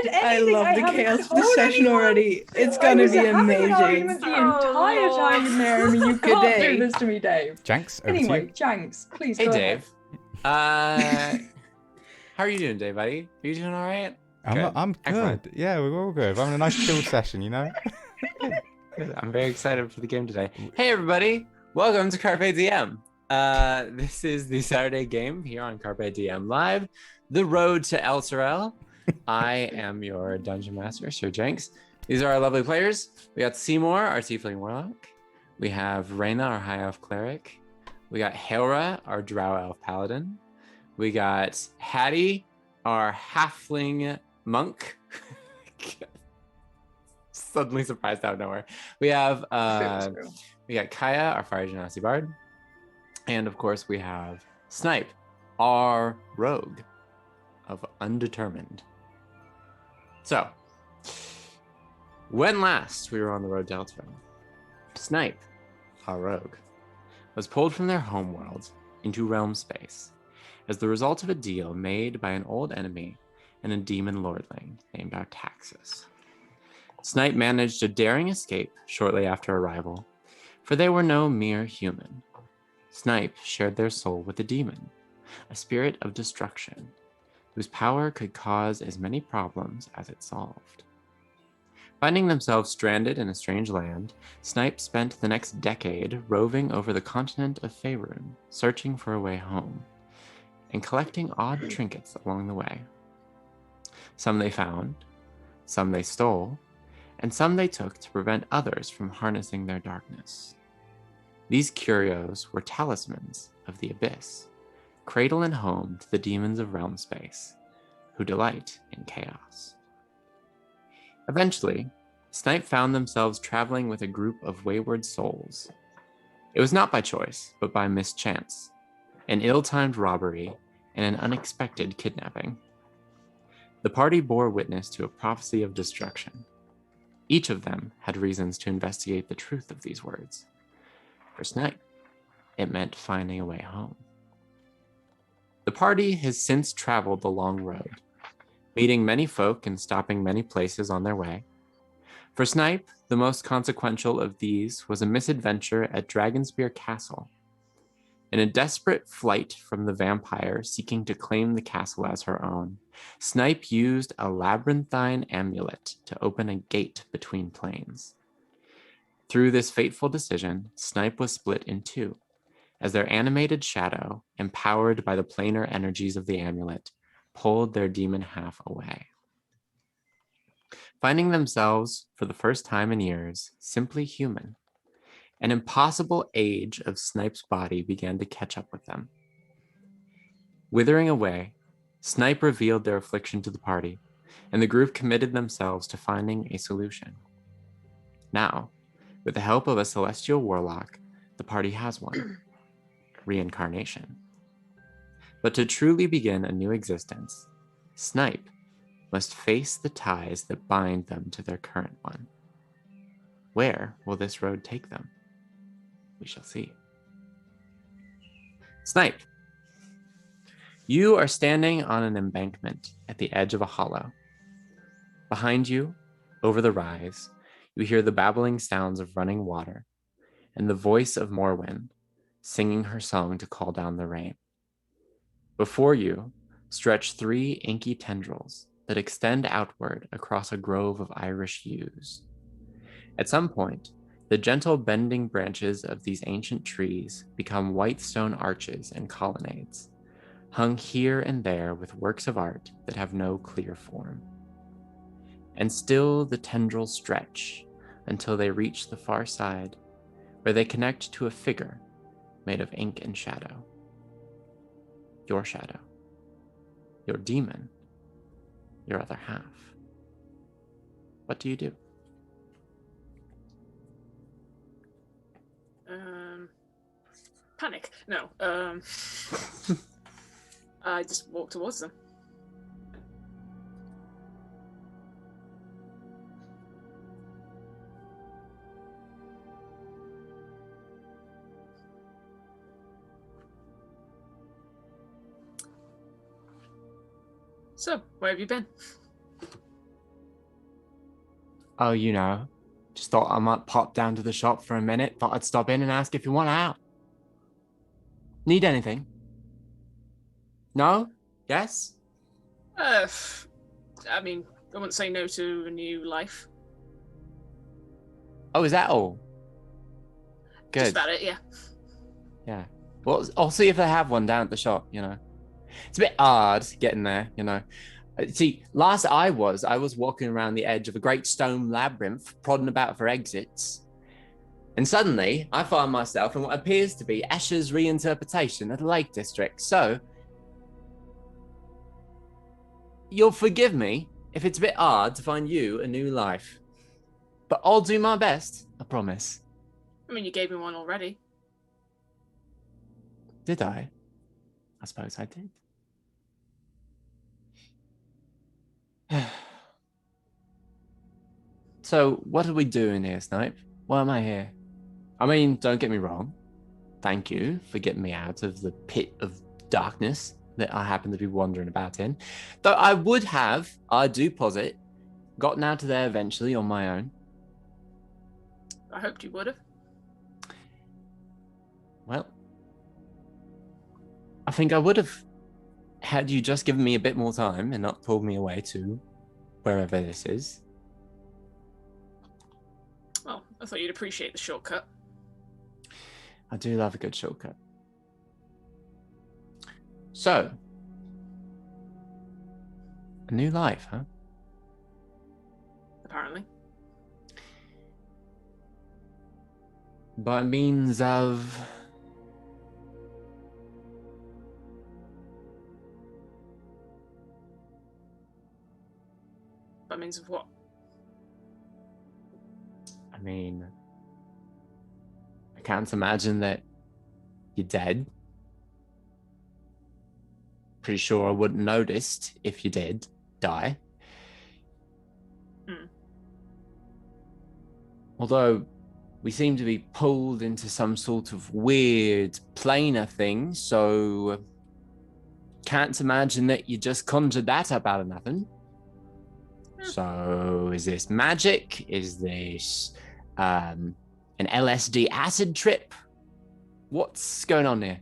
did anything. I love the haven't chaos of told this session anyone. already. It's I gonna was be having an amazing. argument the entire time in there. I mean, you can't do this to me, Dave. Janks, over to Anyway, you. Janks, please Hey, go Dave. ahead. How are you doing, Dave, buddy? Are you doing all right? I'm good. Excellent. Yeah, we're all good. We're having a nice chill session, you know? Good. I'm very excited for the game today. Hey, everybody. Welcome to Carpe Diem. This is the Saturday game here on Carpe Diem Live, the road to Elturel. I am your Dungeon Master, Sir Jenks. These are our lovely players. We got Seymour, our Tiefling Warlock. We have Reyna, our High Elf Cleric. We got Hailra, our Drow Elf Paladin. We got Hattie, our Halfling Monk. Suddenly surprised out of nowhere. We have we got Kaya, our Fire Genasi Bard. And of course we have Snipe, our Rogue of Undetermined. So, when last we were on the road to Elturel, Snipe, our Rogue, was pulled from their homeworld into realm space as the result of a deal made by an old enemy and a demon lordling named Artaxis. Snipe managed a daring escape shortly after arrival, for they were no mere human. Snipe shared their soul with a demon, a spirit of destruction, whose power could cause as many problems as it solved. Finding themselves stranded in a strange land, Snipe spent the next decade roving over the continent of Faerun, searching for a way home, and collecting odd trinkets along the way. Some they found, some they stole, and some they took to prevent others from harnessing their darkness. These curios were talismans of the abyss, cradle and home to the demons of realm space, who delight in chaos. Eventually, Snipe found themselves traveling with a group of wayward souls. It was not by choice, but by mischance, an ill-timed robbery, and an unexpected kidnapping. The party bore witness to a prophecy of destruction. Each of them had reasons to investigate the truth of these words. For Snipe, it meant finding a way home. The party has since traveled the long road, meeting many folk and stopping many places on their way. For Snipe, the most consequential of these was a misadventure at Dragonspear Castle. In a desperate flight from the vampire seeking to claim the castle as her own, Snipe used a labyrinthine amulet to open a gate between planes. Through this fateful decision, Snipe was split in two, as their animated shadow, empowered by the planar energies of the amulet, pulled their demon half away. Finding themselves, for the first time in years, simply human, an impossible age of Snipe's body began to catch up with them. Withering away, Snipe revealed their affliction to the party, and the group committed themselves to finding a solution. Now, with the help of a celestial warlock, the party has one: reincarnation. But to truly begin a new existence, Snipe must face the ties that bind them to their current one. Where will this road take them? We shall see. Snipe, you are standing on an embankment at the edge of a hollow. Behind you, over the rise, you hear the babbling sounds of running water and the voice of Morwen singing her song to call down the rain. Before you stretch three inky tendrils that extend outward across a grove of Irish yews. At some point, the gentle bending branches of these ancient trees become white stone arches and colonnades, hung here and there with works of art that have no clear form. And still the tendrils stretch until they reach the far side, where they connect to a figure made of ink and shadow. Your shadow. Your demon. Your other half. What do you do? Panic. No. I just walk towards them. So, where have you been? Oh, just thought I might pop down to the shop for a minute. Thought I'd stop in and ask if you want out. Need anything? No? Yes? I mean, I wouldn't say no to a new life. Oh, is that all? Good. Just about it, yeah. Yeah. Well, I'll see if they have one down at the shop, It's a bit hard getting there, See, last I was walking around the edge of a great stone labyrinth, prodding about for exits. And suddenly, I find myself in what appears to be Escher's reinterpretation of the Lake District. So, you'll forgive me if it's a bit hard to find you a new life. But I'll do my best, I promise. I mean, you gave me one already. Did I? I suppose I did. So, what are we doing here, Snipe? Why am I here? I mean, don't get me wrong. Thank you for getting me out of the pit of darkness that I happen to be wandering about in. Though I do posit, gotten out of there eventually on my own. I hoped you would have. Well, I think I would have had you just given me a bit more time and not pulled me away to wherever this is. Well, I thought you'd appreciate the shortcut. I do love a good shortcut. So, a new life, huh? Apparently. By means of... By means of what? I mean, I can't imagine that you're dead. Pretty sure I wouldn't noticed if you did die. Although we seem to be pulled into some sort of weird planar thing, so can't imagine that you just conjured that up out of nothing. So is this magic? Is this an LSD acid trip? What's going on here?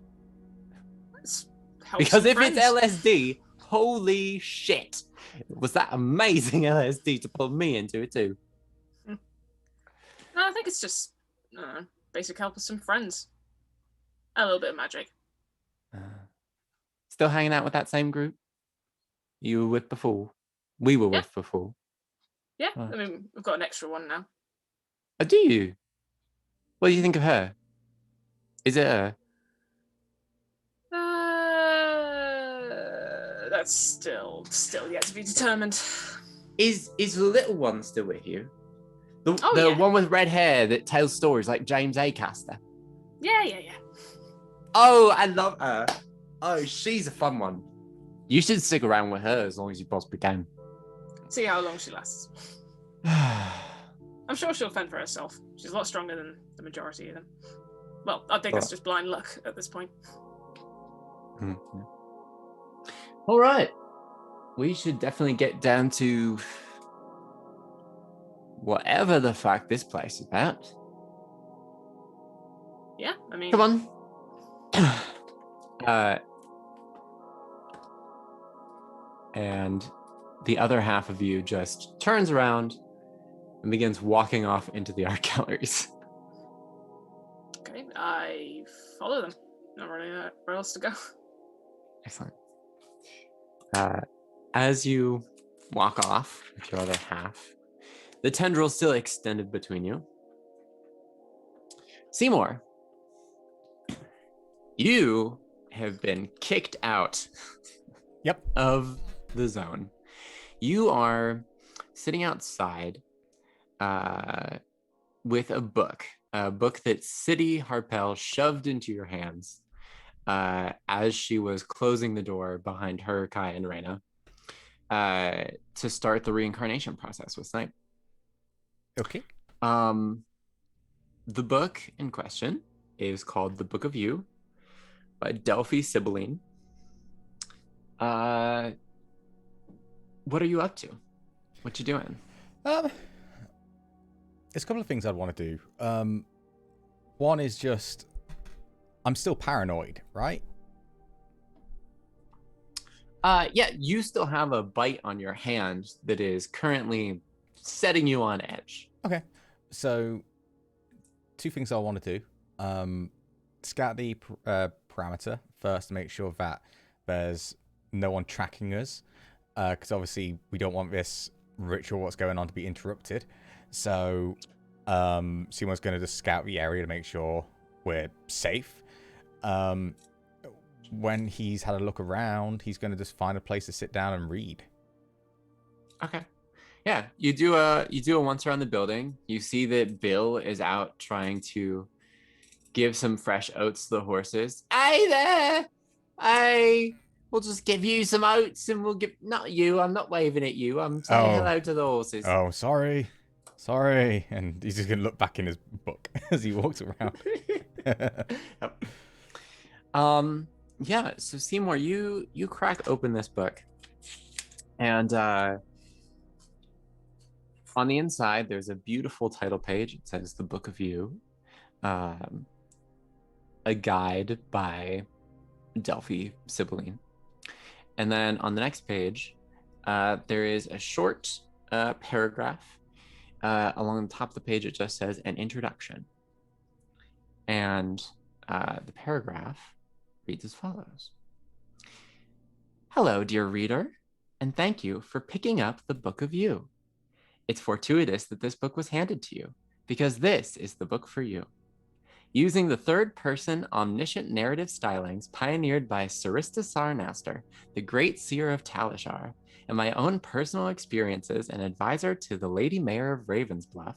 Because if it's LSD, holy shit. Was that amazing LSD to pull me into it too? No, I think it's just basic help with some friends. A little bit of magic. Still hanging out with that same group you were with before? We were with before. Yeah, I mean, we've got an extra one now. Oh, do you? What do you think of her? Is it her? That's still yet to be determined. Is the little one still with you? The yeah. one with red hair that tells stories like James Acaster? Yeah. Oh, I love her. Oh, she's a fun one. You should stick around with her as long as you possibly can. See how long she lasts. I'm sure she'll fend for herself. She's a lot stronger than the majority of them. Well, I think it's just blind luck at this point. Mm-hmm. All right. We should definitely get down to whatever the fuck this place is about. Yeah, I mean... Come on. And the other half of you just turns around and begins walking off into the art galleries. Okay, I follow them. Not really where else to go. Excellent. As you walk off with your other half, the tendril still extended between you. Seymour, you have been kicked out of the zone. You are sitting outside with a book that City Harpel shoved into your hands as she was closing the door behind her, Kai, and Reyna to start the reincarnation process with Snipe. Okay. The book in question is called The Book of You by Delphi Sibylline. What are you up to? What you doing? There's a couple of things I'd want to do. One is just, I'm still paranoid, right? Yeah, you still have a bite on your hand that is currently setting you on edge. Okay. So, two things I want to do. Scout the parameter first to make sure that there's no one tracking us. Because obviously we don't want this ritual, what's going on, to be interrupted. So, Seymour's going to just scout the area to make sure we're safe. When he's had a look around, he's going to just find a place to sit down and read. Okay. Yeah, you do a once around the building. You see that Bill is out trying to give some fresh oats to the horses. Hey there! We'll just give you some oats and we'll give... Not you, I'm not waving at you. I'm saying hello to the horses. Oh, sorry. And he's just going to look back in his book as he walks around. Yep. Yeah, so Seymour, you crack open this book. And on the inside, there's a beautiful title page. It says The Book of You. A guide by Delphi Sibylline. And then on the next page, there is a short paragraph. Along the top of the page, it just says an introduction. And the paragraph reads as follows. Hello, dear reader, and thank you for picking up The Book of You. It's fortuitous that this book was handed to you, because this is the book for you. Using the third-person omniscient narrative stylings pioneered by Sarista Sarnaster, the great seer of Talishar, and my own personal experiences and advisor to the Lady Mayor of Ravensbluff,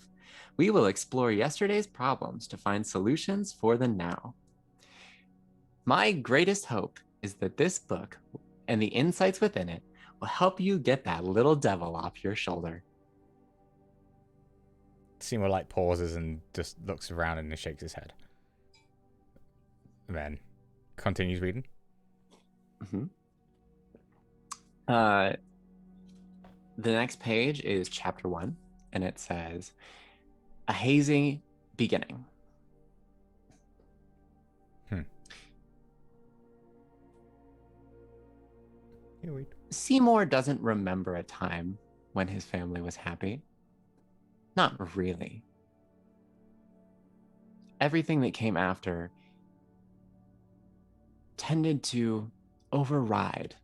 we will explore yesterday's problems to find solutions for the now. My greatest hope is that this book and the insights within it will help you get that little devil off your shoulder. Seymour like pauses and just looks around and shakes his head. And then continues reading. Mm-hmm. The next page is chapter 1, and it says, A Hazy Beginning. Seymour doesn't remember a time when his family was happy. Not really. Everything that came after tended to override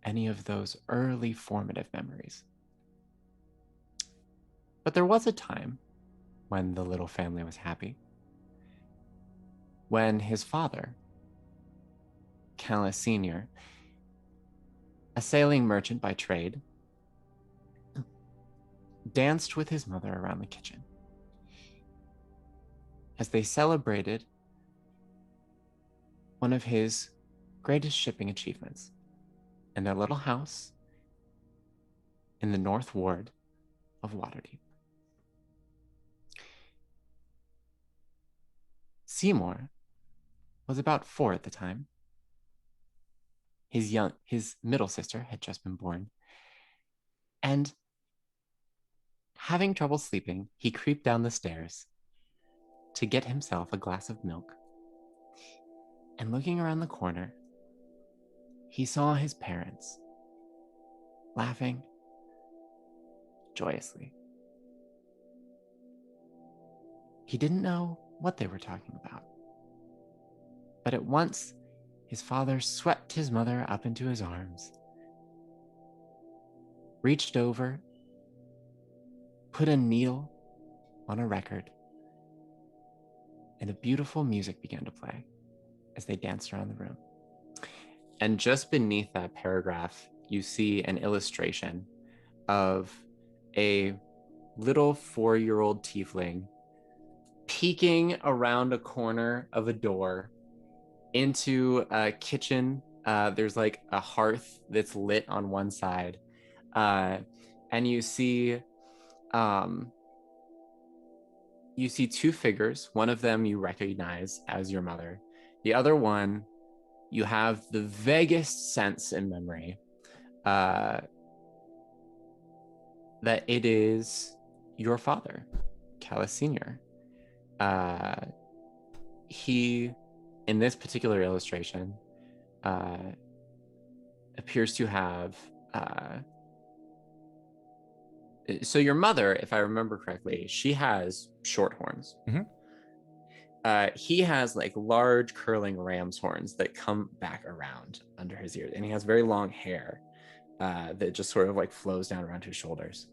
any of those early formative memories. But there was a time when the little family was happy. When his father, Callis Sr., a sailing merchant by trade, danced with his mother around the kitchen as they celebrated one of his greatest shipping achievements in their little house in the North Ward of Waterdeep. Seymour was about 4 at the time. His middle sister had just been born. And having trouble sleeping, he creeped down the stairs to get himself a glass of milk. And looking around the corner, he saw his parents laughing joyously. He didn't know what they were talking about. But at once, his father swept his mother up into his arms, reached over, put a needle on a record, and a beautiful music began to play as they danced around the room. And just beneath that paragraph, you see an illustration of a little 4-year-old tiefling peeking around a corner of a door into a kitchen. There's like a hearth that's lit on one side. And you see 2 figures. One of them you recognize as your mother. The other one, you have the vaguest sense in memory that it is your father, Callus Sr. He, in this particular illustration, appears to have... so your mother, if I remember correctly, she has short horns. He has like large curling ram's horns that come back around under his ears, and he has very long hair that just sort of like flows down around his shoulders.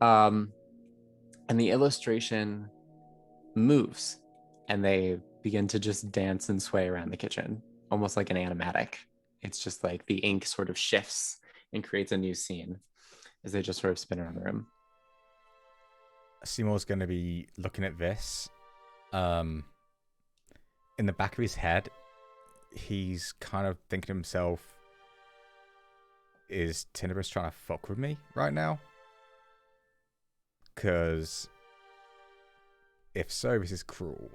And the illustration moves, and they begin to just dance and sway around the kitchen, almost like an animatic. It's just like the ink sort of shifts and creates a new scene as they just sort of spin around the room. Seymour's going to be looking at this. In the back of his head, he's kind of thinking to himself, is Tinnitus trying to fuck with me right now? Because if so, this is cruel.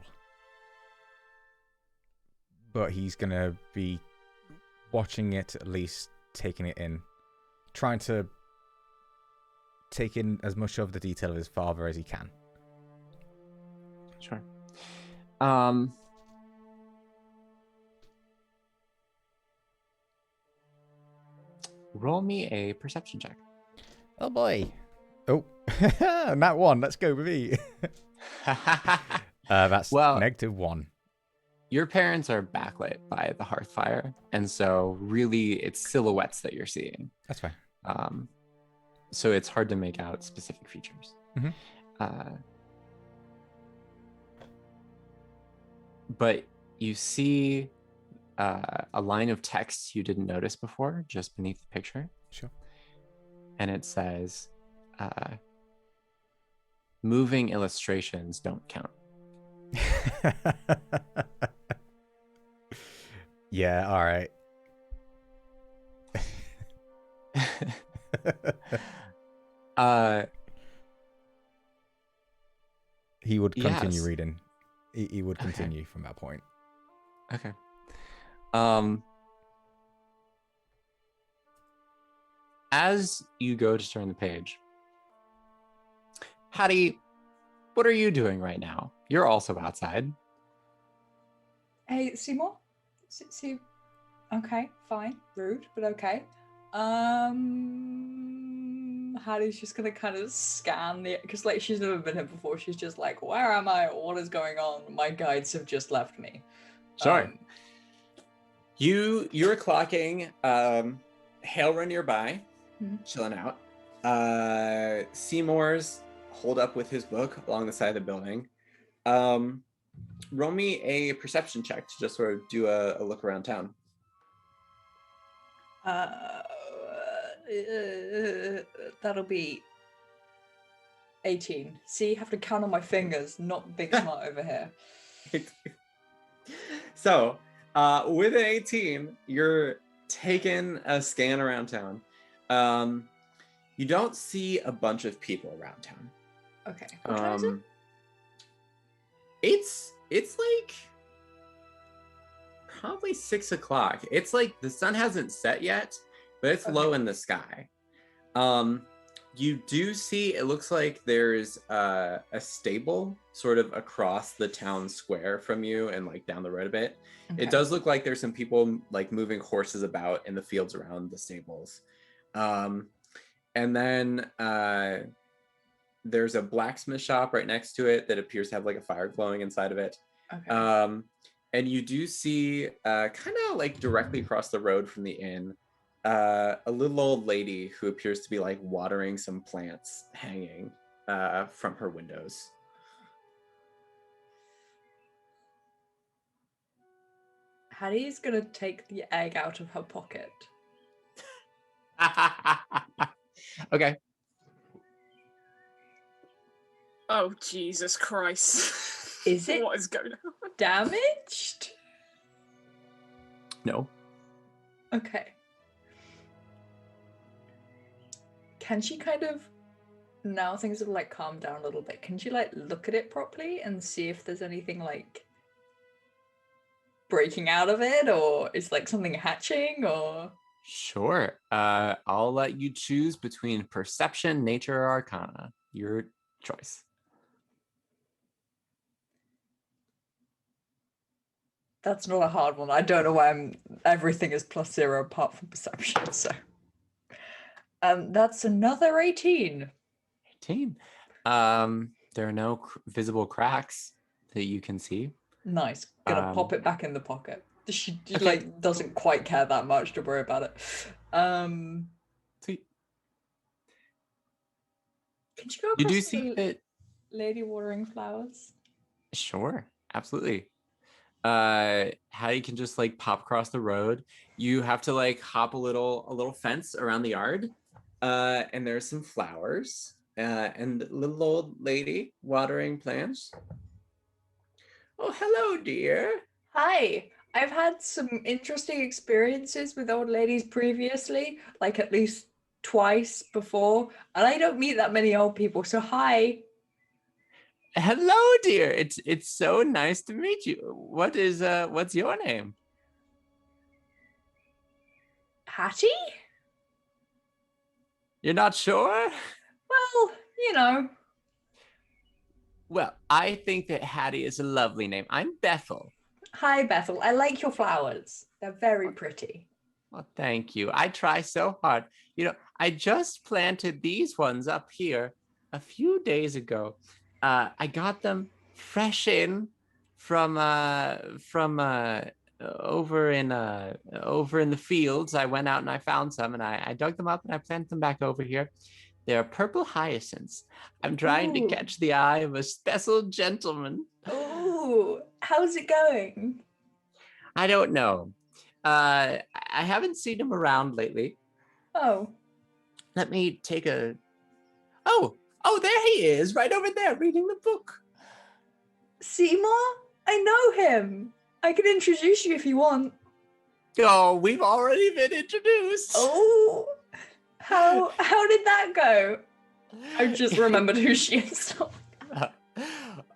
But he's going to be watching it, at least taking it in, trying to take in as much of the detail of his father as he can. Sure. Roll me a perception check. Oh boy. Oh, nat 1. Let's go with me. That's Well, -1. your parents are backlit by the hearth fire, and so really it's silhouettes that you're seeing. That's fine. So it's hard to make out specific features. But you see a line of text you didn't notice before just beneath the picture. Sure. And it says, moving illustrations don't count. Yeah, all right. He would continue yes. reading. He would continue from that point. Okay. As you go to turn the page, Hattie, what are you doing right now? You're also outside. Hey, Seymour? See, okay, fine. Rude, but okay. Hattie's just gonna kind of scan the, because like she's never been here before. She's just like, where am I? What is going on? My guides have just left me. Sorry. You're clocking Hailrun nearby, chilling out. Seymour's holed up with his book along the side of the building. Roll me a perception check to just sort of do a look around town. That'll be 18. See, have to count on my fingers, not big smart over here. So, with an 18, you're taking a scan around town. You don't see a bunch of people around town. Okay. What time is it? It's like probably 6 o'clock. It's like the sun hasn't set yet, but it's low in the sky. You do see, it looks like there's a stable sort of across the town square from you and like down the road a bit. Okay. It does look like there's some people like moving horses about in the fields around the stables. And then there's a blacksmith shop right next to it that appears to have like a fire glowing inside of it. Okay. And you do see kind of like directly across the road from the inn, a little old lady who appears to be like watering some plants hanging from her windows. Hattie's gonna take the egg out of her pocket. Okay. Oh, Jesus Christ. Is it what is going on? Damaged? No. Okay. Can she kind of, now things have like calmed down a little bit, can she like look at it properly and see if there's anything like breaking out of it, or is like something hatching, or? Sure. I'll let you choose between perception, nature, or arcana. You're choice. That's not a hard one. I don't know why everything is +0 apart from perception, so. That's another 18. 18. There are no visible cracks that you can see. Nice. Gonna pop it back in the pocket. She Okay. like doesn't quite care that much to worry about it. Sweet. Can you go You across do to see the that. lady watering flowers? Sure, absolutely. Hattie can just like pop across the road. You have to like hop a little fence around the yard. And there's some flowers. And a little old lady watering plants. Oh, hello, dear. Hi. I've had some interesting experiences with old ladies previously, like at least twice before, and I don't meet that many old people, so hi. Hello, dear. It's so nice to meet you. What's your name? Hattie? You're not sure? Well, you know. Well, I think that Hattie is a lovely name. I'm Bethel. Hi, Bethel. I like your flowers. They're very pretty. Well, thank you. I try so hard. I just planted these ones up here a few days ago. I got them fresh in from over in the fields. I went out and I found some, and I dug them up and I planted them back over here. They're purple hyacinths. I'm trying to Ooh. catch the eye of a special gentleman. Ooh, how's it going? I don't know. I haven't seen him around lately. Oh, Let me take a. Oh, there he is, right over there, reading the book. Seymour? I know him. I can introduce you if you want. Oh, we've already been introduced. Oh, how did that go? I just remembered who she is.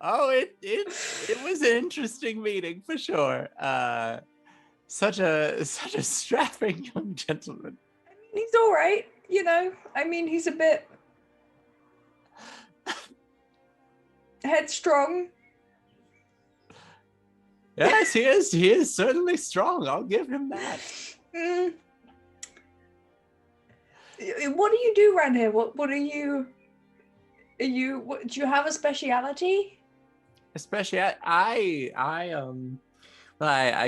Oh, it was an interesting meeting for sure. Such a strapping young gentleman. He's all right, you know. I mean, he's a bit headstrong. Yes, he is. He is certainly strong. I'll give him that. What do you do around here? What are you? Do you have a speciality? Especially I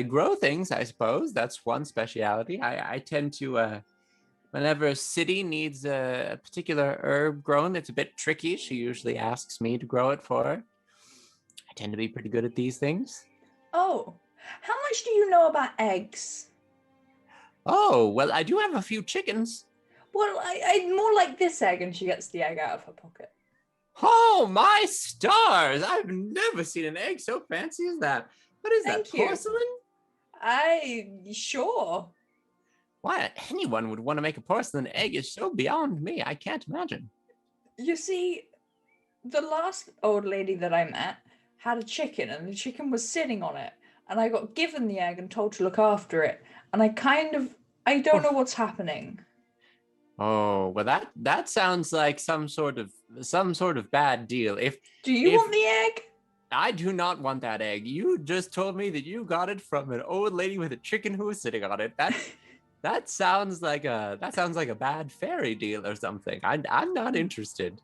grow things, I suppose. That's one speciality. I tend to whenever a city needs a particular herb grown that's a bit tricky, she usually asks me to grow it for her. I tend to be pretty good at these things. Oh, how much do you know about eggs? Oh, well, I do have a few chickens. Well, I more like this egg, and she gets the egg out of her pocket. Oh, my stars! I've never seen an egg so fancy as that. What is Thank that, you. porcelain? Sure. Why anyone would want to make a porcelain egg is so beyond me. I can't imagine. You see, the last old lady that I met had a chicken, and the chicken was sitting on it, and I got given the egg and told to look after it, and I don't know what's happening. Oh, well, that sounds like some sort of bad deal. Do you want the egg? I do not want that egg. You just told me that you got it from an old lady with a chicken who was sitting on it. That sounds like a bad fairy deal or something. I'm not interested.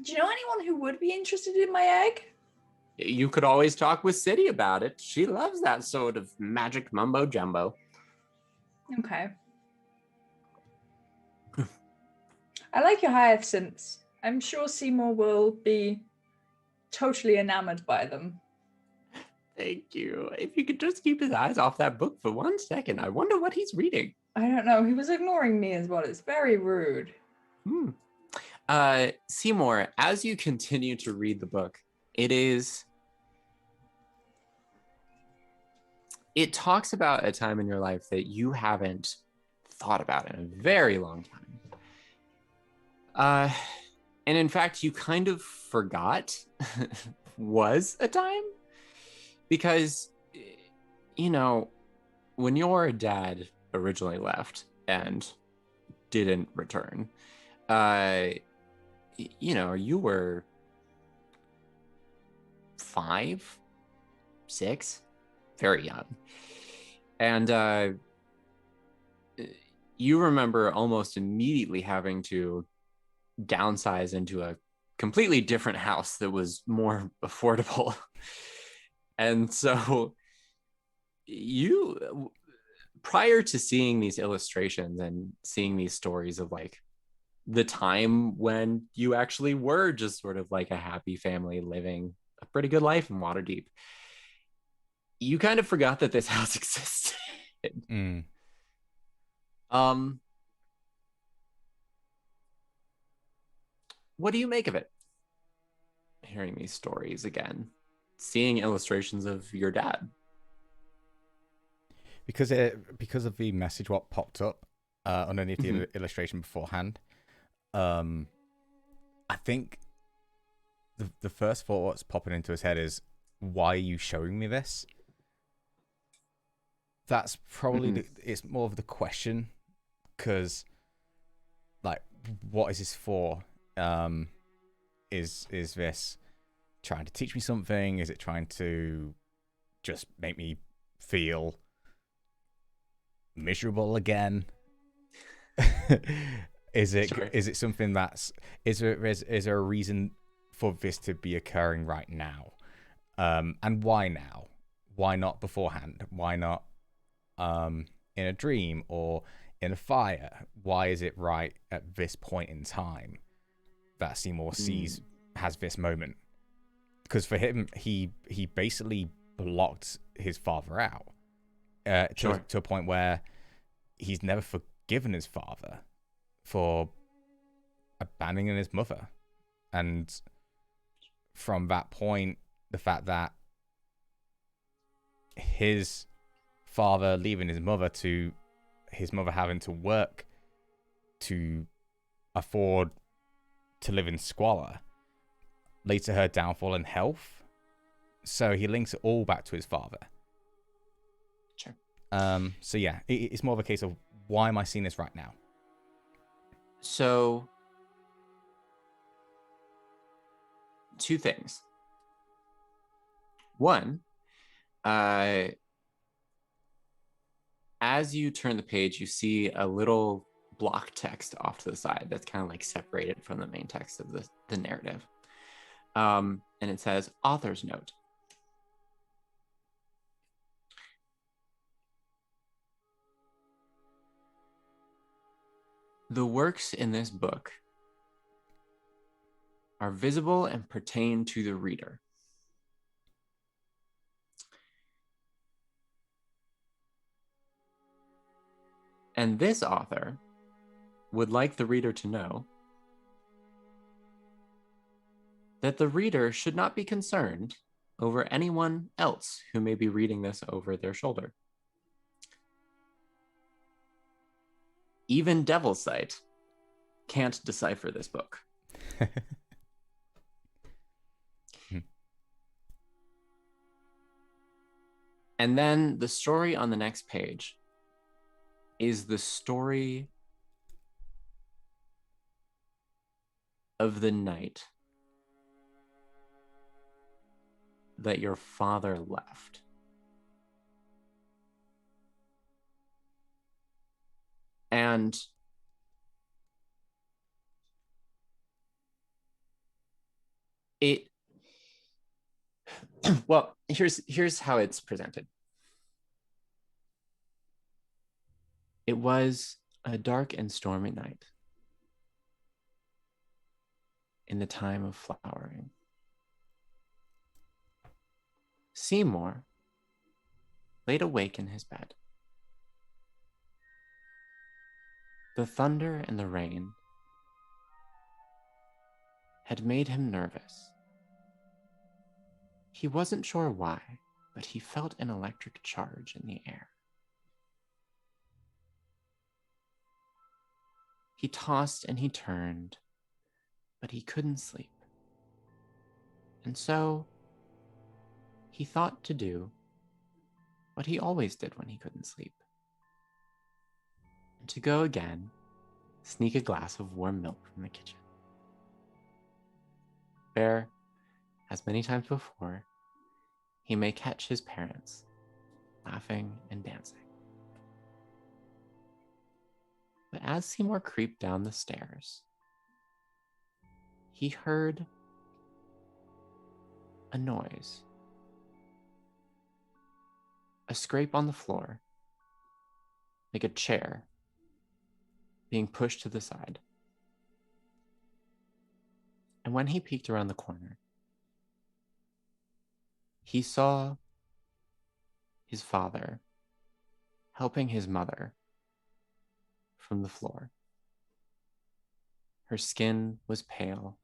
Do you know anyone who would be interested in my egg? You could always talk with City about it. She loves that sort of magic mumbo jumbo. Okay. I like your hyacinths. I'm sure Seymour will be totally enamored by them. Thank you. If you could just keep his eyes off that book for 1 second, I wonder what he's reading. I don't know. He was ignoring me as well. It's very rude. Seymour, as you continue to read the book, it talks about a time in your life that you haven't thought about in a very long time. And in fact, you kind of forgot was a time because, when your dad originally left and didn't return, you were 5, 6, very young. And you remember almost immediately having to downsize into a completely different house that was more affordable. And so you, prior to seeing these illustrations and seeing these stories of like the time when you actually were just sort of like a happy family living a pretty good life in Waterdeep, you kind of forgot that this house existed. Mm. What do you make of it? Hearing these stories again, seeing illustrations of your dad. Because of the message what popped up underneath the illustration beforehand, I think the first thought that's popping into his head is, why are you showing me this? That's probably it's more of the question, because like, what is this for? Is this trying to teach me something? Is it trying to just make me feel miserable again? Is it something is there a reason for this to be occurring right now? And why now? Why not beforehand? Why not in a dream or in a fire? Why is it right at this point in time that Seymour has this moment? Because for him, he basically blocked his father out to a point where he's never forgiven his father for abandoning his mother. And from that point, the fact that his father leaving his mother to his mother having to work to afford to live in squalor leads to her downfall in health. So he links it all back to his father. Sure. So yeah, it's more of a case of, why am I seeing this right now? So, two things. One, as you turn the page, you see a little block text off to the side that's kind of like separated from the main text of the narrative. And it says, author's note. The works in this book are visible and pertain to the reader. And this author would like the reader to know that the reader should not be concerned over anyone else who may be reading this over their shoulder. Even Devil's Sight can't decipher this book. And then the story on the next page is the story of the night that your father left. And it, well, here's how it's presented. It was a dark and stormy night in the time of flowering. Seymour laid awake in his bed. The thunder and the rain had made him nervous. He wasn't sure why, but he felt an electric charge in the air. He tossed and he turned, but he couldn't sleep. And so he thought to do what he always did when he couldn't sleep. And to go again, sneak a glass of warm milk from the kitchen. where, as many times before, he may catch his parents laughing and dancing. But as Seymour creeped down the stairs, he heard a noise, a scrape on the floor, like a chair being pushed to the side. And when he peeked around the corner, he saw his father helping his mother from the floor. Her skin was pale,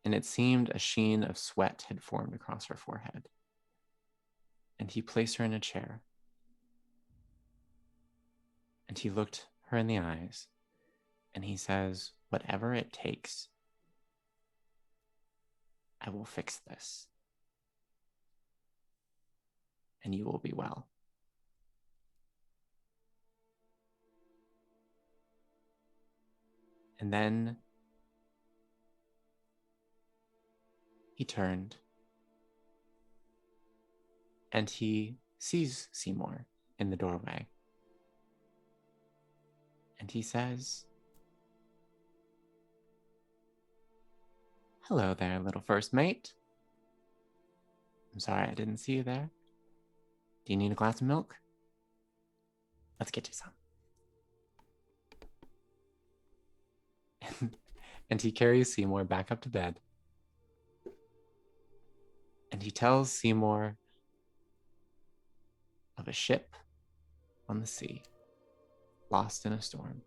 and it seemed a sheen of sweat had formed across her forehead. And he placed her in a chair, and he looked her in the eyes, and he says, "Whatever it takes, I will fix this, and you will be well." And then he turned, and he sees Seymour in the doorway. And he says, "Hello there, little first mate. I'm sorry I didn't see you there. Do you need a glass of milk? Let's get you some." And he carries Seymour back up to bed. And he tells Seymour of a ship on the sea, lost in a storm.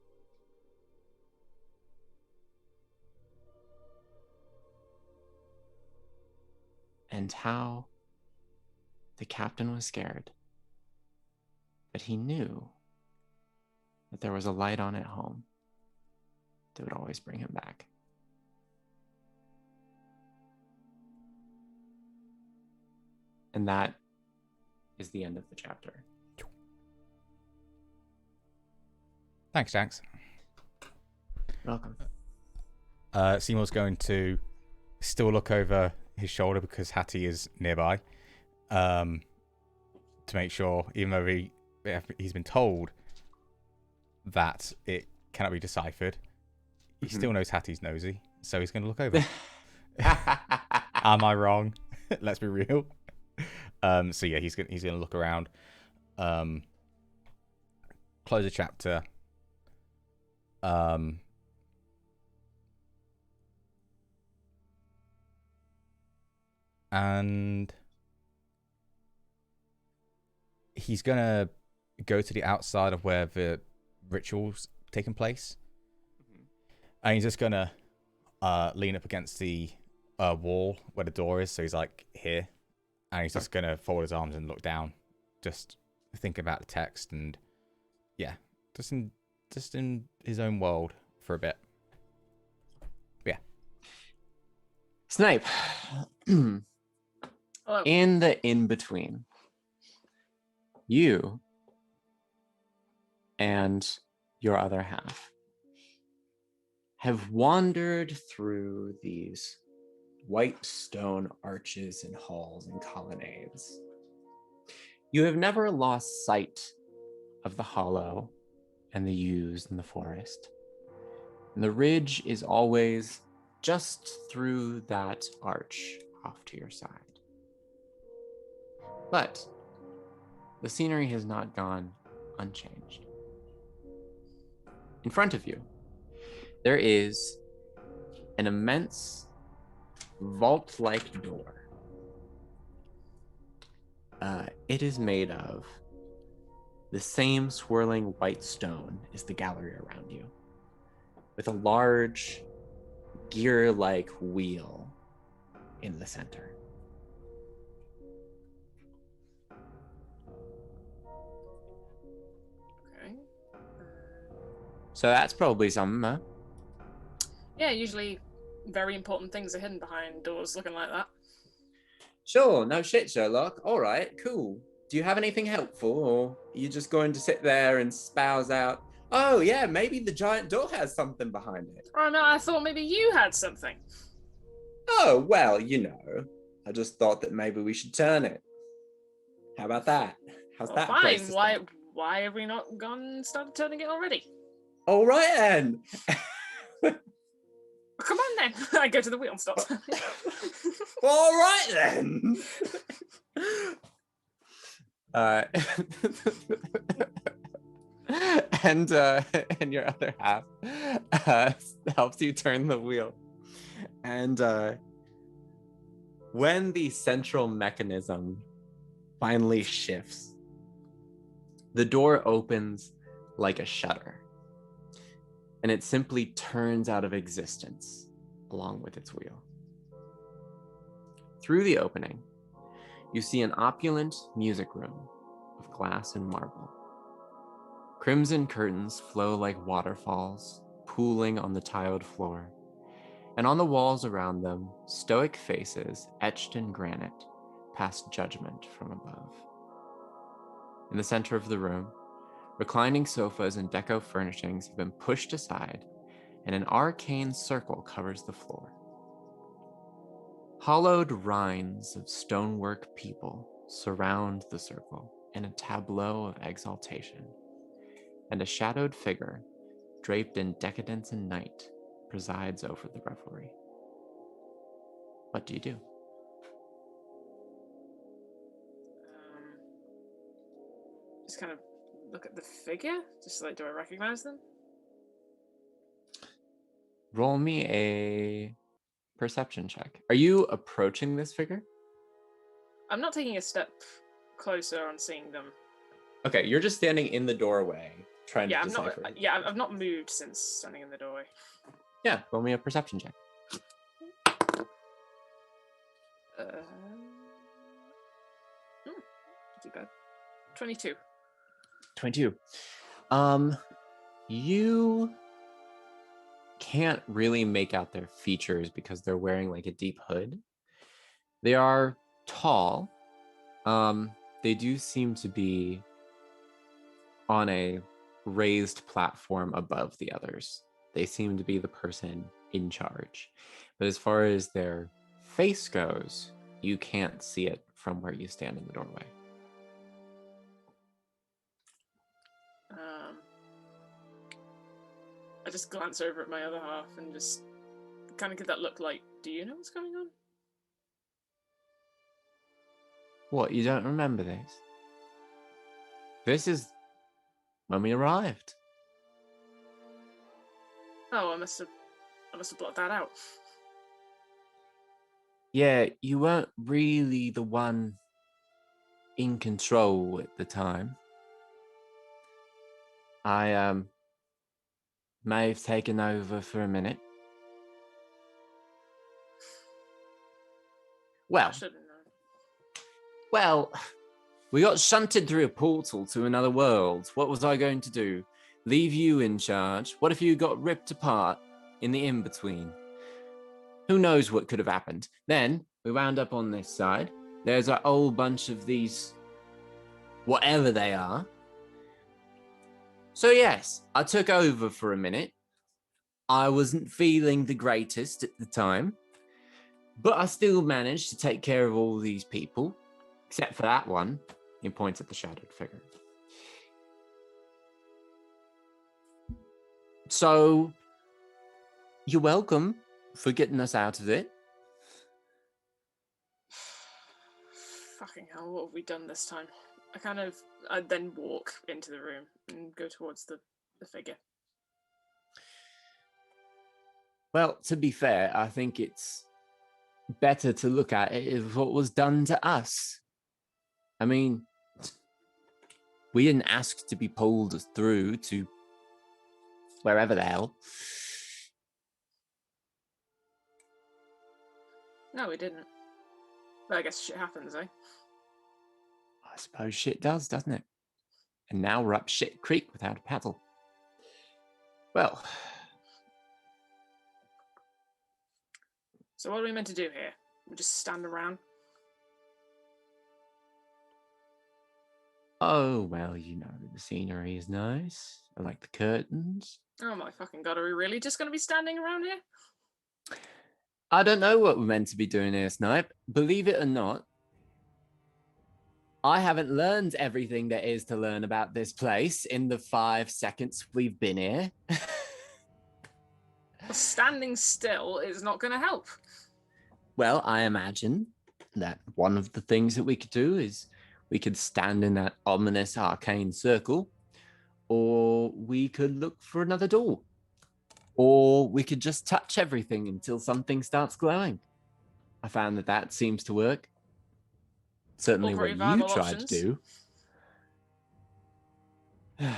And how the captain was scared, but he knew that there was a light on at home that would always bring him back. And that is the end of the chapter. Thanks, Jax. Welcome. Seymour's going to still look over his shoulder because Hattie is nearby, to make sure, even though he's been told that it cannot be deciphered, he still knows Hattie's nosy, so he's going to look over. Am I wrong? Let's be real. So yeah, he's going to look around, close the chapter, and he's going to go to the outside of where the ritual's taking place. And he's just going to lean up against the wall where the door is. So he's like here. And he's just going to fold his arms and look down. Just think about the text and, yeah, just in his own world for a bit. Yeah. Snipe. Hello. In the in-between, you and your other half have wandered through these white stone arches and halls and colonnades. You have never lost sight of the hollow and the yews and the forest. And the ridge is always just through that arch off to your side. But the scenery has not gone unchanged. In front of you, there is an immense vault-like door. It is made of the same swirling white stone as the gallery around you, with a large gear-like wheel in the center. Okay. So that's probably something, huh? Yeah, usually very important things are hidden behind doors looking like that. Sure, no shit, Sherlock. All right, cool. Do you have anything helpful, or are you just going to sit there and spouse out, "Oh, yeah, maybe the giant door has something behind it"? Oh no, I thought maybe you had something. Oh, well, I just thought that maybe we should turn it. How about that? How's Well, that fine. place to start? Why have we not gone and started turning it already? All right, then. Come on then. I go to the wheel and start turning. All right, then. And your other half helps you turn the wheel. And when the central mechanism finally shifts, the door opens like a shutter, and it simply turns out of existence along with its wheel. Through the opening, you see an opulent music room of glass and marble. Crimson curtains flow like waterfalls, pooling on the tiled floor, and on the walls around them, stoic faces etched in granite pass judgment from above. In the center of the room, reclining sofas and deco furnishings have been pushed aside, and an arcane circle covers the floor. Hollowed rinds of stonework people surround the circle in a tableau of exaltation, and a shadowed figure, draped in decadence and night, presides over the revelry. What do you do? Just kind of look at the figure. Just like, do I recognize them? Roll me a perception check. Are you approaching this figure? I'm not taking a step closer on seeing them. Okay, you're just standing in the doorway trying Yeah, to decipher. I've not moved since standing in the doorway. Yeah, roll me a perception check. Too bad. 22. 22. You can't really make out their features because they're wearing like a deep hood. They are tall. They do seem to be on a raised platform above the others. They seem to be the person in charge. But as far as their face goes, you can't see it from where you stand in the doorway. I just glance over at my other half and just kind of give that look like, do you know what's going on? What, you don't remember this? This is when we arrived. Oh, I must have blocked that out. Yeah, you weren't really the one in control at the time. I may have taken over for a minute. I should have known. Well, we got shunted through a portal to another world. What was I going to do? Leave you in charge? What if you got ripped apart in the in-between? Who knows what could have happened? Then we wound up on this side. There's a whole bunch of these, whatever they are. So yes, I took over for a minute. I wasn't feeling the greatest at the time, but I still managed to take care of all these people, except for that one. He points at the shadowed figure. So, you're welcome for getting us out of it. Fucking hell, what have we done this time? I then walk into the room and go towards the figure. Well, to be fair, I think it's better to look at it as what was done to us. I mean, we didn't ask to be pulled through to wherever the hell. No, we didn't. But I guess shit happens, eh? I suppose shit does, doesn't it? And now we're up shit creek without a paddle. Well, so what are we meant to do here? We just stand around? oh, well, the scenery is nice. I like the curtains. Oh my fucking god, are we really just gonna be standing around here? I don't know what we're meant to be doing here, Snipe. Believe it or not, I haven't learned everything there is to learn about this place in the 5 seconds we've been here. Standing still is not going to help. Well, I imagine that one of the things that we could do is we could stand in that ominous arcane circle, or we could look for another door, or we could just touch everything until something starts glowing. I found that that seems to work. Certainly All what very you viable tried options. to do.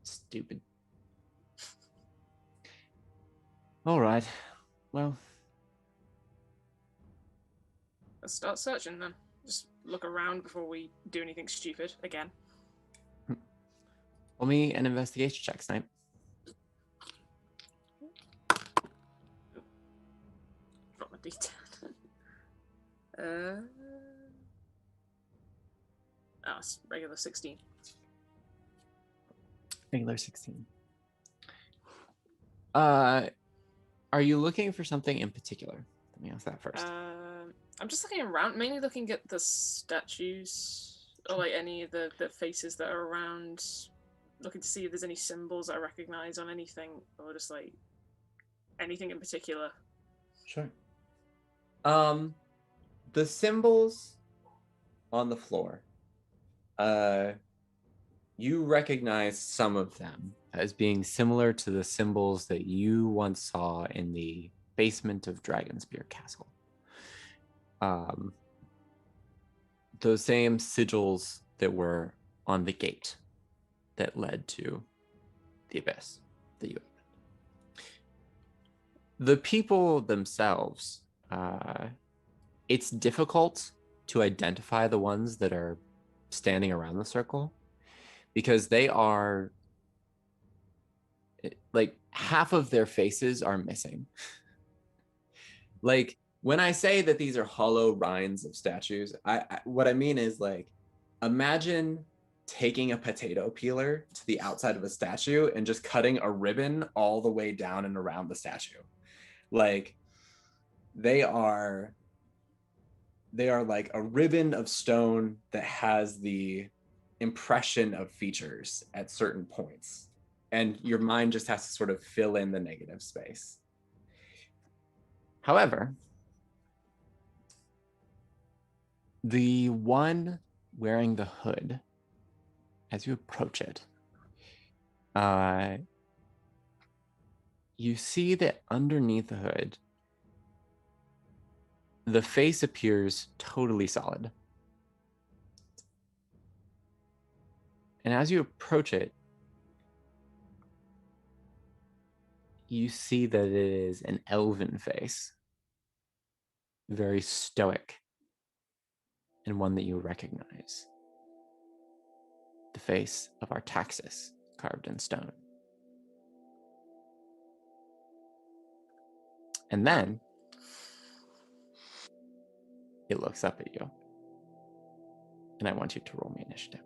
Stupid. All right. Well, Let's start searching then. Just look around before we do anything stupid again. roll me an investigation check, Snipe. Drop my D10. It's regular 16. Regular 16. Are you looking for something in particular? Let me ask that first. I'm just looking around, mainly looking at the statues, or like any of the faces that are around, looking to see if there's any symbols I recognize on anything, or just like anything in particular. Sure. The symbols on the floor. You recognize some of them As being similar to the symbols that you once saw in the basement of Dragonspear Castle. Those same sigils that were on the gate that led to the abyss that you opened. The people themselves, it's difficult to identify the ones that are standing around the circle because they are like half of their faces are missing. Like when I say that these are hollow rinds of statues, I what I mean is like, imagine taking a potato peeler to the outside of a statue and just cutting a ribbon all the way down and around the statue. Like they are like a ribbon of stone that has the impression of features at certain points. And your mind just has to sort of fill in the negative space. However, the one wearing the hood, as you approach it, you see that underneath the hood, the face appears totally solid. And as you approach it, you see that it is an elven face, very stoic, and one that you recognize. The face of Artaxis, carved in stone. And then it looks up at you. And I want you to roll me initiative.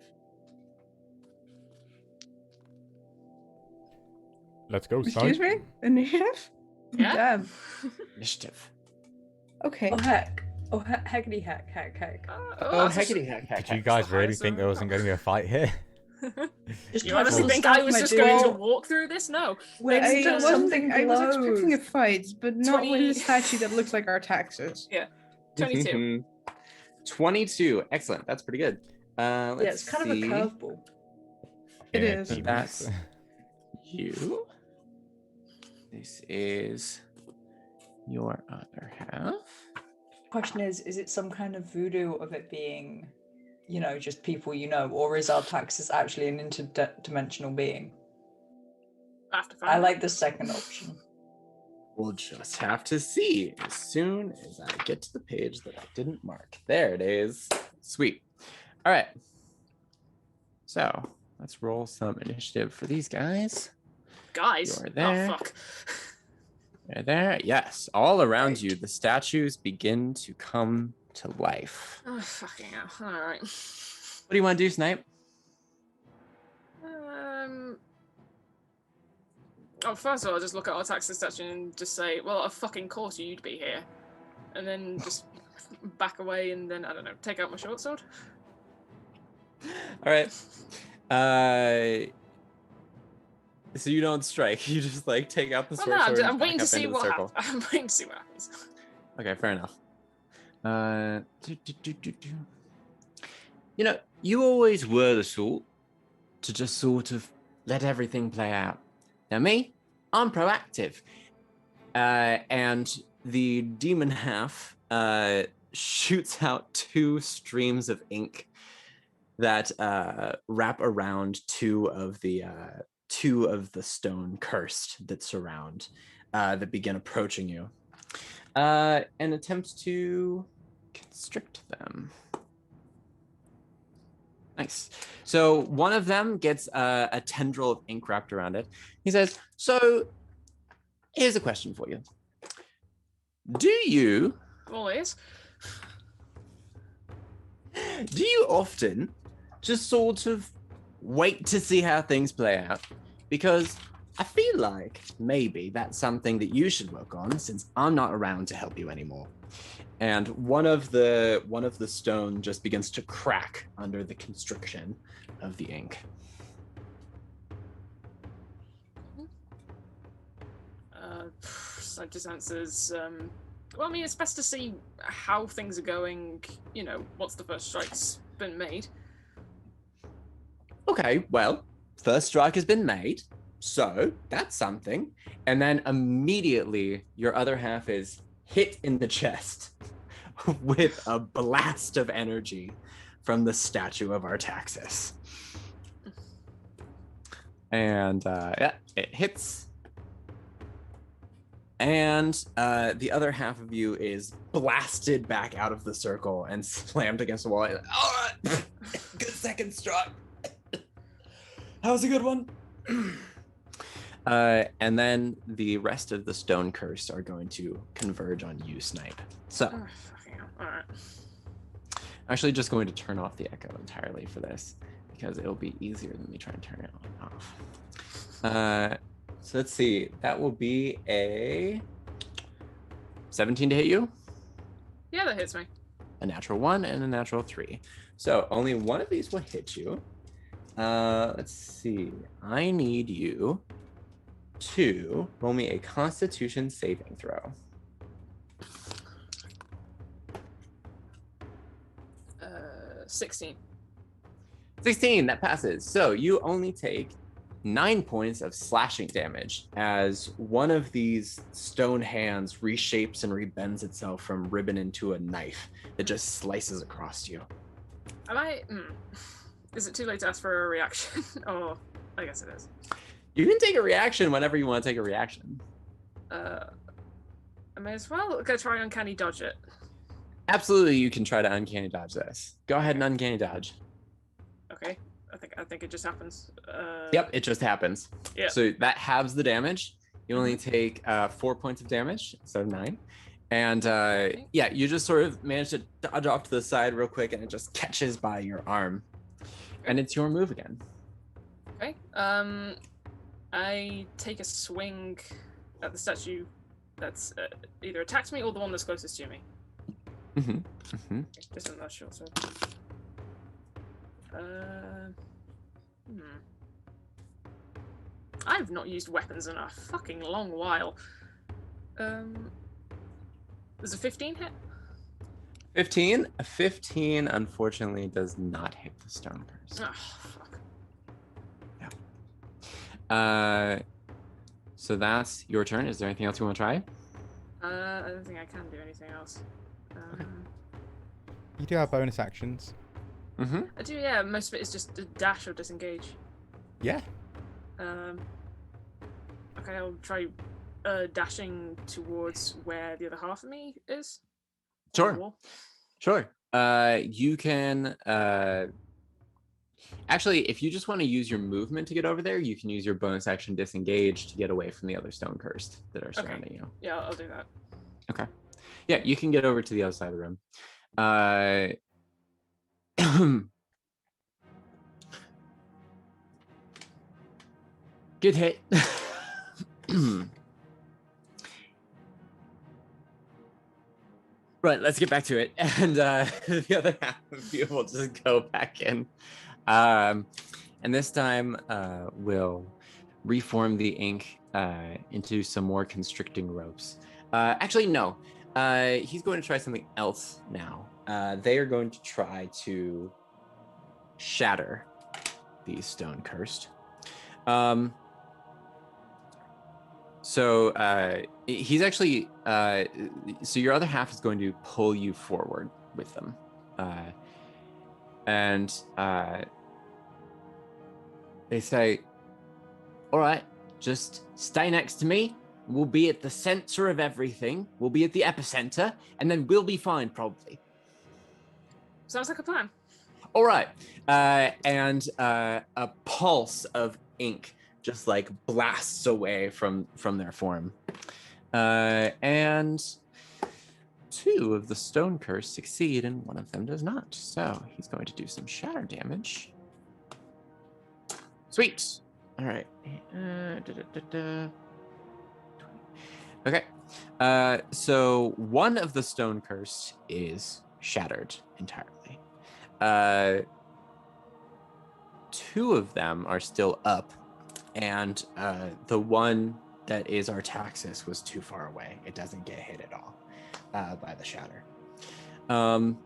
Let's go, Excuse Snipe. me? Initiative? Yeah. Damn. Initiative. Okay. Oh heck. Oh heckity heck. Oh, that's a heckity heck, heck, Did you heck. guys the really highest think there I've wasn't got. going to be a fight here? Just You honestly touch think the I stuff, was my just dude. going to walk through this? No. When I does wasn't something I was expecting a glows? fight, but not with 20 a statue that looks like our taxes. Yeah. 22. 22. Excellent. That's pretty good. Let's Yeah, it's kind of a see. curveball. It Yeah, is. Phoebus. That's you. This is your other half. Question is it some kind of voodoo of it being, just people or is our taxes actually an interdimensional being? I have to find I out. like the second option. We'll just have to see as soon as I get to the page that I didn't mark. There it is. Sweet. All right. So let's roll some initiative for these guys. Guys. You're there. Oh, fuck. They're there. Yes. All around you, the statues begin to come to life. Oh, fucking hell. All right. What do you want to do, Snipe? Oh, first of all, I'll just look at our tax statue and just say, well, of fucking course you'd be here. And then just back away and then, I don't know, take out my short sword. All right. So you don't strike. You just like take out the Well, short no, sword. I'm and waiting back to up see into the what circle. happens. I'm waiting to see what happens. Okay, fair enough. You know, you always were the sort to just sort of let everything play out. Now me, I'm proactive. And the demon half shoots out 2 streams of ink that wrap around 2 of the stone cursed that surround that begin approaching you, and attempts to constrict them. Nice. So one of them gets a tendril of ink wrapped around it. He says, "So here's a question for you. Do you Always. often just sort of wait to see how things play out? Because I feel like maybe that's something that you should work on, since I'm not around to help you anymore." And one of the stone just begins to crack under the constriction of the ink. So just answers, well, I mean, it's best to see how things are going, you know, once the first strike's been made. Okay, well, first strike has been made, so that's something. And then immediately your other half is hit in the chest with a blast of energy from the statue of Artaxis. And yeah, it hits. And the other half of you is blasted back out of the circle and slammed against the wall. Like, all right, good second strike. That was a good one. And then the rest of the stone curse are going to converge on you, Snipe. So, Oh, fucking hell. All right. I'm actually just going to turn off the echo entirely for this, because it'll be easier than me trying to turn it on and off. So let's see. That will be a 17 to hit you, Yeah, that hits me. a natural 1, and a natural 3. So only one of these will hit you. Let's see. I need you to roll me a Constitution saving throw. 16. 16, that passes. So you only take 9 points of slashing damage as one of these stone hands reshapes and rebends itself from ribbon into a knife that just slices across you. Am I... Is it too late to ask for a reaction? Oh, I guess it is. You can take a reaction whenever you want to take a reaction. I may as well go try uncanny dodge it. Absolutely, you can try to uncanny dodge this. Go ahead and uncanny dodge. Okay, I think it just happens. Yep, it just happens. Yeah. So that halves the damage. You only take 4 points of damage instead of 9. And yeah, you just sort of manage to dodge off to the side real quick, and it just catches by your arm. And it's your move again. Okay. I take a swing at the statue that's either attacks me or the one that's closest to me. Just in that short sword. I've not used weapons in a fucking long while. There's a 15 hit? 15? A 15, unfortunately, does not hit the stone curse. Oh, fuck. Yeah. So that's your turn. Is there anything else you want to try? I don't think I can do anything else. You do have bonus actions. I do, yeah. Most of it is just a dash or disengage. Yeah. Okay, I'll try dashing towards where the other half of me is. On the Sure. wall. Sure. You can actually, if you just want to use your movement to get over there, you can use your bonus action disengage to get away from the other stone cursed that are surrounding you. Yeah, I'll do that. Okay. Yeah, you can get over to the other side of the room. Good hit. Right, let's get back to it. And the other half of you will just go back in. And this time we'll reform the ink into some more constricting ropes. Actually, no. He's going to try something else now. They are going to try to shatter these stone cursed. So he's actually so your other half is going to pull you forward with them, and they say, "All right, just stay next to me. We'll be at the center of everything. We'll be at the epicenter, and then we'll be fine, probably." Sounds like a plan. All right, and a pulse of ink just like blasts away from their form, and 2 of the stone curse succeed and 1 of them does not. So he's going to do some shatter damage. Sweet. All right. Okay. So 1 of the stone curse is shattered entirely. 2 of them are still up. And the one that is Artaxis was too far away. It doesn't get hit at all by the shatter. And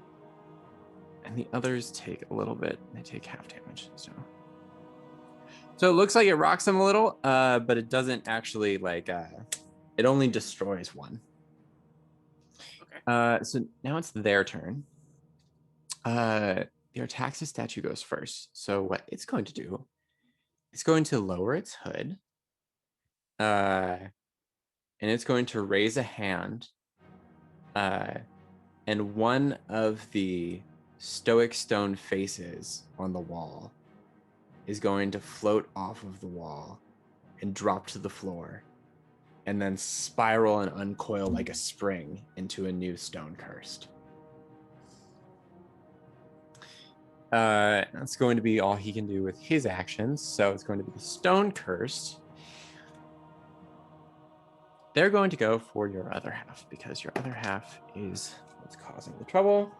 the others take a little bit. They take half damage. So it looks like it rocks them a little, but it doesn't actually like. It only destroys 1. Okay. So now it's their turn. The Artaxis statue goes first. So what it's going to do. It's going to lower its hood, and it's going to raise a hand, and one of the stoic stone faces on the wall is going to float off of the wall and drop to the floor, and then spiral and uncoil like a spring into a new stone cursed. That's going to be all he can do with his actions. So it's going to be the stone cursed. They're going to go for your other half because your other half is what's causing the trouble.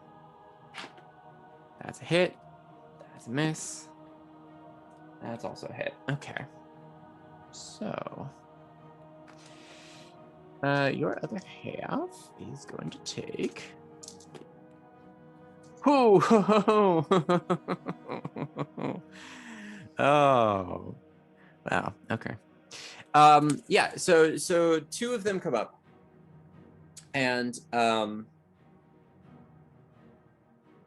That's a hit. That's a miss. That's also a hit. Okay. So your other half is going to take. Oh, oh, wow. Okay. Yeah. So 2 of them come up, and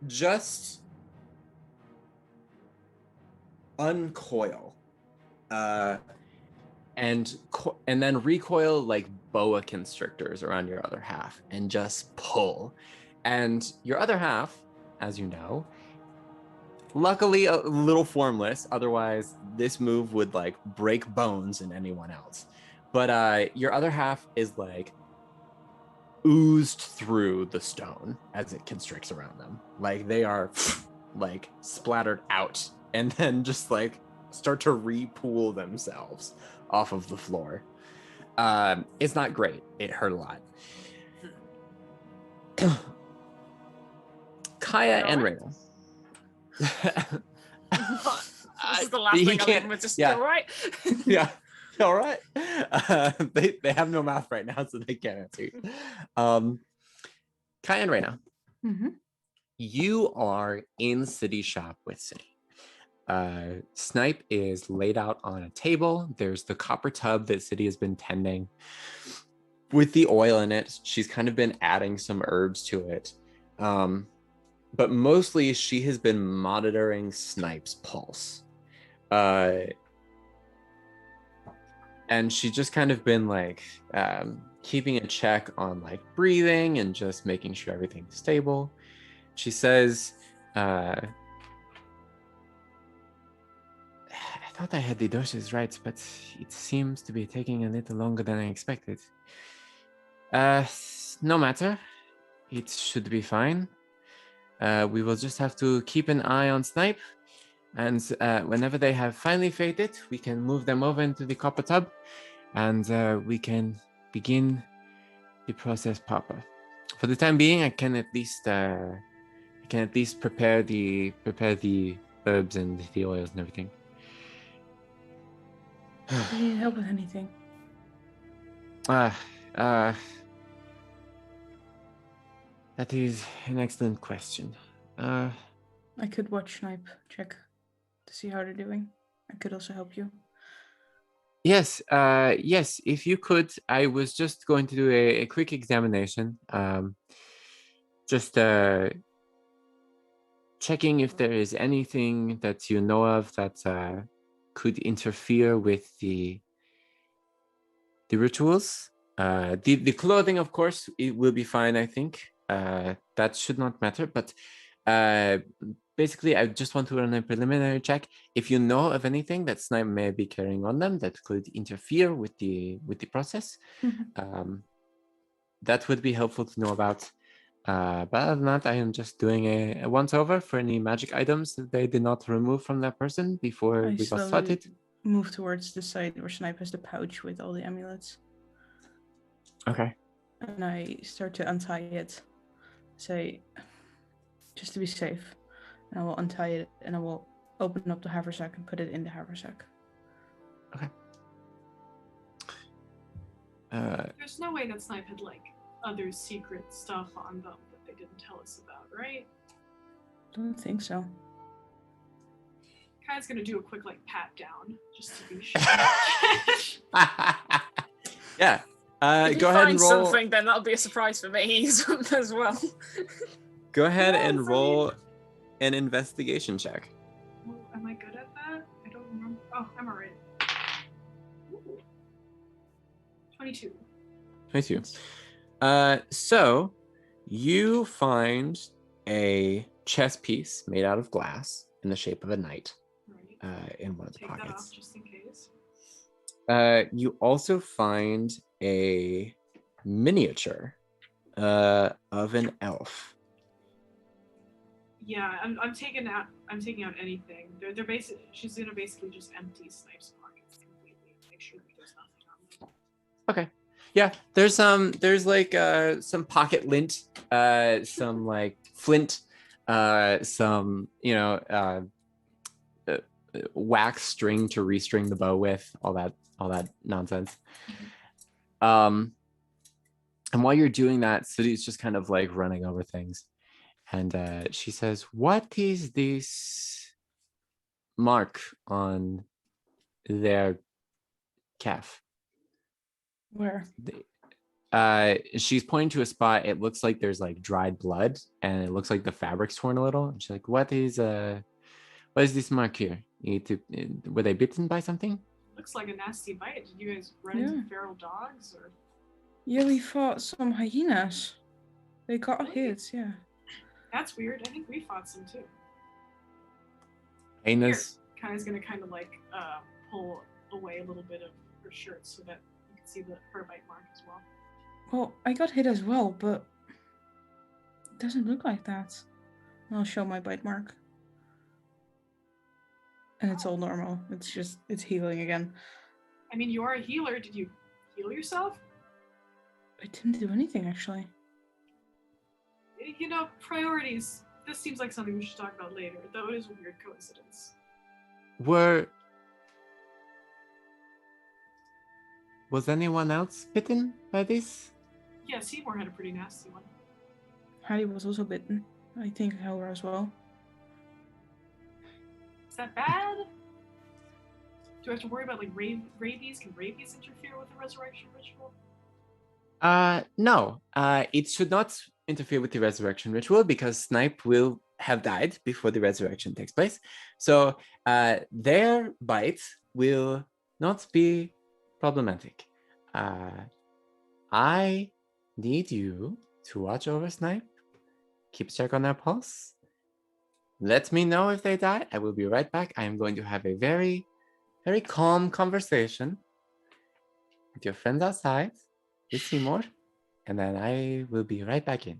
just uncoil, and then recoil like boa constrictors around your other half, and just pull, and your other half, as you know, luckily a little formless, otherwise this move would like break bones in anyone else, but your other half is like oozed through the stone as it constricts around them, like they are like splattered out and then just like start to repool themselves off of the floor. It's not great. It hurt a lot. Kaya and Reyna. This is the last thing I'm in with. Just all right. Yeah. All right. They have no mouth right now, so they can't answer you. Kaya and Reyna. Mm-hmm. You are in City Shop with City. Snipe is laid out on a table. There's the copper tub that City has been tending with the oil in it. She's kind of been adding some herbs to it. But mostly she has been monitoring Snipe's pulse. And she's just kind of been like keeping a check on like breathing and just making sure everything's stable. She says, I thought I had the doses right, but it seems to be taking a little longer than I expected. No matter. It should be fine. We will just have to keep an eye on Snipe, and whenever they have finally faded, we can move them over into the copper tub, and we can begin the process proper. For the time being, I can at least prepare the herbs and the oils and everything. Do you need help with anything? That is an excellent question. I could watch Snipe check to see how they're doing. I could also help you. Yes, yes, if you could, I was just going to do a quick examination. Just checking if there is anything that you know of that could interfere with the rituals. The clothing, of course, it will be fine, I think. That should not matter, but basically, I just want to run a preliminary check. If you know of anything that Snipe may be carrying on them that could interfere with the process, that would be helpful to know about. But other than that, I am just doing a once over for any magic items that they did not remove from that person before I we got slowly started. move towards the side where Snipe has the pouch with all the amulets. Okay. And I start to untie it. Say, just to be safe. And I will untie it and I will open up the haversack and put it in the haversack. Okay. There's no way that Snipe had like other secret stuff on them that they didn't tell us about, right? Don't think so. Kai's gonna do a quick like pat down just to be sure. Yeah. If you Go ahead find and roll. something, then that'll be a surprise for me as well. Go ahead Yes, and I roll mean- an investigation check. Well, am I good at that? I don't remember. Oh, I'm alright. Ooh. 22. 22. So you find a chess piece made out of glass in the shape of a knight Right. in one of the Take that pockets. off just in case. You also find a miniature of an elf. Yeah, I'm taking out anything. They're basically she's gonna basically just empty Snipe's pockets completely. Make sure that there's nothing on them. Okay. Yeah, there's like some pocket lint, some like flint, some wax string to restring the bow with, all that nonsense. And while you're doing that, Sudi's just kind of like running over things, and she says, "What is this mark on their calf?" Where? She's pointing to a spot. It looks like there's like dried blood, and it looks like the fabric's torn a little. And she's like, what is this mark here? Were they bitten by something? Looks like a nasty bite. Did you guys run Yeah. into feral dogs or? Yeah, we fought some hyenas. They got hit, yeah. That's weird. I think we fought some too. Hyenas. Kai's gonna kind of like pull away a little bit of her shirt so that you can see her bite mark as well. Well, I got hit as well, but it doesn't look like that. And I'll show my bite mark. And it's all normal. It's healing again. I mean, you are a healer. Did you heal yourself? I didn't do anything, actually. You know, priorities. This seems like something we should talk about later, though it is a weird coincidence. Was anyone else bitten by this? Yeah, Seymour had a pretty nasty one. Harry was also bitten. I think Howler as well. Is that bad? Do I have to worry about like rabies? Can rabies interfere with the resurrection ritual? No. It should not interfere with the resurrection ritual because Snipe will have died before the resurrection takes place. So their bite will not be problematic. I need you to watch over Snipe. Keep a check on their pulse. Let me know if they die. I will be right back. I am going to have a very, very calm conversation with your friends outside, with Seymour, and then I will be right back in.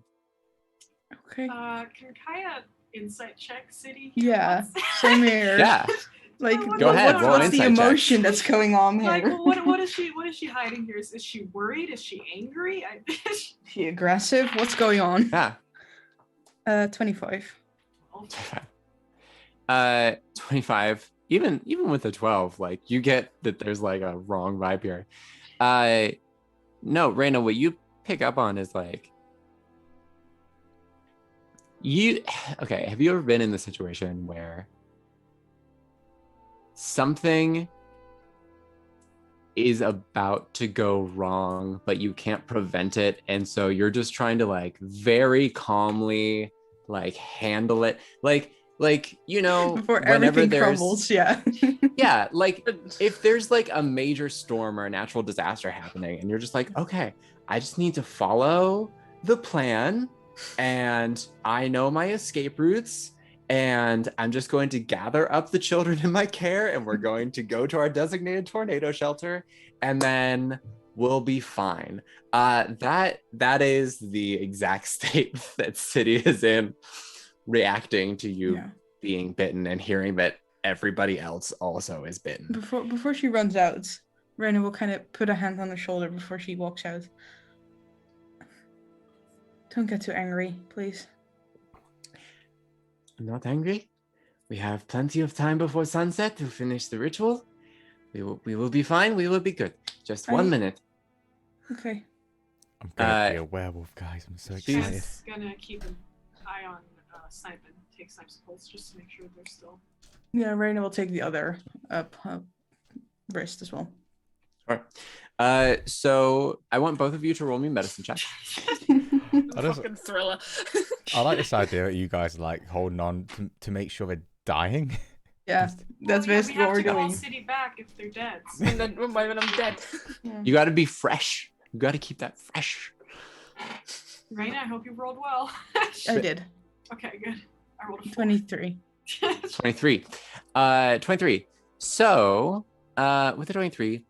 Okay. Can Kaya insight check City? Yeah, What's- same here. Yeah. Like, Go ahead, roll what's the insight check. emotion that's going on here? Like, well, what is she hiding here? Is she worried? Is she angry? Is she aggressive? What's going on? Yeah. 25. 25. Even with a 12, like you get that there's like a wrong vibe here. No, Raina, what you pick up on is like okay, have you ever been in the situation where something is about to go wrong, but you can't prevent it, and so you're just trying to like very calmly like handle it, like you know, Before whenever everything there's crumbles, yeah. yeah, like if there's like a major storm or a natural disaster happening and you're just like, okay, I just need to follow the plan and I know my escape routes and I'm just going to gather up the children in my care and we're going to go to our designated tornado shelter and then we'll be fine. That is the exact state that City is in, reacting to you being bitten and hearing that everybody else also is bitten. Before she runs out, Rena will kind of put a hand on her shoulder before she walks out. Don't get too angry, please. I'm not angry. We have plenty of time before sunset to finish the ritual. We will be fine. We will be good. Just 1 minute. Okay. I'm gonna be a werewolf, guys. I'm so excited. She's gonna keep an eye on Snipe and take Snipe's pulse just to make sure they're still. Yeah, Raina will take the other wrist as well. All right. So I want both of you to roll me medicine check. Fucking thriller. I like this idea that you guys are like holding on to make sure they're dying. Yeah, that's basically what we're We have to call doing. City back if they're dead. And then when I'm dead. You got to be fresh. You got to keep that fresh. Raina, I hope you rolled well. I did. Okay, good. I rolled a 4. 23. 23. 23. So, with the 23,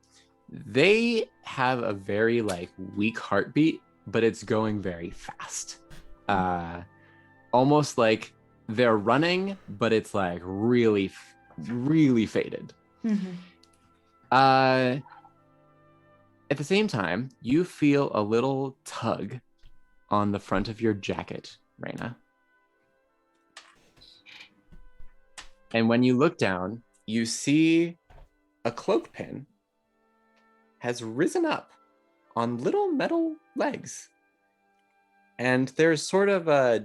they have a very like weak heartbeat, but it's going very fast. Almost like they're running, but it's like really, really faded. Mm-hmm. At the same time, you feel a little tug on the front of your jacket, Raina. And when you look down, you see a cloak pin has risen up on little metal legs. And there's sort of a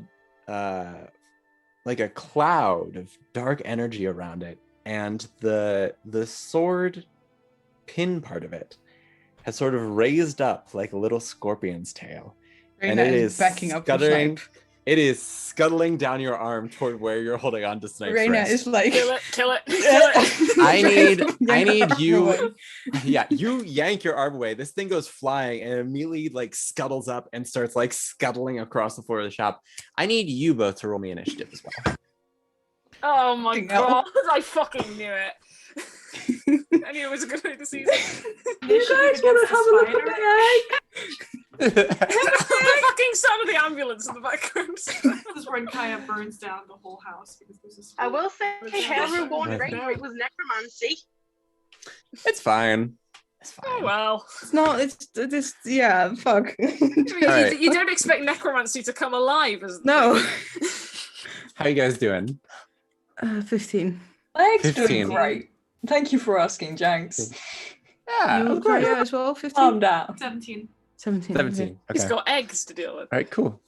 like a cloud of dark energy around it. And the sword pin part of it has sort of raised up like a little scorpion's tail. Raina And it is backing up for scuttling. Snipe. It is scuttling down your arm toward where you're holding on to Snipe's Raina wrist. is like... Kill it, kill it, kill it. I need you. Away. Yeah, you yank your arm away. This thing goes flying and immediately like scuttles up and starts like scuttling across the floor of the shop. I need you both to roll me initiative as well. Oh my Fucking hell. god, I fucking knew it. I knew it was a good way to see it. You guys want to have a look at my egg? The fucking sound of the ambulance in the background. This is when Kaya burns down the whole house because there's this. I will say, everyone, Yeah. right? It was necromancy. It's fine. It's fine. Oh well. It's not, it's yeah, fuck. right. You don't expect necromancy to come alive, as No. How you guys doing? 15. Legs 15. doing great. Thank you for asking, Janks. Yeah, You of course. Kaya as well, 15? Calm down. 17. 17. 17. Okay. He's got eggs to deal with. All right, cool.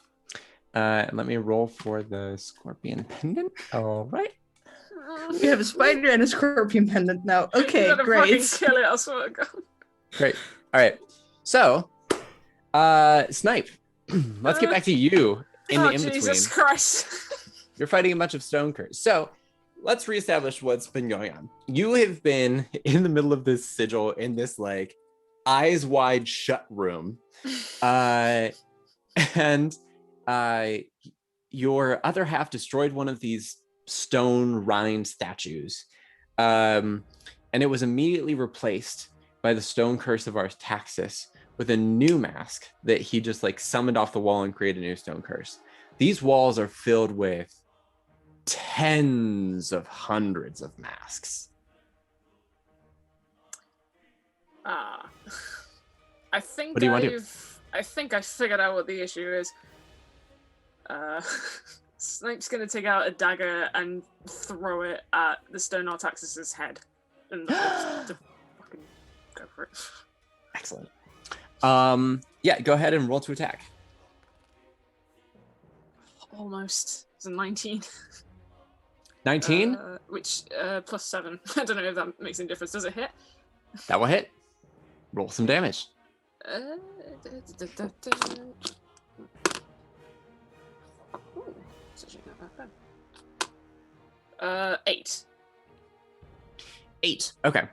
Let me roll for the scorpion pendant. All right. We have a spider and a scorpion pendant now. Okay, You gotta great. fucking kill it, I swear to God. Great. All right. So, Snipe, let's get back to you in the in-between. Jesus Christ. You're fighting a bunch of stone curse. So let's reestablish what's been going on. You have been in the middle of this sigil in this like eyes wide shut room. And your other half destroyed one of these stone rind statues. And it was immediately replaced by the stone curse of Artaxis with a new mask that he just like summoned off the wall and created a new stone curse. These walls are filled with tens of hundreds of masks. I think What do you want to do? I think I figured out what the issue is. Snape's gonna take out a dagger and throw it at the Stone Artaxis's head. And just to fucking go for it. Excellent. Yeah, go ahead and roll to attack. Almost. It's a 19. 19? Which, plus 7. I don't know if that makes any difference. Does it hit? That will hit. Roll some damage. Ooh, it's actually not that bad. 8. 8. Okay.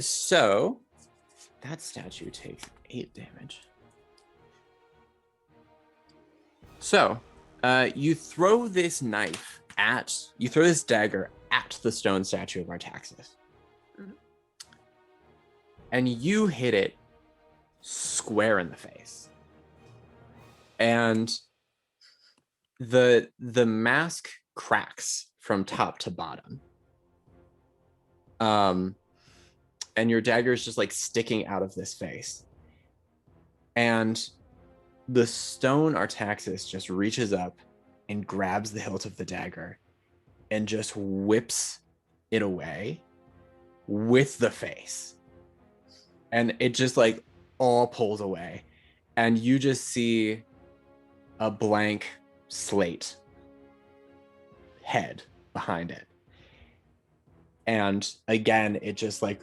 So that statue takes 8 damage. So, you throw this dagger at the stone statue of Artaxis. Mhm. And you hit it square in the face. And the mask cracks from top to bottom. And your dagger is just like sticking out of this face. And the stone Artaxis just reaches up and grabs the hilt of the dagger and just whips it away with the face. And it just like all pulls away. And you just see a blank slate head behind it. And again, it just like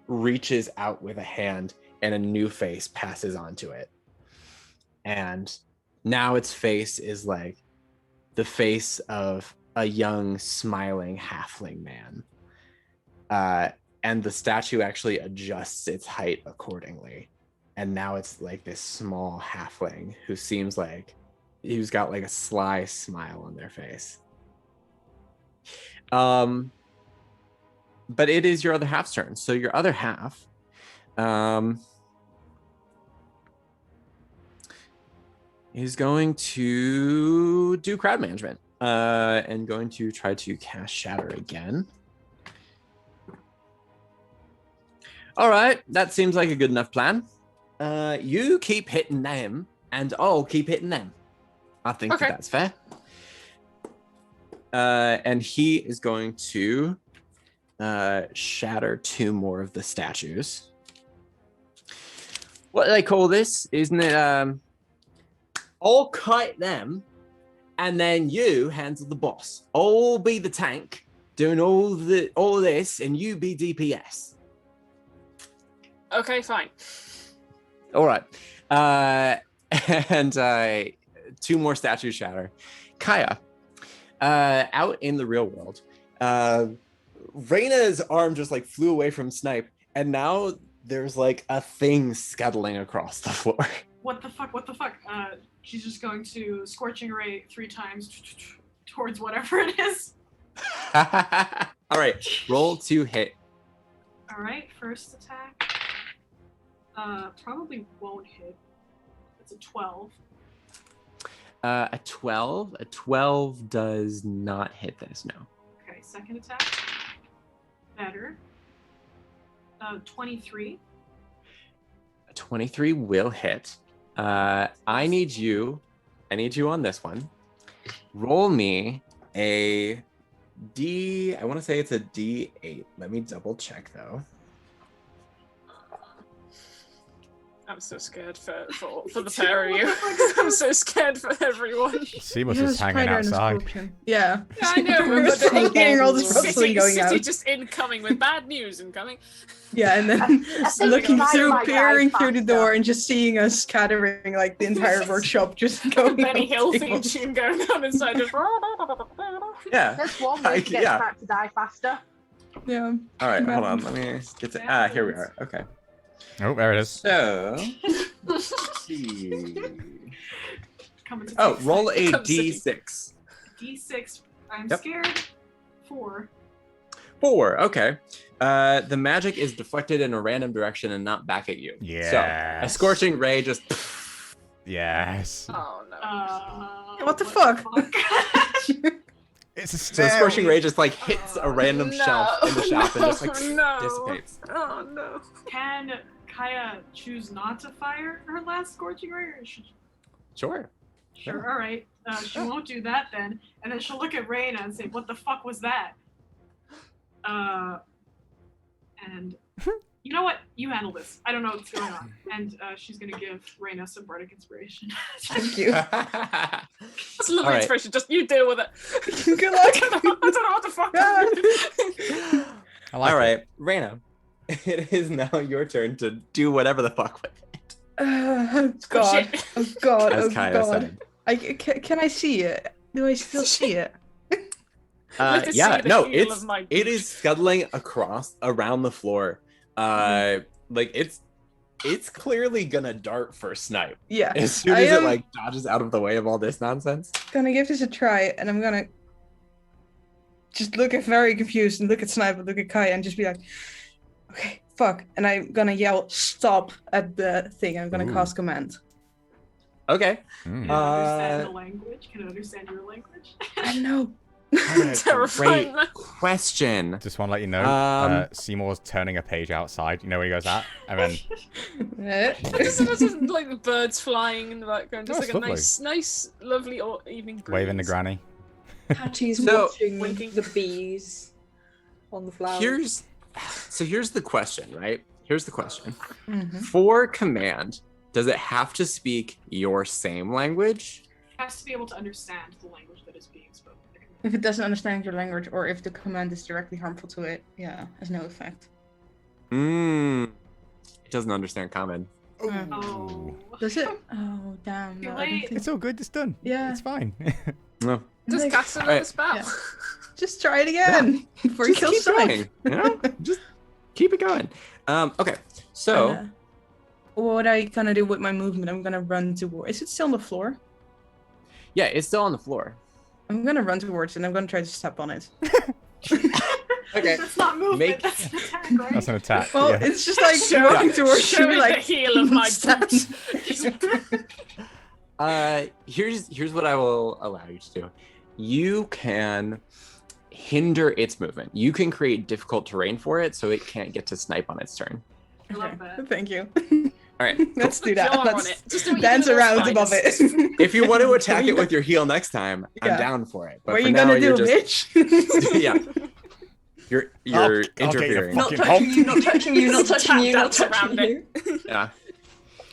reaches out with a hand and a new face passes onto it. And now its face is like the face of a young, smiling halfling man. And the statue actually adjusts its height accordingly. And now it's like this small halfling who seems like who's got like a sly smile on their face. But it is your other half's turn. So your other half is going to do crowd management and going to try to cast Shatter again. All right, that seems like a good enough plan. You keep hitting them, and I'll keep hitting them. I think Okay. that's fair. And he is going to shatter 2 more of the statues. What do they call this? Isn't it? I'll kite them, and then you handle the boss. I'll be the tank doing all this, and you be DPS. Okay, fine. All right. And 2 more statues shatter. Kaya, out in the real world, Reyna's arm just like flew away from Snipe, and now there's like a thing scuttling across the floor. What the fuck? What the fuck? She's just going to Scorching Ray 3 times towards whatever it is. All right, roll to hit. All right, first attack. Probably won't hit. It's a 12. A 12. A 12 does not hit this. No. Okay, second attack. Better. 23. A 23 will hit. I need you on this one. Roll me a D. I want to say it's a D8. Let me double check though. I'm so scared for the pair of you. I'm so scared for everyone. Seamus is hanging outside. Yeah. I know, We're but just hearing all this rustling going City out. just incoming with bad news incoming. Yeah, and then I think looking it's through, my peering guy through the faster. door, and just seeing us scattering like the entire workshop, just going. Benny up Hill the theme table. tune going on inside. Just... Yeah. There's one way to get back to die faster. Yeah. All right, hold on. Let me get to. Here we are. Okay. Oh, there it is. So. Let's see. Coming to Oh, take roll a Come City. D6. D6. I'm Yep. scared. 4. 4. Okay. The magic is deflected in a random direction and not back at you. So a scorching ray just. Yes. Oh no. What the fuck? It's a So stair. Scorching Ray just like hits a random shelf in the shop and just like no. dissipates. Oh no. Can Kaya choose not to fire her last Scorching Ray, or should Sure. Sure, Yeah. all right. She won't do that then. And then she'll look at Raina and say, what the fuck was that? And you know what? You handle this. I don't know what's going on. And she's going to give Raina some bardic inspiration. Thank you. That's lovely All right. inspiration. Just you deal with it. Good luck. I don't know what the fuck. I like All it. right, Raina. It is now your turn to do whatever the fuck with it. Oh God. shit. Oh God. As Oh Kaya God. said. Can I see it? Do I still see it? Let us Yeah, see the no, heel it of my is boot. scuttling around the floor. Like it's clearly gonna dart for Snipe Yeah. as soon I as it am like dodges out of the way of all this nonsense. gonna give this a try, and I'm gonna just look at very confused and look at Snipe and look at Kai and just be like, okay, fuck. And I'm gonna yell stop at the thing. I'm gonna Ooh. cast command. Okay. Can Mm. it understand the language? Can it understand your language? I don't know. Terrifying. Great question. Just want to let you know, Seymour's turning a page outside. You know where he goes at? And then Just imagine like the birds flying in the background, just Oh, like a it's nice, lovely evening breeze. waving to Granny. Patty's So- watching Winking. the bees on the flowers. Here's the question, right? Here's the question. Mhm. For command, does it have to speak your same language? Has to be able to understand the language that is being spoken. If it doesn't understand your language, or if the command is directly harmful to it, yeah, has no effect. It doesn't understand common. Oh. Does it? Oh, damn. Too No, I late. don't think... It's all good. It's done. Yeah. It's fine. No. Just Like, cast another Alright. spell. Yeah. Just try it again before you Just kill keep Snipe. going. You know? Just keep it going. Okay. So What I gonna do with my movement? I'm gonna run toward. Is it still on the floor? yeah, it's still on the floor. I'm gonna run towards it and I'm gonna try to step on it. Okay. That's not movement, Make- that's an attack, right? That's an attack. Well, yeah. it's just like Show walking it- towards show you, it like the heel of my stand. Here's what I will allow you to do. You can hinder its movement. You can create difficult terrain for it so it can't get to Snipe on its turn. I love that. Thank you. All right. Let's do Put that. your arm on Let's it. Just do what you dance do with around those above spiders. it. If you want to attack it with your heel next time, I'm Yeah. down for it. But What are for you now, gonna you're do, just, bitch? yeah. You're I'll get you interfering. Not fucking touching you, not touching you, not touching you, not Tap dance touching around you. Yeah.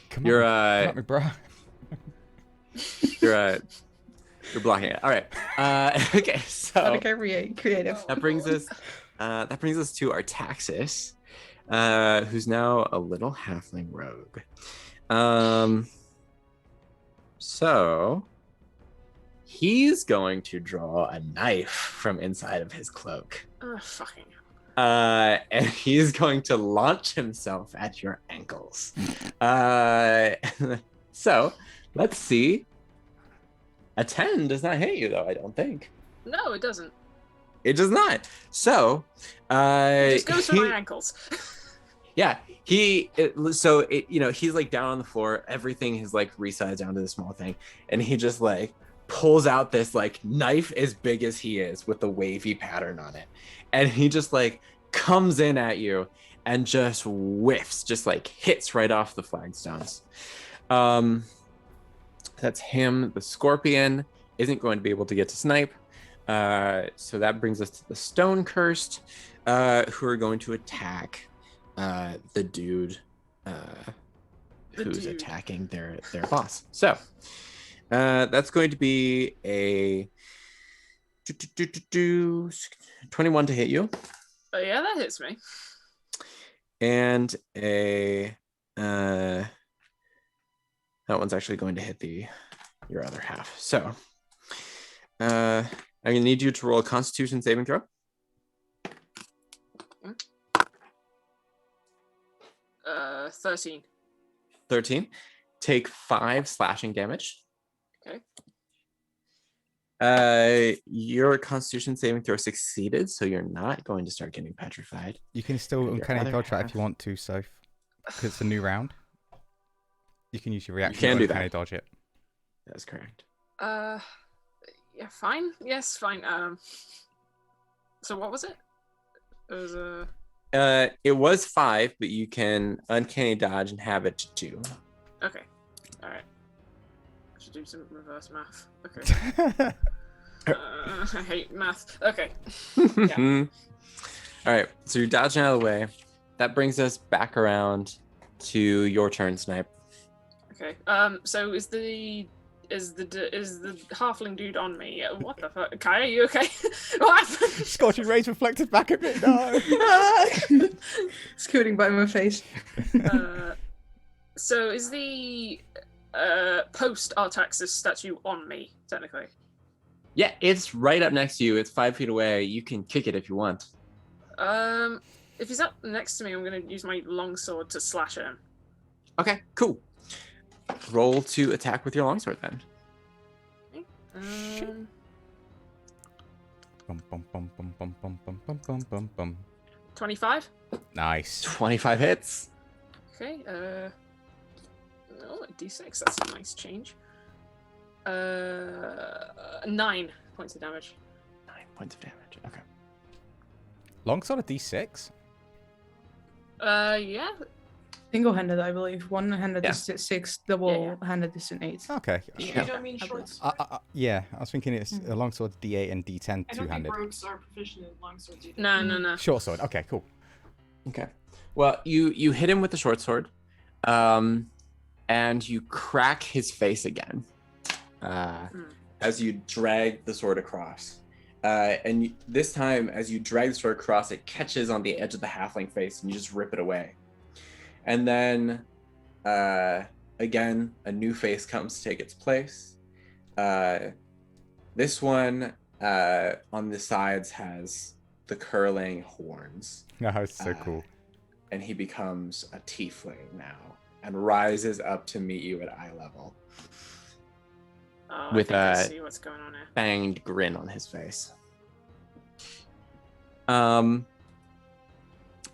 Come You're on. Come at me, bro. you're blocking it. All right. Okay. So Okay, creative. that brings us to Artaxis, who's now a little halfling rogue. So he's going to draw a knife from inside of his cloak. Oh, fucking. And he's going to launch himself at your ankles. So let's see. A 10 does not hit you, though, I don't think. No, it doesn't. It does not. So, It just goes for my ankles. yeah, he's like down on the floor. Everything is like resized down to the small thing, and he just like pulls out this like knife as big as he is with the wavy pattern on it, and he just like comes in at you and just whiffs, just like hits right off the flagstones. That's him. The scorpion isn't going to be able to get to Snipe. So that brings us to the stone cursed, who are going to attack the dude who's attacking their boss. So that's going to be a 21 to hit you, Oh, yeah, that hits me. and a that one's actually going to hit your other half. So I'm gonna need you to roll a Constitution saving throw. 13. 13. Take 5 slashing damage. Okay. Your Constitution saving throw succeeded, so you're not going to start getting petrified. You can still Your uncanny other dodge that half. if you want to, Soph. Because it's a new round. You can use your reaction can to do uncanny that. dodge it. That's correct. Yeah, Yeah, fine. Yes, fine. So what was it? It was It was 5, but you can uncanny dodge and have it to 2. okay. All right. I should do some reverse math. Okay. I hate math. Okay. Yeah. All right, so you're dodging out of the way. That brings us back around to your turn, Snipe. Okay. So is the halfling dude on me? What the fuck? Kai, are you okay? What happened? Scorching rays reflected back at me. No. Scooting by my face. So is the post Artaxis statue on me technically? Yeah, it's right up next to you. It's 5 feet away. You can kick it if you want. If he's up next to me, I'm gonna use my longsword to slash at him. Okay, cool. Roll to attack with your longsword then. Bum, bum, bum, bum, bum, bum, bum, bum, bum, bum, bum. 25. Nice. 25 hits. Okay. Oh, a d6. That's a nice change. 9 points of damage. 9 points of damage. Okay. Longsword a D6? Yeah. Single-handed, I believe. One-handed Yeah. is 6, double-handed is an 8. Okay. You Yeah. don't mean shorts. Yeah, I was thinking it's a longsword D8 and D10 I don't think two-handed. rogues are proficient in longswords either. No. Short sword. Okay, cool. Okay. Well, you hit him with the short sword, and you crack his face again as you drag the sword across. This time, as you drag the sword across, it catches on the edge of the halfling face, and you just rip it away. And then, again, a new face comes to take its place. This one on the sides has the curling horns. No, it's so cool. And he becomes a tiefling now and rises up to meet you at eye level with I a see what's going on here. fanged grin on his face. So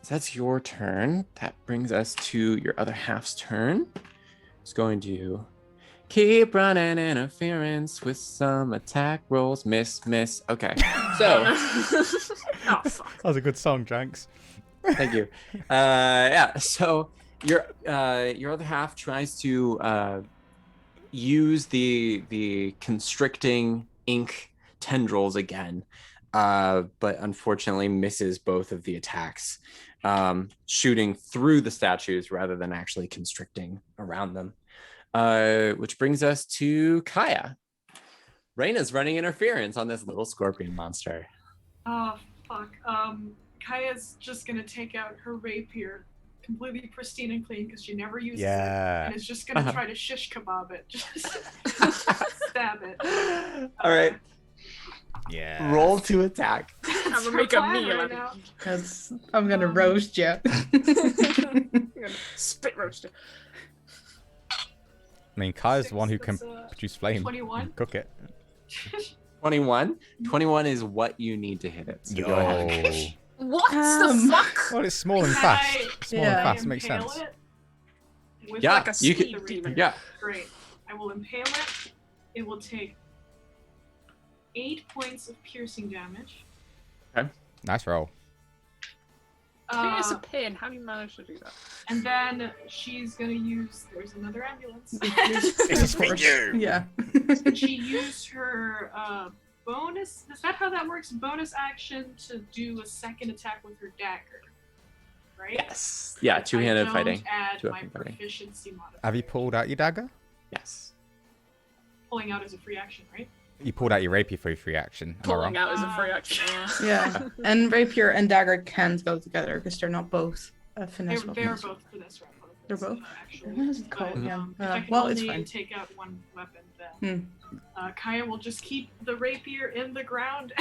that's your turn. That brings us to your other half's turn. It's going to keep running interference with some attack rolls. Miss. Okay. So Oh fuck. That was a good song, Janks. thank you. Yeah. So your other half tries to use the constricting ink tendrils again, but unfortunately misses both of the attacks, shooting through the statues rather than actually constricting around them. Which brings us to Kaya. Reyna's running interference on this little scorpion monster. Oh, fuck. Kaya's just gonna take out her rapier, completely pristine and clean because she never uses it, and is just gonna try to shish kebab it. Just stab it. All right. Yeah. Roll to attack. I'm That's gonna her make a plan meal. right now. I'm gonna roast you. Spit roaster. I mean, Kaya's the one who can That's, produce flame 21. and cook it. 21. 21 is what you need to hit it. So go ahead. Yo. What the fuck? Well, it's small and Can fast. I- Small Yeah. and I fast. Makes impale sense. it with Yeah, Like a you speed can. demon. Yeah. Great. I will impale it. It will take 8 points of piercing damage. Nice roll. It's a pin. How do you manage to do that? And then she's gonna use. There's another ambulance. This is for you. Yeah. She used her bonus. Is that how that works? Bonus action to do a second attack with her dagger, right? Yes. Yeah, two-handed I don't fighting. Add my Two-handed fighting. proficiency modifier. Have you pulled out your dagger? Yes. Pulling out is a free action, right? You pulled out your rapier for your free action. Am I Pulling wrong? out is a free action. Yeah. And rapier and dagger can't go together because they're not both finesse They're weapons. both finesse weapons. They're both? Actually. What is it called? But, Yeah. if I can Well, only it's fine. take out one weapon, then Kaya will just keep the rapier in the ground.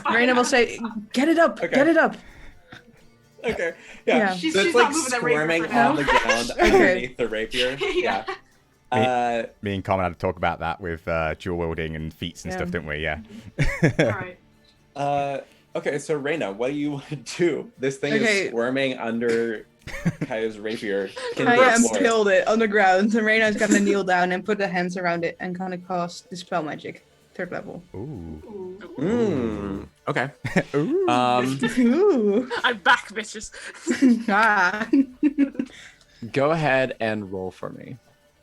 Raina will say, "Get it up! Okay. Get it up!" Okay. Yeah. She's So it's not like moving that rapier squirming for now. on the ground Okay. underneath the rapier. Yeah. Me and Carmen had to talk about that with dual wielding and feats and Yeah. stuff, didn't we? Yeah. All right. Okay, so Reyna, what do you want to do? This thing is squirming under Kaya's rapier. Kaya impaled it on the ground, and Reyna's gonna kneel down and put the hands around it and kind of cast Dispel Magic, 3rd level. Ooh. Okay. Ooh. Ooh. I'm back, bitches. Ah. Go ahead and roll for me.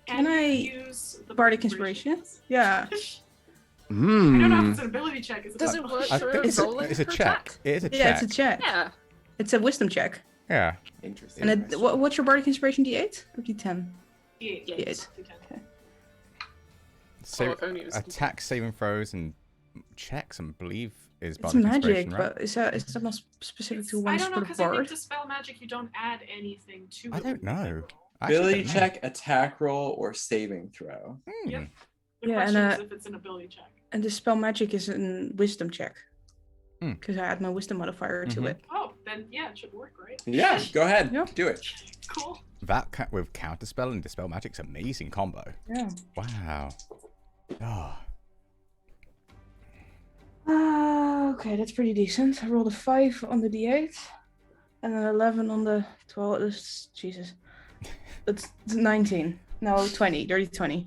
Can I use the Bardic Inspiration? Yeah. I don't know if it's an ability check. Is it Does it work I for think it's rolling a for check. attack? It is a check. Yeah, it's a check. Yeah. It's a Wisdom check. Yeah. Interesting. And what's your Bardic Inspiration? D8 or D10? D8. D8. Okay. If only it was- Attack, saving throws, and checks, I believe, is It's Bardic magic, Inspiration, right? but is that not specific to one I don't know, sort of because I think bard? Dispel Magic, you don't add anything to it. I don't know. I actually Ability don't know. check, attack roll, or saving throw. Yep. The Yeah, question and, is if it's an ability check. And the spell magic is a Wisdom check. Hmm. Because I add my Wisdom modifier to it. Oh, then yeah, it should work, right? Yeah, go ahead. Yeah. Do it. Cool. That with counterspell and dispel magic's amazing combo. Yeah. Wow. Oh. Okay, that's pretty decent. I rolled a 5 on the D8 and an 11 on the 12. Jesus. That's 19. No, 20. Dirty 20.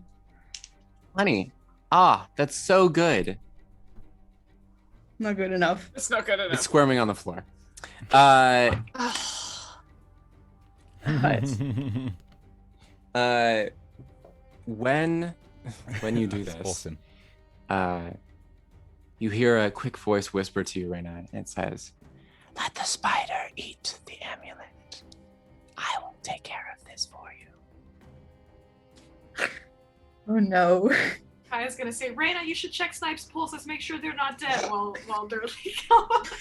Honey. Ah, that's so good. Not good enough. It's not good It's enough. squirming on the floor. When you do That's this, awesome. you hear a quick voice whisper to you, Reyna, and it says, "Let the spider eat the amulet. I will take care of this for you." Oh no. Kaya's gonna say, Reyna, you should check Snipe's pulses, make sure they're not dead while they're like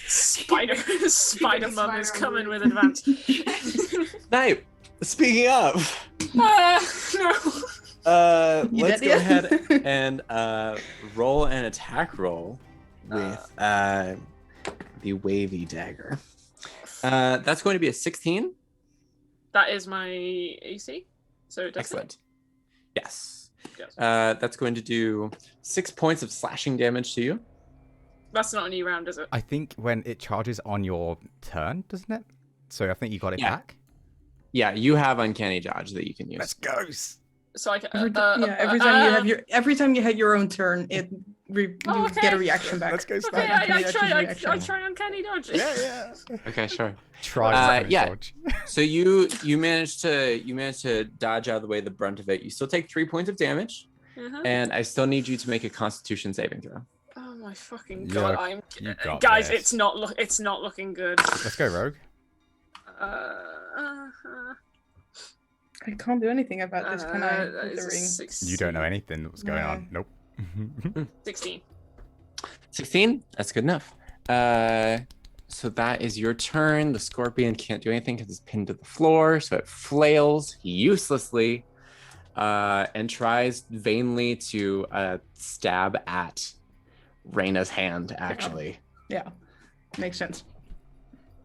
Spider mum is Spider coming with alert. advance. Snipe, speaking of, No. You let's dead go yet? ahead and roll an attack roll with the wavy dagger. That's going to be a 16. That is my AC. So it does Excellent. Yes. Yes. That's going to do 6 points of slashing damage to you. That's not a new round, is it? I think when it charges on your turn, doesn't it? So I think you got it Yeah. back. Yeah, you have uncanny dodge that you can use. Let's go. So I can. Every time you have your own turn, you okay. get a reaction back. Let's go, Okay, Snipe. I try uncanny dodge. Yeah. Okay, sure. Try yeah. dodge. So you managed to dodge out of the way the brunt of it. You still take 3 points of damage, Uh-huh. and I still need you to make a Constitution saving throw. Oh my fucking Yeah, god! you got Guys, this. it's not looking good. Let's go, Rogue. I can't do anything about this, can I? That With the is a ring. You don't know anything that's going on. Nope. 16. 16? That's good enough. So that is your turn. The scorpion can't do anything because it's pinned to the floor, so it flails uselessly and tries vainly to stab at Reyna's hand, actually. Yeah, makes sense.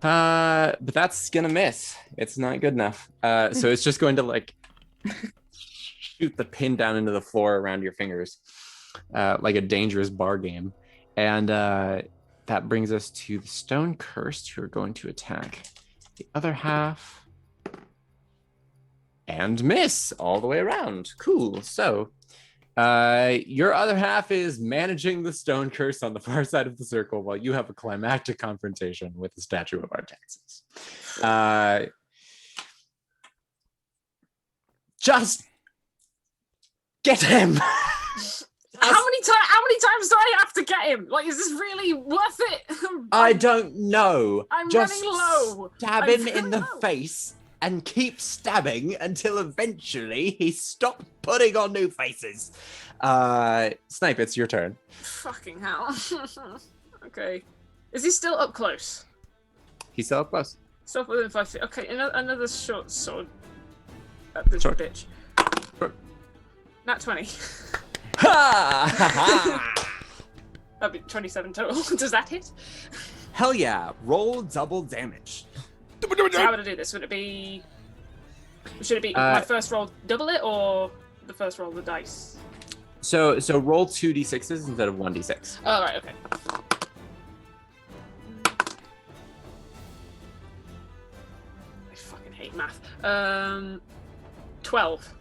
But that's gonna miss. It's not good enough. So it's just going to like shoot the pin down into the floor around your fingers, like a dangerous bar game. And that brings us to the stone cursed, who are going to attack the other half and miss all the way around. Cool. So your other half is managing the stone curse on the far side of the circle while you have a climactic confrontation with the statue of Artaxis. Just get him. How many times do I have to get him? Like, is this really worth it? I don't know. I'm Just running low. stab I'm him very in the low. face and keep stabbing until eventually he stops putting on new faces. Snipe, it's your turn. Fucking hell. Okay. Is he still up close? He's still up close. Still within 5 feet. Okay, another short sword at this Sure. bitch. Sure. Nat 20. Ha! That'd be 27 total. Does that hit? Hell yeah. Roll double damage. So how would I do this? Should it be my first roll double it, or the first roll the dice? So roll 2d6s instead of 1d6. Oh, right, okay. hate math. 12.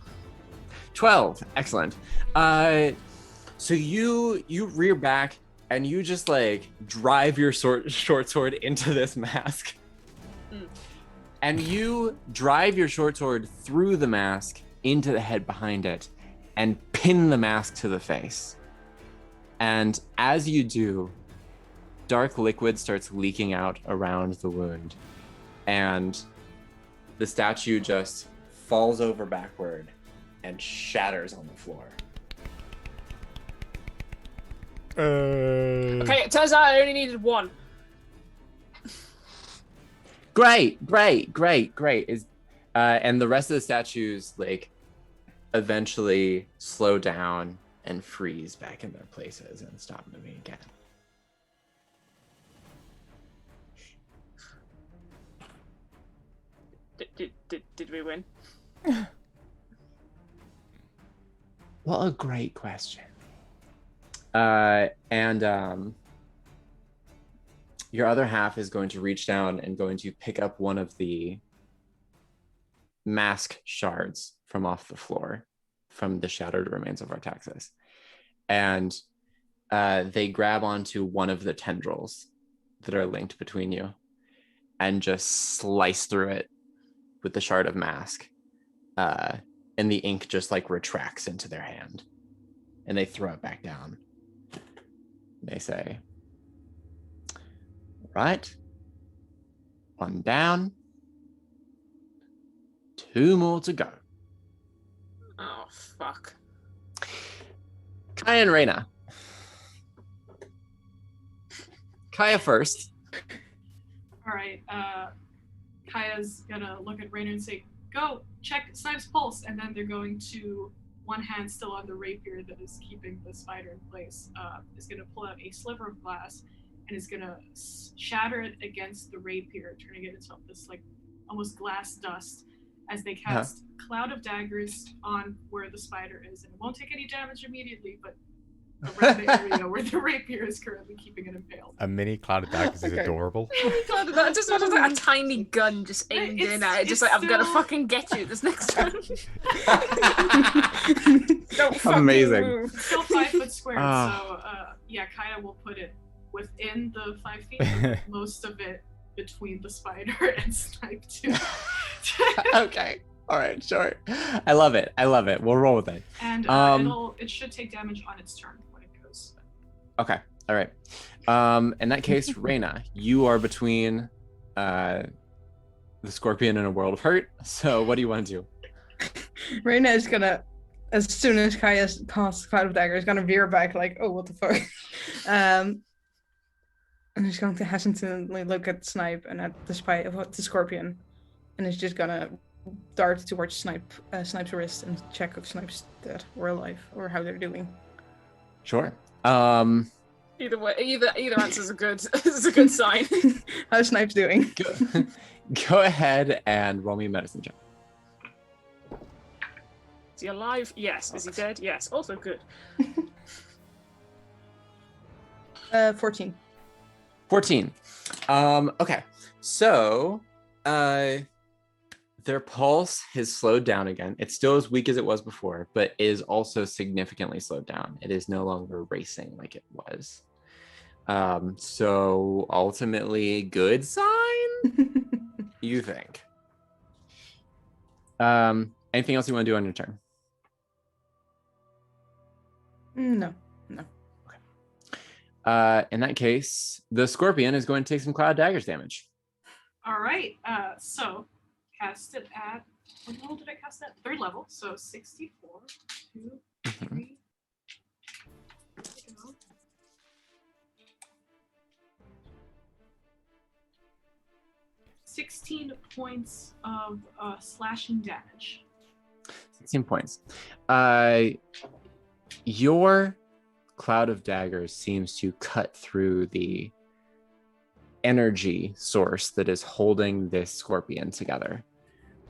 12. Excellent. So you rear back and you just like drive your short sword into this mask. And you drive your short sword through the mask into the head behind it and pin the mask to the face. And as you do, dark liquid starts leaking out around the wound. And the statue just falls over backward and shatters on the floor. Okay, it turns out I only needed one. Great. And the rest of the statues like eventually slow down and freeze back in their places and stop moving again. Did we win? What a great question. Your other half is going to reach down and going to pick up one of the mask shards from off the floor from the shattered remains of Artaxis. And they grab onto one of the tendrils that are linked between you and just slice through it with the shard of mask. And the ink just like retracts into their hand and they throw it back down. They say, right, one down, 2 more to go. Oh, fuck. Kaya and Reyna. Kaya first. All right. Kaya's gonna look at Rainer and say, "Go check Snipe's pulse," and then they're going to, one hand still on the rapier that is keeping the spider in place, is gonna pull out a sliver of glass and is gonna shatter it against the rapier, turning it into this like almost glass dust as they cast Cloud of Daggers on where the spider is, and it won't take any damage immediately, but around the area where the rapier is currently keeping it impaled. A mini cloud of daggers is adorable. God, that just was like a tiny gun just aimed in at it, just like, I'm gonna fucking get you this next time. Don't fucking Amazing. move. It's still 5 foot squared, so yeah, Kaya will put it within the 5 feet, with most of it between the spider and Snipe too. Okay. All right, sure. I love it. We'll roll with it. And it should take damage on its turn when it goes. Okay. All right. In that case, Reyna, you are between the scorpion and a world of hurt. So what do you want to do? Reyna is gonna, as soon as Kaya casts Cloud of Dagger, is gonna veer back like, oh, what the fuck? And he's going to hesitantly look at Snipe and at the scorpion, and is just gonna dart towards Snipe's wrist and check if Snipe's dead or alive or how they're doing. Sure. Either way, either answer is a good sign. How Snipe's doing? Go ahead and roll me a medicine check. Is he alive? Yes. Is he dead? Yes. Also good. 14. 14. Okay. So, their pulse has slowed down again. It's still as weak as it was before, but is also significantly slowed down. It is no longer racing like it was. So ultimately, good sign, you think? Anything else you want to do on your turn? No. In that case, the scorpion is going to take some cloud daggers damage. All right. So cast it at, what level did I cast at? 3rd level. So 64, 2, 3. 16 points of slashing damage. 16 points. Your cloud of daggers seems to cut through the energy source that is holding this scorpion together.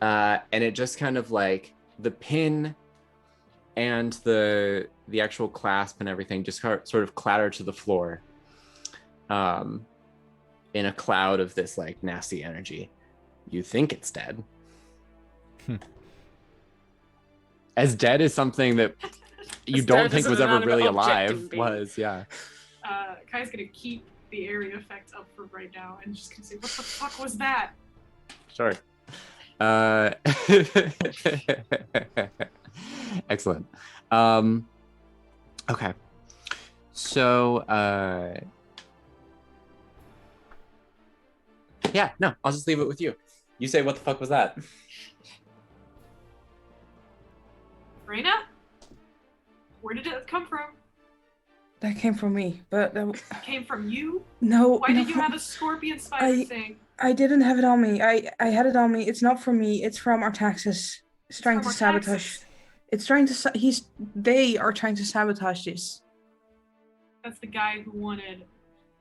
And it just kind of like the pin and the actual clasp and everything just sort of clatter to the floor in a cloud of this like nasty energy. You think it's dead. As dead as something that you As don't dead think as was an ever really inanimate object alive can be. was, yeah. Kai's gonna keep the area effect up for right now and just gonna say, what the fuck was that? Sure. Excellent. Okay. So, yeah, no, I'll just leave it with you. You say, what the fuck was that? Raina? Where did it come from? That came from me, but It came from you? no. Why did you have a scorpion spider thing? I didn't have it on me. I had it on me. It's not from me. It's from Artaxis. It's trying to From sabotage. Artaxis. It's trying to. They are trying to sabotage this. That's the guy who wanted.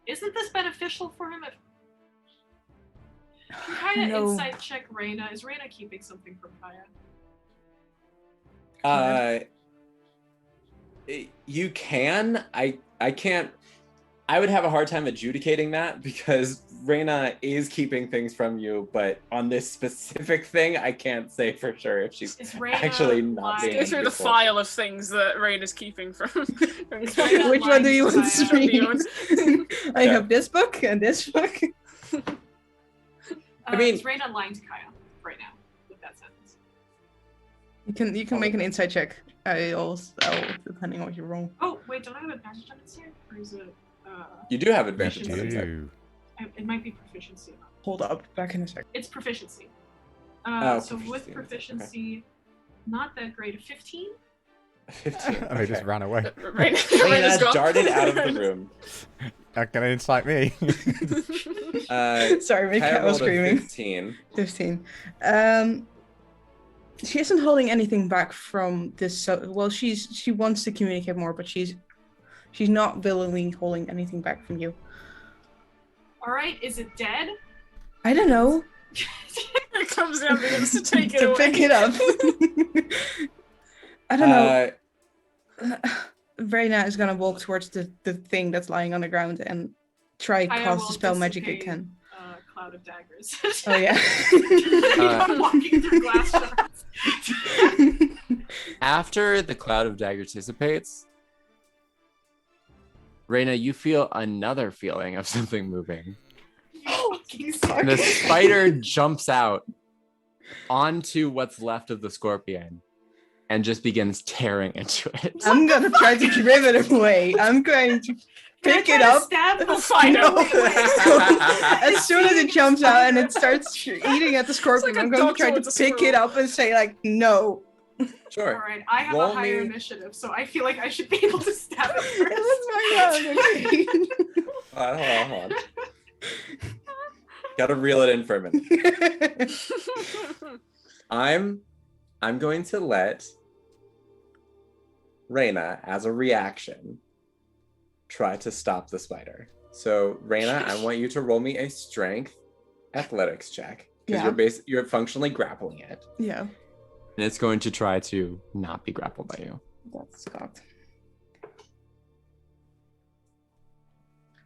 Isn't this beneficial for him? Can Kaya No. insight check Raina? Is Raina keeping something from Kaya? You can. I can't. I would have a hard time adjudicating that because Reyna is keeping things from you, but on this specific thing, I can't say for sure if she's Is Raina actually not lying? being Go through the truthful. file of things that Rain is keeping from. Raina Which one do you lying want to to Kaya? read? I Yeah. have this book and this book. I mean- is Raina lying to Kaya right now with that sentence? You can make an insight check. I'll depending on what you roll. Oh wait, don't I have advantage on this here, or is it? You do have advantage. Yes, on you it. Ew. It might be proficiency. Hold up, back in a sec. It's proficiency. Oh, So with proficiency, proficiency, not that great. A 15. 15. I just ran away. Raina's Reyna gone. darted out of the room. Not gonna incite me. Sorry, my Kaya cat was rolled a screaming. 15. 15. She isn't holding anything back from this. Well, she wants to communicate more, but she's not willingly holding anything back from you. All right, is it dead? I don't know. It comes down begins to take it To away. pick it up. I don't know. Reyna is gonna walk towards the thing that's lying on the ground and try Kaya cast will the spell magic dissipate, again. Cloud of daggers. Oh yeah. I'm walking through glass shards. After the cloud of daggers dissipates, Reyna, you feel another feeling of something moving. You fucking suck. And the spider jumps out onto what's left of the scorpion and just begins tearing into it. I'm gonna try to drive it away. I'm going to pick Can I it try to up. Stab the No. spider. No. Wait, wait. As soon as it jumps out and it starts eating at the scorpion, like a I'm going to dog try to towards a pick it squirrel. up and say like, no. Sure. All right, I have Roll a higher me- initiative, so I feel like I should be able to stab it first. Hold on. Gotta reel it in for a minute. I'm going to let Reyna, as a reaction, try to stop the spider. So, Reyna, I want you to roll me a strength athletics check because Yeah. you're functionally grappling it. Yeah, And it's going to try to not be grappled by you. that's cocked.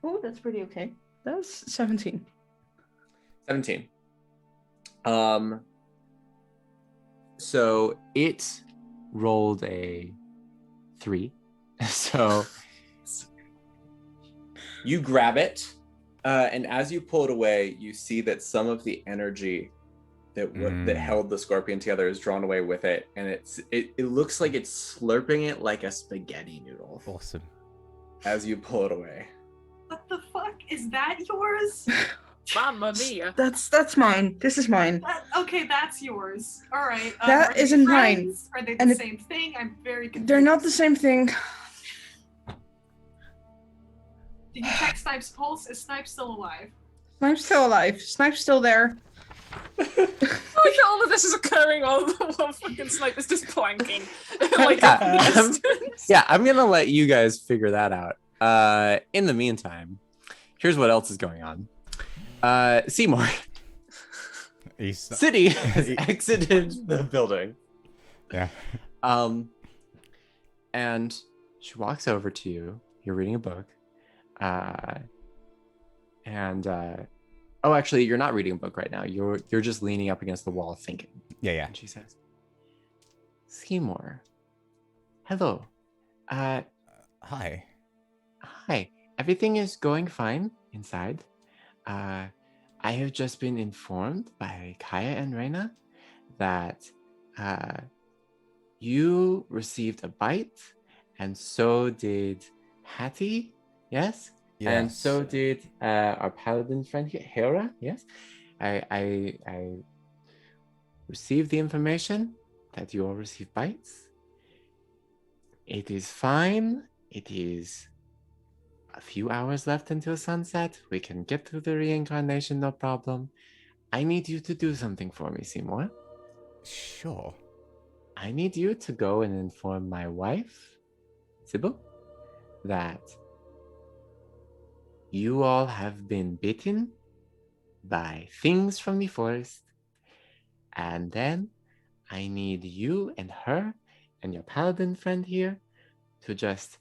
Oh, that's pretty okay. That's 17. 17. So it rolled a 3. So You grab it, and as you pull it away, you see that some of the energy that held the scorpion together is drawn away with it, and it looks like it's slurping it like a spaghetti noodle Awesome. as you pull it away. What the fuck? Is that yours? Mamma mia. That's mine. This is mine. Okay, that's yours. All right. That are they isn't mine. friends? Are they the And same thing? I'm very confused. They're not the same thing. Did you check Snipe's pulse? Is Snipe still alive? Snipe's still alive. Snipe's still there. Like all of this is occurring while fucking Snipe is just planking. Like Yeah. Yeah, I'm gonna let you guys figure that out. In the meantime, here's what else is going on. Seymour, He's City has exited the building. yeah. And she walks over to you. You're reading a book. Oh, actually, you're not reading a book right now. You're just leaning up against the wall thinking. Yeah. And she says, Seymour, hello. Hi. Hi. Everything is going fine inside. I have just been informed by Kaya and Reina that you received a bite, and so did Hattie, yes? And Yes. so did our paladin friend here, Hera, yes? I received the information that you all received bites. It is fine. It is a few hours left until sunset. We can get through the reincarnation, no problem. I need you to do something for me, Seymour. Sure. I need you to go and inform my wife, Sybil, that you all have been bitten by things from the forest. And then I need you and her and your paladin friend here to just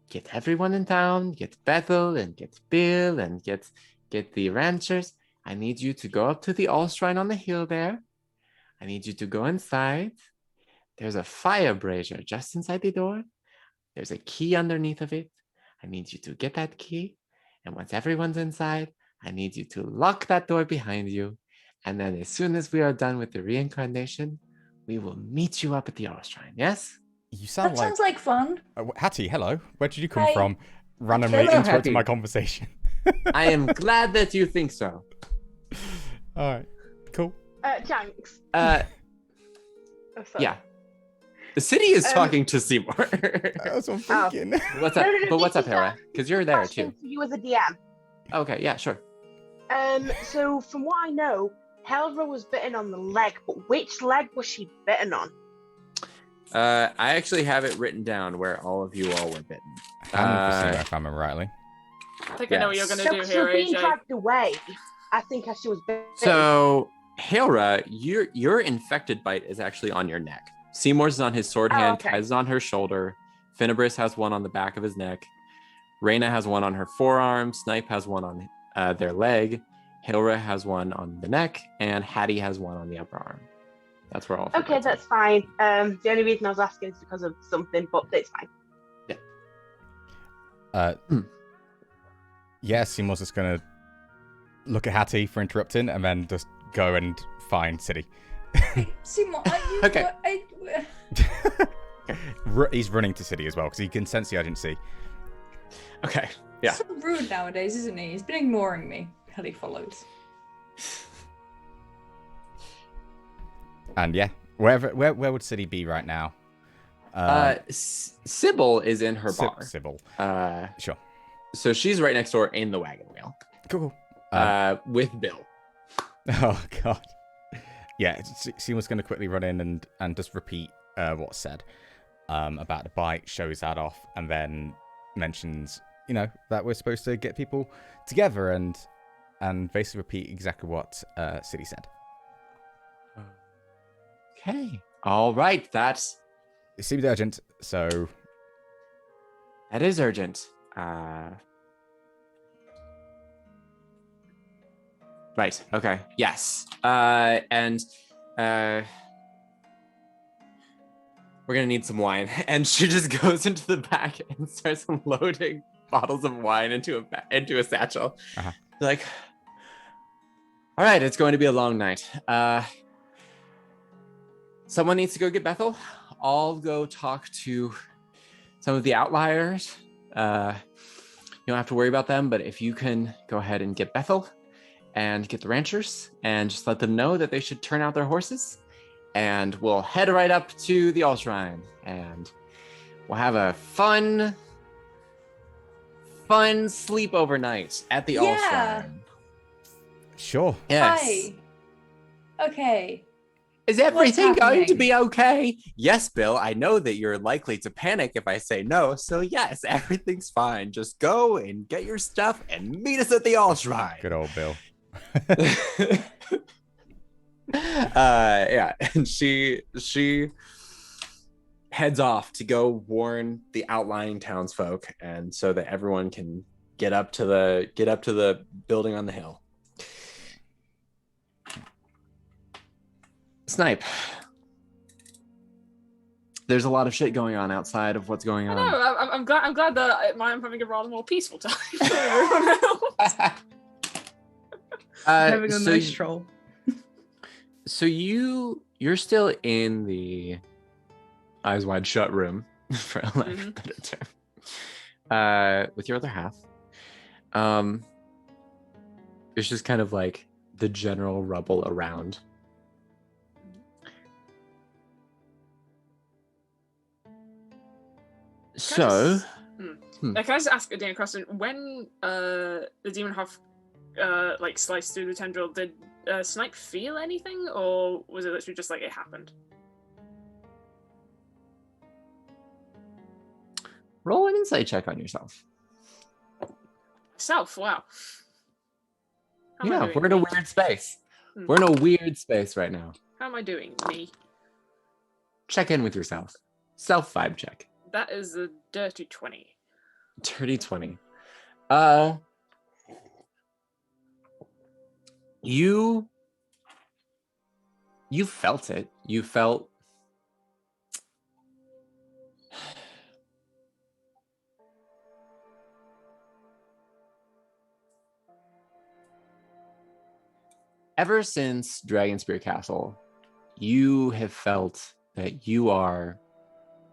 get everyone in town, get Bethel and get Bill and get the ranchers. I need you to go up to the All Shrine on the hill there. I need you to go inside. There's a fire brazier just inside the door. There's a key underneath of it. I need you to get that key. And once everyone's inside, I need you to lock that door behind you. And then as soon as we are done with the reincarnation, we will meet you up at the All Shrine, yes? You sound That sounds like fun. Hattie, hello. Where did you come Hi. from? Randomly Hello, interrupting Hattie. my conversation. I am glad that you think so. All right. Cool. Janks. Uh, Oh, sorry. yeah. The city is talking to Seymour. That's what I'm thinking. What's up? No, no, no, But what's this up, is Hera? Because you're there Question too. for you as a DM. Okay, yeah, sure. So from what I know, Helra was bitten on the leg, but which leg was she bitten on? I actually have it written down where all of you all were bitten. Hand for Seymour, if I remember rightly. I think I know what you're Yes. going to do here, being AJ. dragged away, I think as she was bitten. So, Hera, your infected bite is actually on your neck. Seymour's is on his sword hand, okay. Kai's on her shoulder, Finnibris has one on the back of his neck, Reyna has one on her forearm, Snipe has one on their leg, Hilra has one on the neck, and Hattie has one on the upper arm. That's where all of her Okay, bites are. that's fine. The only reason I was asking is because of something, but it's fine. Yeah, Seymour's just going to look at Hattie for interrupting and then just go and find City. Seymour, are you... Okay. He's running to City as well because he can sense the urgency. Okay, yeah. So rude nowadays, isn't he? He's been ignoring me. Hattie follows. And yeah, where would City be right now? Sybil is in her bar. Sybil. Sure. So she's right next door in the wagon wheel. Cool. With Bill. Oh god. Yeah, Seymour's going to quickly run in and just repeat what's said about the bite, shows that off, and then mentions, that we're supposed to get people together and basically repeat exactly what City said. Okay. All right. That It seems urgent, so is urgent. Right. Okay. Yes. And we're gonna need some wine. And she just goes into the back and starts loading bottles of wine into a satchel. Uh-huh. Like, all right, it's going to be a long night. Someone needs to go get Bethel. I'll go talk to some of the outliers. You don't have to worry about them, but if you can go ahead and get Bethel and get the ranchers and just let them know that they should turn out their horses, and we'll head right up to the All Shrine and we'll have a fun sleepover night at the All Yeah. Shrine. sure. Yes. Hi. Okay. Is everything going to happening? be okay? Yes, Bill. I know that you're likely to panic if I say no. So yes, everything's fine. Just go and get your stuff and meet us at the All Shrine. Good old Bill. Yeah, and she heads off to go warn the outlying townsfolk, and so that everyone can get up to the building on the hill. Snipe. There's a lot of shit going on outside of what's going I on. know. I'm glad that I'm having a rather more peaceful time than everyone else. Having a nice stroll. So you're still in the eyes wide shut room, for a lack of a better term, with your other half. It's just kind of like the general rubble around. Can I just ask a damn question? When the demon half like sliced through the tendril, did Snipe feel anything, or was it literally just like it happened? Roll an insight check on yourself. Wow. How am I Yeah, doing, we're in a me? weird space. We're in a weird space right now. How am I doing, me? Check in with yourself. Self vibe check. That is a dirty 20. Dirty 20. You felt it. You felt ever since Dragon Spear Castle, you have felt that you are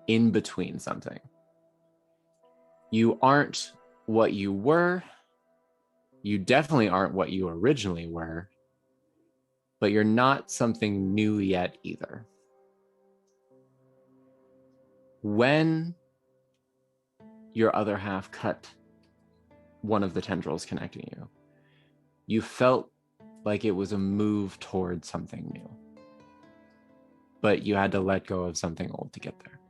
in between something. You aren't what you were. You definitely aren't what you originally were. But you're not something new yet either. When your other half cut one of the tendrils connecting you, you felt like it was a move towards something new. But you had to let go of something old to get there.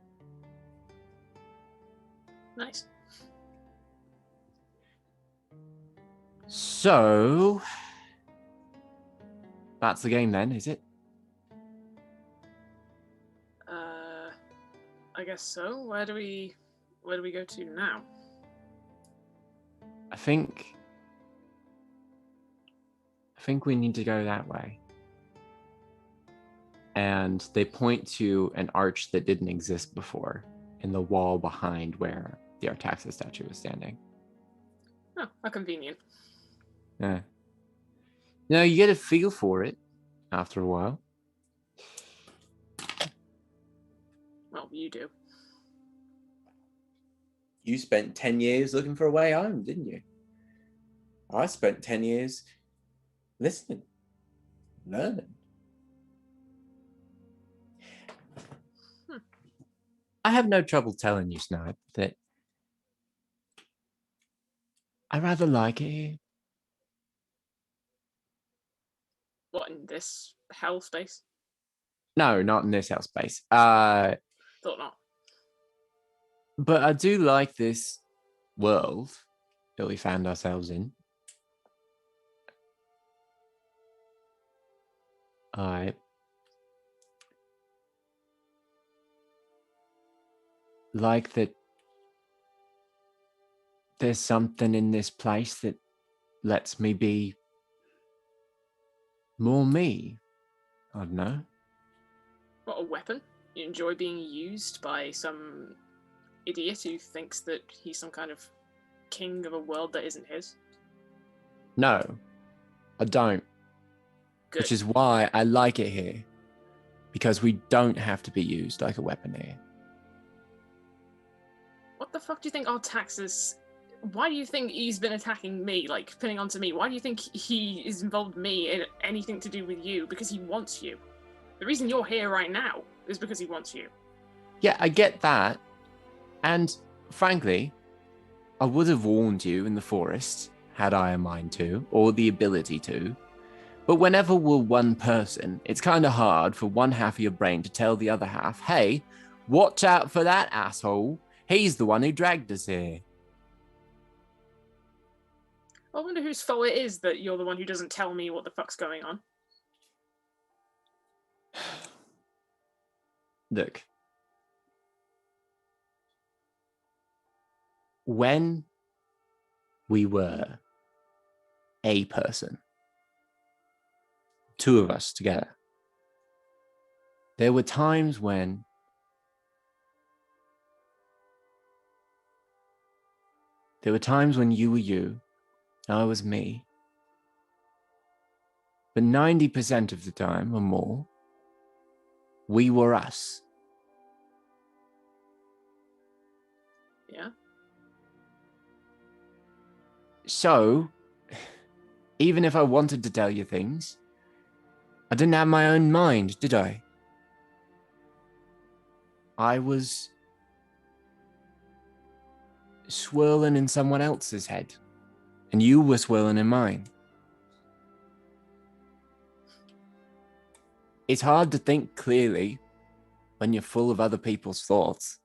Nice. So that's the game then, is it? I guess so. Where do we go to now? I think we need to go that way. And they point to an arch that didn't exist before in the wall behind where the Artaxis statue is standing. Oh, how convenient. Yeah. Now you get a feel for it after a while. Well, you do. You spent 10 years looking for a way home, didn't you? I spent 10 years listening, learning. I have no trouble telling you, Snipe, that I rather like it here. What, in this hell space? No, not in this house space. Thought not. But I do like this world that we found ourselves in. I like that there's something in this place that lets me be more me. I don't know. What, a weapon? You enjoy being used by some idiot who thinks that he's some kind of king of a world that isn't his? No, I don't. Good. Which is why I like it here. Because we don't have to be used like a weapon here. What the fuck do you think Artaxis... Why do you think he's been attacking me, like, pinning onto me? Why do you think he is involved me in anything to do with you? Because he wants you. The reason you're here right now is because he wants you. Yeah, I get that. And frankly, I would have warned you in the forest, had I a mind to, or the ability to. But whenever we're one person, it's kind of hard for one half of your brain to tell the other half, hey, watch out for that asshole. He's the one who dragged us here. I wonder whose fault it is that you're the one who doesn't tell me what the fuck's going on. Look. When we were a person, two of us together, There were times when you were you, and I was me. But 90% of the time or more, we were us. Yeah. So, even if I wanted to tell you things, I didn't have my own mind, did I? I was swirling in someone else's head, and you were swirling in mine. It's hard to think clearly when you're full of other people's thoughts.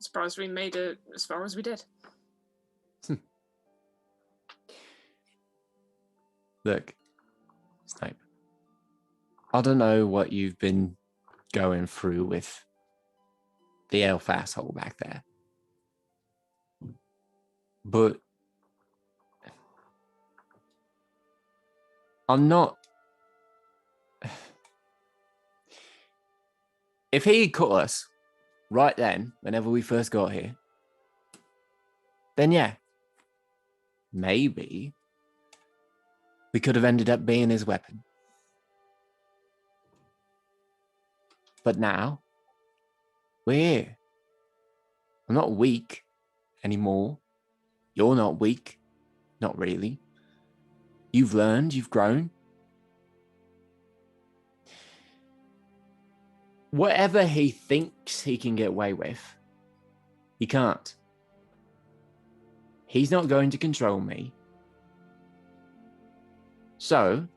Surprised we made it as far as we did. Look, Snipe, I don't know what you've been going through with the elf asshole back there, but I'm not. If he caught us right then, whenever we first got here, then yeah, maybe we could have ended up being his weapon. But now, we're here. I'm not weak anymore. You're not weak. Not really. You've learned, you've grown. Whatever he thinks he can get away with, he can't. He's not going to control me. So,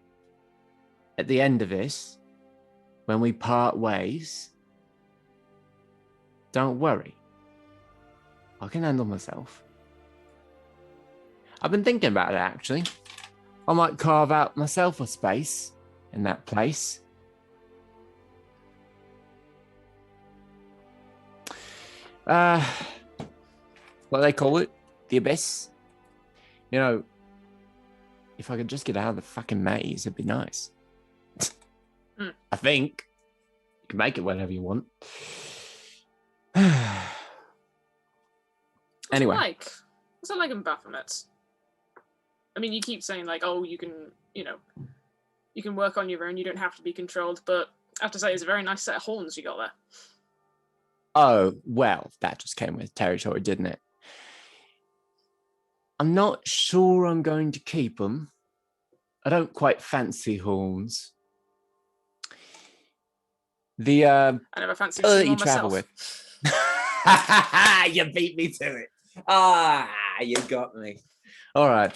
at the end of this, when we part ways, don't worry. I can handle myself. I've been thinking about it, actually. I might carve out myself a space in that place. What do they call it? The Abyss? You know, if I could just get out of the fucking maze, it'd be nice. I think. You can make it whenever you want. Anyway. What's it like in Baphomet? I mean, you keep saying, like, oh, you can, you can work on your own, you don't have to be controlled, but I have to say, it's a very nice set of horns you got there. Oh, well, that just came with territory, didn't it? I'm not sure I'm going to keep them. I don't quite fancy horns. I never fancied seeing one travel myself. with. You beat me to it. You got me. All right.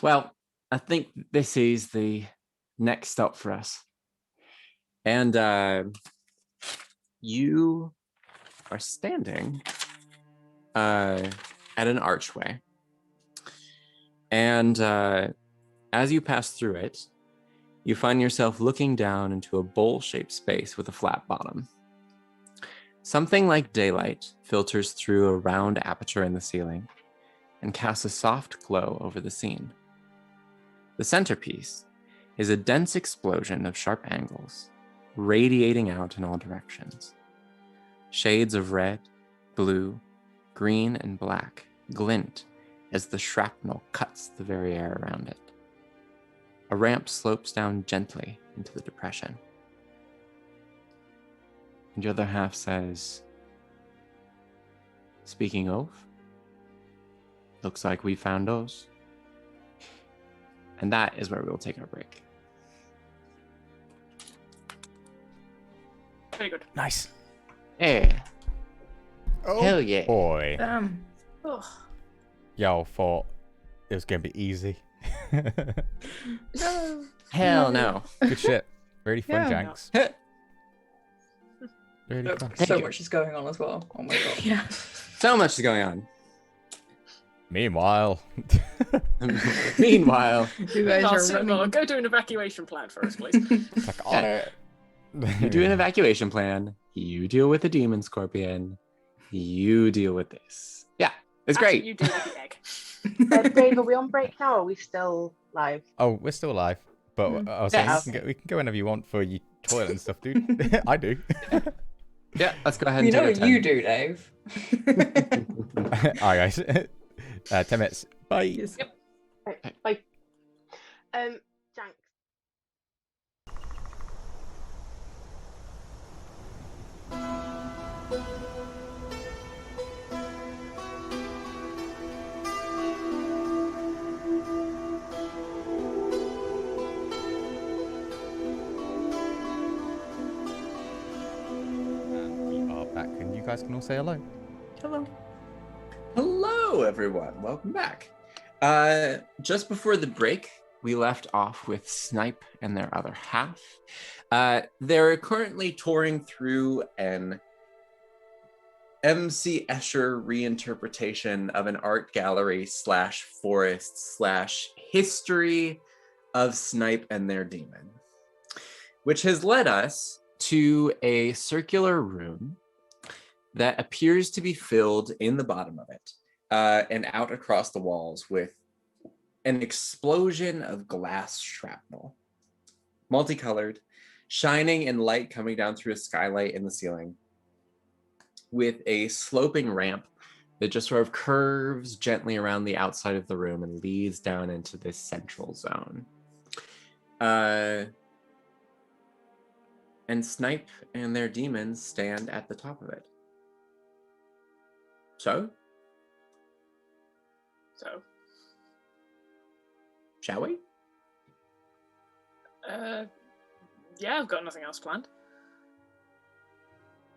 Well, I think this is the next stop for us. And you are standing at an archway. And as you pass through it, you find yourself looking down into a bowl-shaped space with a flat bottom. Something like daylight filters through a round aperture in the ceiling and casts a soft glow over the scene. The centerpiece is a dense explosion of sharp angles, radiating out in all directions. Shades of red, blue, green, and black glint as the shrapnel cuts the very air around it. A ramp slopes down gently into the depression. And your other half says, speaking of, looks like we found those. And that is where we will take our break. Very good. Nice. Yeah. Oh, Hell yeah. boy. Oh. Y'all thought it was going to be easy. No. Hell no. Good shit. Really fun, Yeah. Janks. Really fun. So you. much is going on as well. Oh my god. Yeah. So much is going on. Meanwhile. Meanwhile, You guys Oh, are so, well, running. go do an evacuation plan first, please. It's like, on it. you do an evacuation plan. You deal with the demon scorpion. You deal with this. Yeah, it's Actually, great. you do with the egg. Dave, are we on break now or are we still live? Oh, we're still alive. But I was saying Yes. we can go whenever you want for your toilet and stuff, dude. I do. Yeah, let's go ahead We and know take what a you do, Dave. Alright, guys. 10 minutes. Bye. Yes. Right, bye. Janks. And we are back, and you guys can all say hello. Hello. Hello, everyone. Welcome back. Just before the break, We left off with Snipe and their other half. they're currently touring through an MC Escher reinterpretation of an art gallery slash forest slash history of Snipe and their demon, which has led us to a circular room that appears to be filled in the bottom of it and out across the walls with an explosion of glass shrapnel, multicolored, shining in light coming down through a skylight in the ceiling, with a sloping ramp that just sort of curves gently around the outside of the room and leads down into this central zone. And Snipe and their demons stand at the top of it. So, shall we? Yeah, I've got nothing else planned.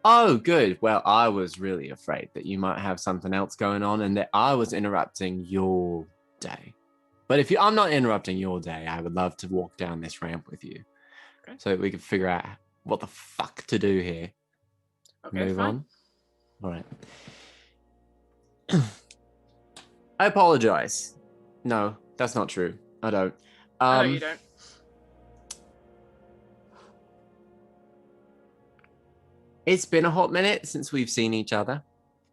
Oh, good. Well, I was really afraid that you might have something else going on and that I was interrupting your day. But if I'm not interrupting your day, I would love to walk down this ramp with you. Okay. So that we can figure out what the fuck to do here. Okay, Move fine. on. All right. I apologize. No, that's not true. I don't. I know you don't. It's been a hot minute since we've seen each other.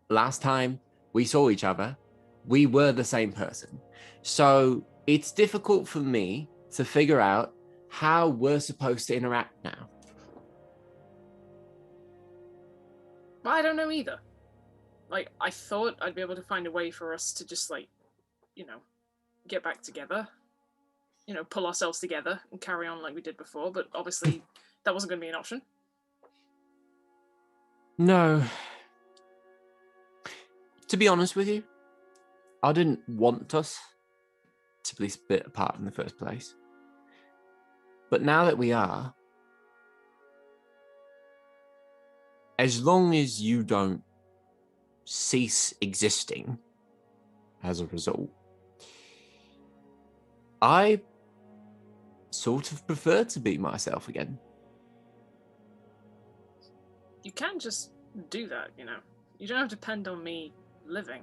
Last time we saw each other, we were the same person. So it's difficult for me to figure out how we're supposed to interact now. Well, I don't know either. Like, I thought I'd be able to find a way for us to just, like, get back together. Pull ourselves together and carry on like we did before. But obviously, that wasn't going to be an option. No. To be honest with you, I didn't want us to be split apart in the first place. But now that we are, as long as you don't cease existing as a result, I sort of prefer to be myself again. You can just do that, You don't have to depend on me living.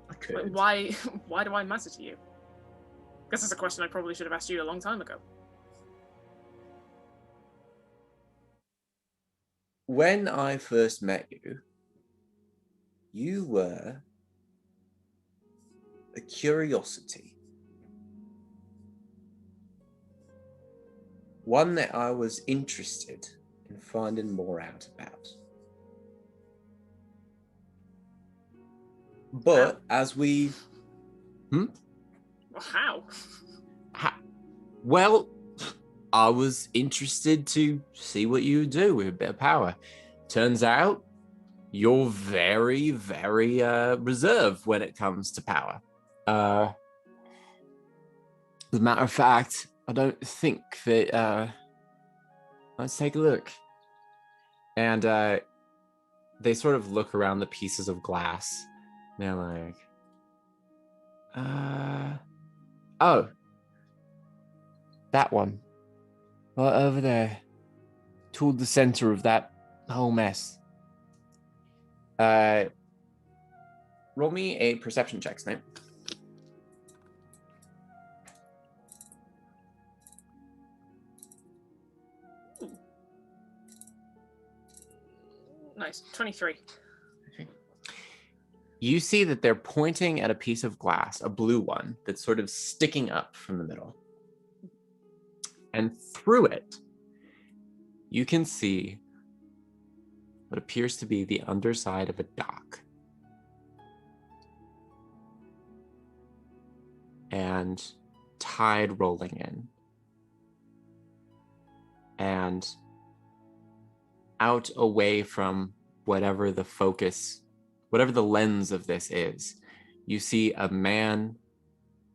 I could. Like, why do I matter to you? I guess that's a question I probably should have asked you a long time ago. When I first met you, you were a curiosity. One that I was interested in finding more out about. But as we... Well, how? Well, I was interested to see what you would do with a bit of power. Turns out, you're very, very reserved when it comes to power. As a matter of fact, I don't think that... let's take a look. And they sort of look around the pieces of glass. They're like... Oh. That one. Right over there. Toward the center of that whole mess. roll me a perception check, Snape. Nice. 23. you see that they're pointing at a piece of glass, a blue one, that's sort of sticking up from the middle. And through it, you can see what appears to be the underside of a dock. And tide rolling in. And out away from whatever the focus, whatever the lens of this is, you see a man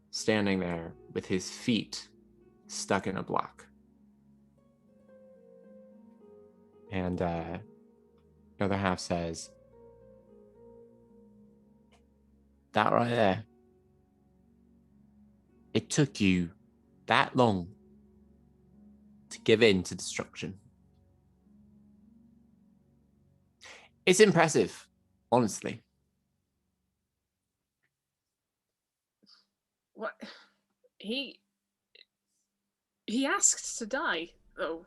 standing there with his feet stuck in a block. And the other half says, that right there, it took you that long to give in to destruction. It's impressive, honestly. What? He asked to die, though.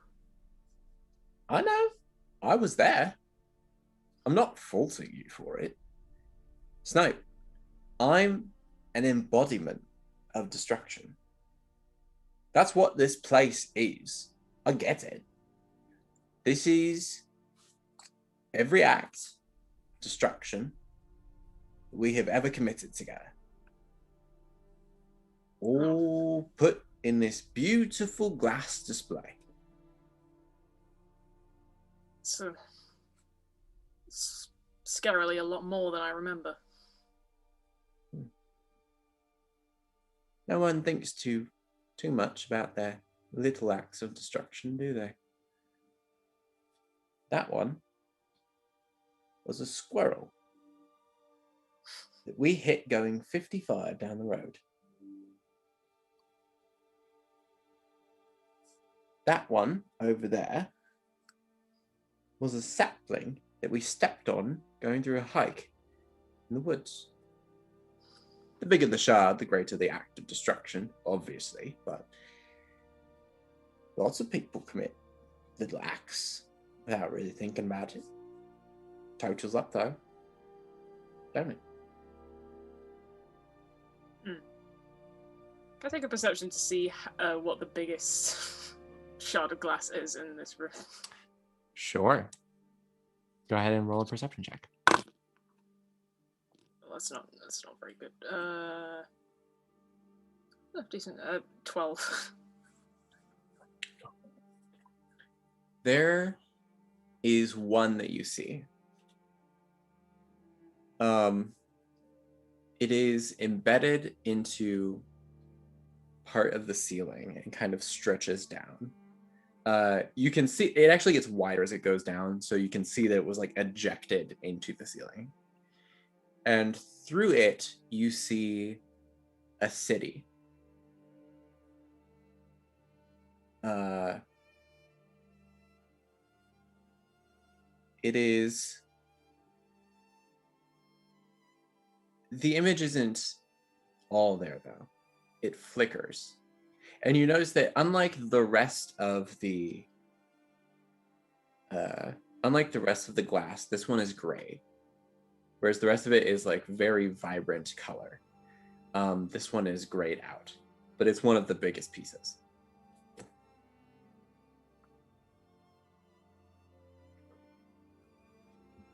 I know. I was there. I'm not faulting you for it. Snipe, I'm an embodiment of destruction. That's what this place is. I get it. This is every act, destruction, we have ever committed together. All put in this beautiful glass display. So, it's scarily a lot more than I remember. No one thinks too much about their little acts of destruction, do they? That one was a squirrel that we hit going 55 down the road. That one over there was a sapling that we stepped on going through a hike in the woods. The bigger the shard, the greater the act of destruction, obviously, but lots of people commit little acts without really thinking about it. Totals up, though, don't it? Can I take a perception to see what the biggest shard of glass is in this room? Sure. Go ahead and roll a perception check. That's not very good. Decent. 12. There is one that you see. It is embedded into part of the ceiling and kind of stretches down. You can see it actually gets wider as it goes down, so you can see that it was like ejected into the ceiling. And through it, you see a city. It is... The image isn't all there, though. It flickers. And you notice that unlike the rest of the glass, this one is gray. Whereas the rest of it is like very vibrant color. This one is grayed out, but it's one of the biggest pieces.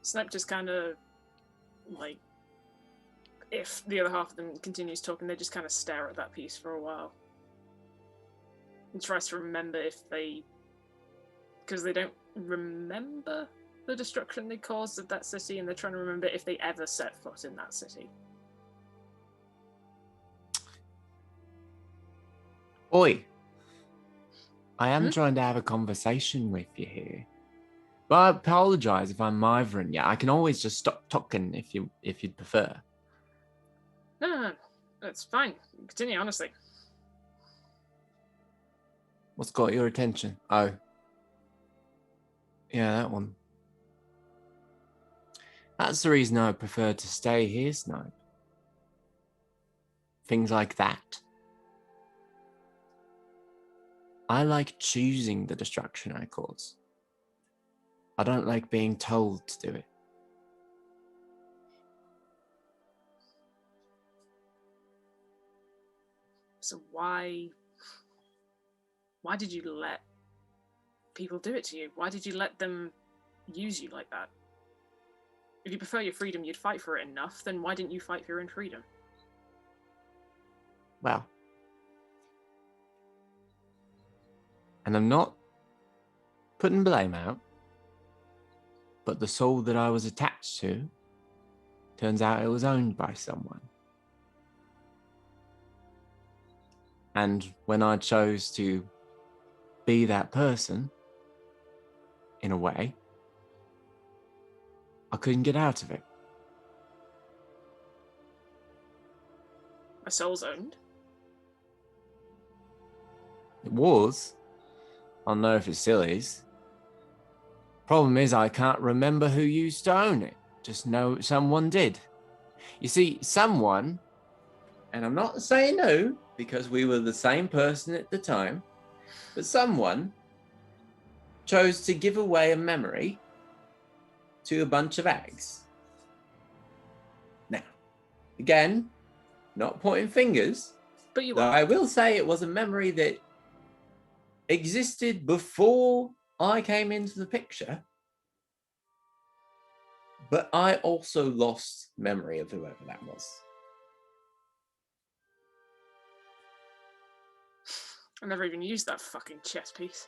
Snap just kind of, like, if the other half of them continues talking, they just kind of stare at that piece for a while. And tries to remember if they... Because they don't remember the destruction they caused of that city, and they're trying to remember if they ever set foot in that city. Oi. I am trying to have a conversation with you here. But I apologize if I'm mithering you. I can always just stop talking if you'd prefer. No, that's fine. Continue, honestly. What's got your attention? Oh. Yeah, that one. That's the reason I prefer to stay here, Snipe. Things like that. I like choosing the destruction I cause. I don't like being told to do it. So why did you let people do it to you? Why did you let them use you like that? If you prefer your freedom, you'd fight for it enough, then why didn't you fight for your own freedom? Well, and I'm not putting blame out, but the soul that I was attached to, turns out it was owned by someone. And when I chose to be that person, in a way, I couldn't get out of it. My soul's owned. It was. I don't know if it still is. Problem is, I can't remember who used to own it. Just know someone did. You see, someone, and I'm not saying who, because we were the same person at the time, but someone chose to give away a memory to a bunch of eggs. Now, again, not pointing fingers, But you though are. I will say it was a memory that existed before I came into the picture, but I also lost memory of whoever that was. I never even used that fucking chess piece.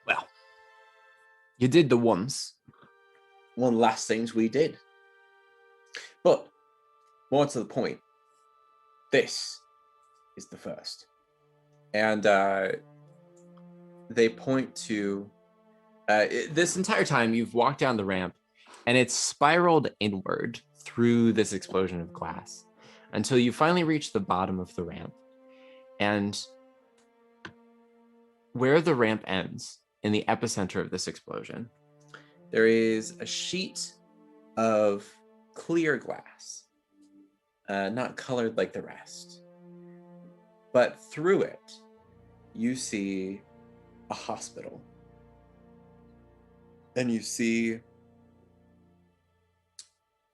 Well, you did the once. One of the last things we did. But more to the point, this is the first. And they point to this entire time you've walked down the ramp and it's spiraled inward through this explosion of glass until you finally reach the bottom of the ramp. And where the ramp ends, in the epicenter of this explosion, there is a sheet of clear glass, not colored like the rest. But through it, you see a hospital. And you see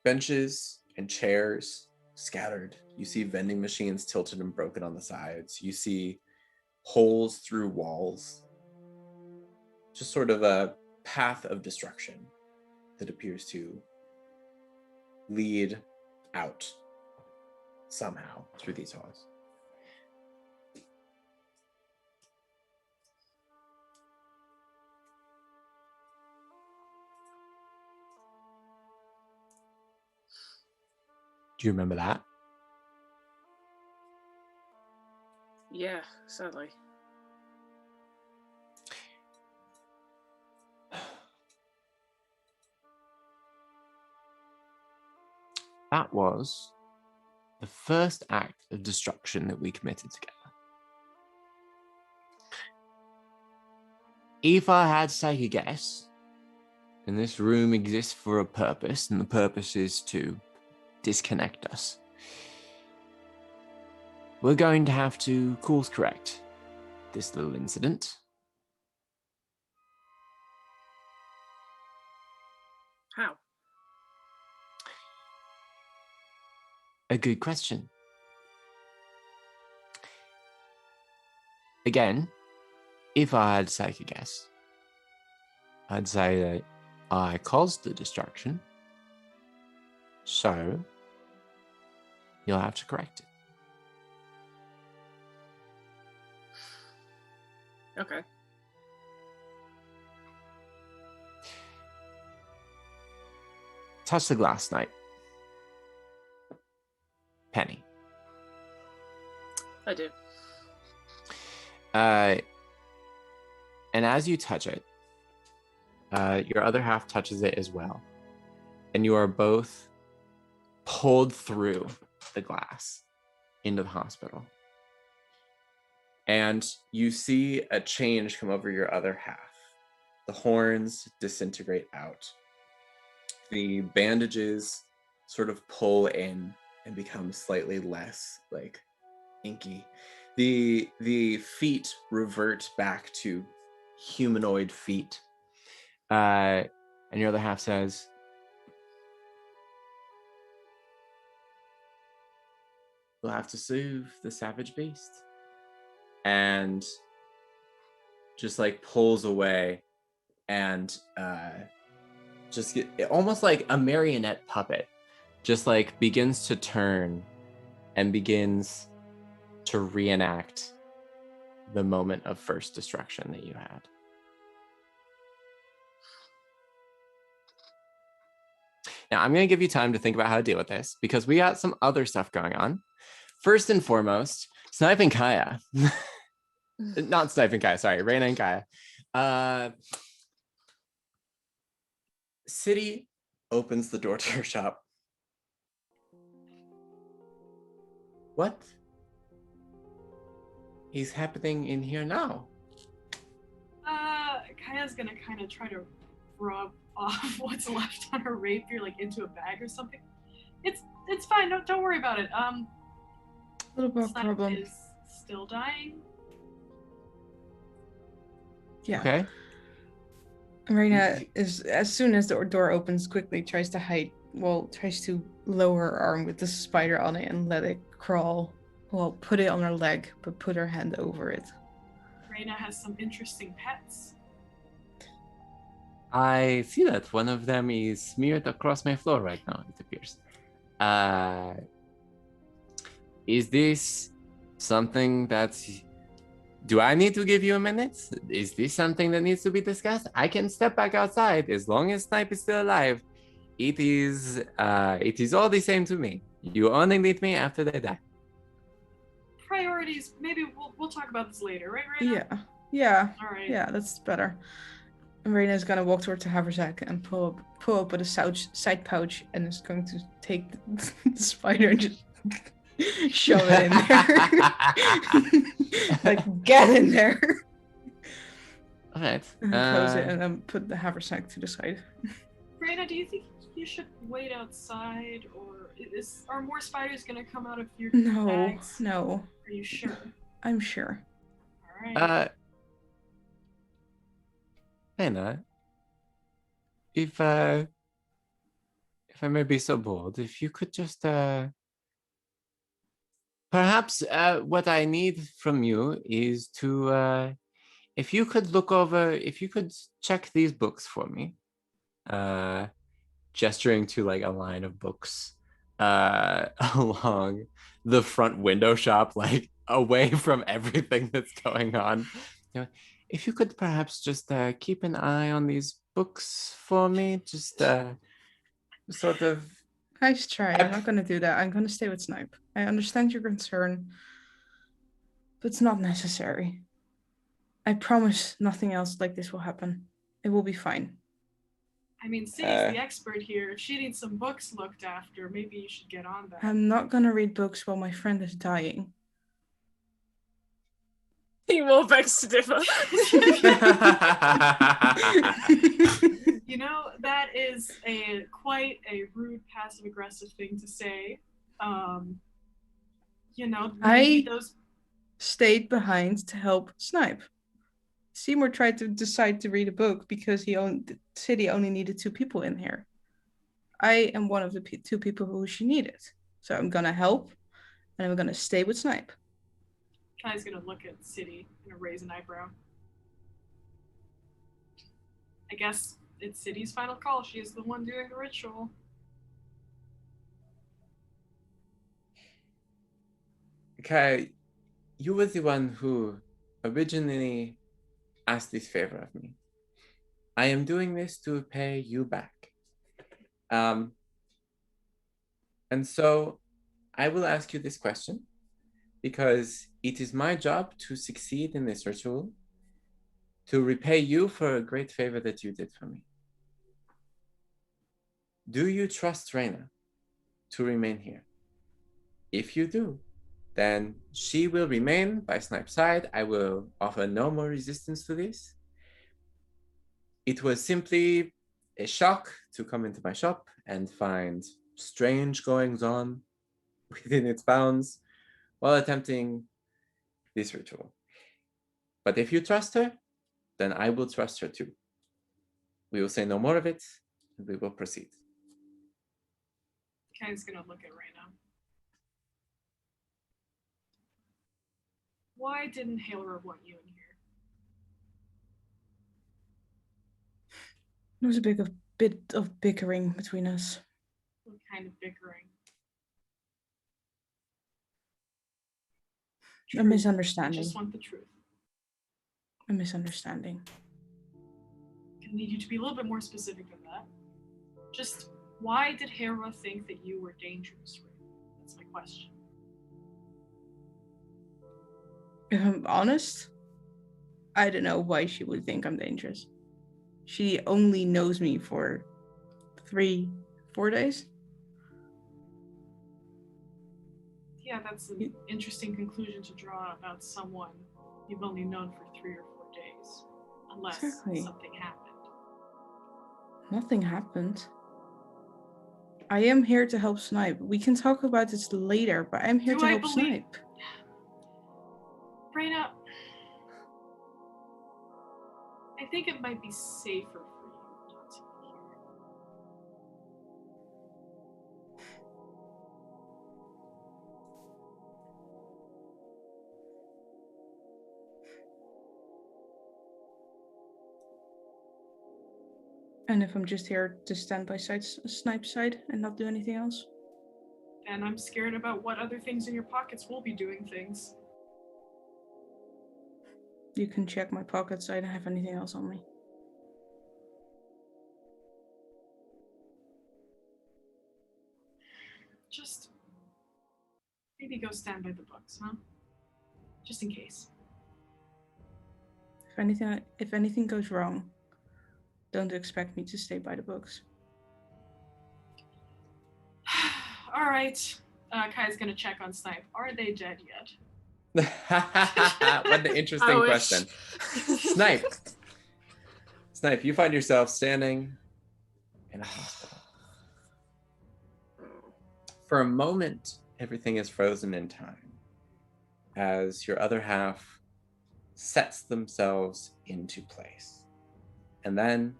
benches and chairs scattered. You see vending machines tilted and broken on the sides. You see holes through walls. Just sort of a path of destruction that appears to lead out somehow through these halls. Do you remember that? Yeah, sadly. That was the first act of destruction that we committed together. If I had to take a guess, and this room exists for a purpose, and the purpose is to disconnect us, we're going to have to course correct this little incident. How? A good question. Again, if I had to take a guess, I'd say that I caused the destruction, so you'll have to correct it. Okay. Touch the glass, Knight. Penny. I do. And as you touch it, your other half touches it as well. And you are both pulled through the glass into the hospital. And you see a change come over your other half. The horns disintegrate out. The bandages sort of pull in and become slightly less like inky. The feet revert back to humanoid feet. And your other half says, we'll have to save the savage beast. And just like pulls away and just get almost like a marionette puppet, just like begins to turn and begins to reenact the moment of first destruction that you had. Now, I'm going to give you time to think about how to deal with this because we got some other stuff going on. First and foremost, sniping Kaya. Not sniping Kaya, sorry, Reina and Kaya. City opens the door to her shop. What is happening in here now? Kaya's gonna kind of try to rub off what's left on her rapier, like into a bag or something. It's fine. Don't worry about it. What about Snipe problem? is still dying. Yeah. Okay. Reina is, as soon as the door opens, quickly tries to lower her arm with the spider on it and let it crawl. Well, put it on her leg, but put her hand over it. Reina has some interesting pets. I see that one of them is smeared across my floor right now, it appears. Is this something that's... Do I need to give you a minute? Is this something that needs to be discussed? I can step back outside as long as Snipe is still alive. It is all the same to me. You only need me after they die. Priorities. Maybe we'll talk about this later, right, Reina? Yeah. All right. Yeah, that's better. And Reina's gonna walk towards the haversack and pull up with a side pouch and is going to take the spider and just shove it in there. Like, get in there. All right. And close it and then put the haversack to the side. Reina, do you think you should wait outside, or are more spiders gonna come out of your bags? No. Are you sure? I'm sure. All right. Anna, if I may be so bold, if you could just perhaps what I need from you is to if you could check these books for me, gesturing to like a line of books along the front window shop, like away from everything that's going on. You know, if you could perhaps just keep an eye on these books for me, just sort of. Nice try. I'm not gonna do that. I'm gonna stay with Snipe. I understand your concern, but it's not necessary. I promise nothing else like this will happen. It will be fine. I mean, City's the expert here. If she needs some books looked after, maybe you should get on that. I'm not gonna read books while my friend is dying. He more begs to differ. You know, that is quite a rude, passive-aggressive thing to say. You know, stayed behind to help Snipe. Seymour tried to decide to read a book because City only needed 2 people in here. I am one of the 2 people who she needed. So I'm gonna help, and I'm gonna stay with Snipe. Kai's gonna look at City and raise an eyebrow. I guess it's City's final call. She is the one doing the ritual. Kai, you were the one who originally asked this favor of me. I am doing this to pay you back. And so I will ask you this question because it is my job to succeed in this ritual, to repay you for a great favor that you did for me. Do you trust Reina to remain here? If you do, then she will remain by Snipe's side. I will offer no more resistance to this. It was simply a shock to come into my shop and find strange goings on within its bounds while attempting this ritual. But if you trust her, then I will trust her too. We will say no more of it, and we will proceed. Kai's gonna look at Reina. Why didn't Halra want you in here? There was a bit of bickering between us. What kind of bickering? A misunderstanding. I just want the truth. A misunderstanding. I need you to be a little bit more specific than that. Just why did Hera think that you were dangerous? That's my question. If I'm honest, I don't know why she would think I'm dangerous. She only knows me for 3-4 days. Yeah, that's an interesting conclusion to draw about someone you've only known for 3 or 4 days. Unless Exactly. something happened. Nothing happened. I am here to help Snipe. We can talk about this later, but I'm here to help Snipe. Reyna, I think it might be safer for you not to be here. And if I'm just here to stand by Snipe's side and not do anything else? And I'm scared about what other things in your pockets will be doing things. You can check my pockets. I don't have anything else on me. Just maybe go stand by the books, huh? Just in case. If anything goes wrong, don't expect me to stay by the books. All right. Kai's gonna check on Snipe. Are they dead yet? What an interesting question. Snipe, you find yourself standing in a hospital. For a moment, everything is frozen in time as your other half sets themselves into place. And then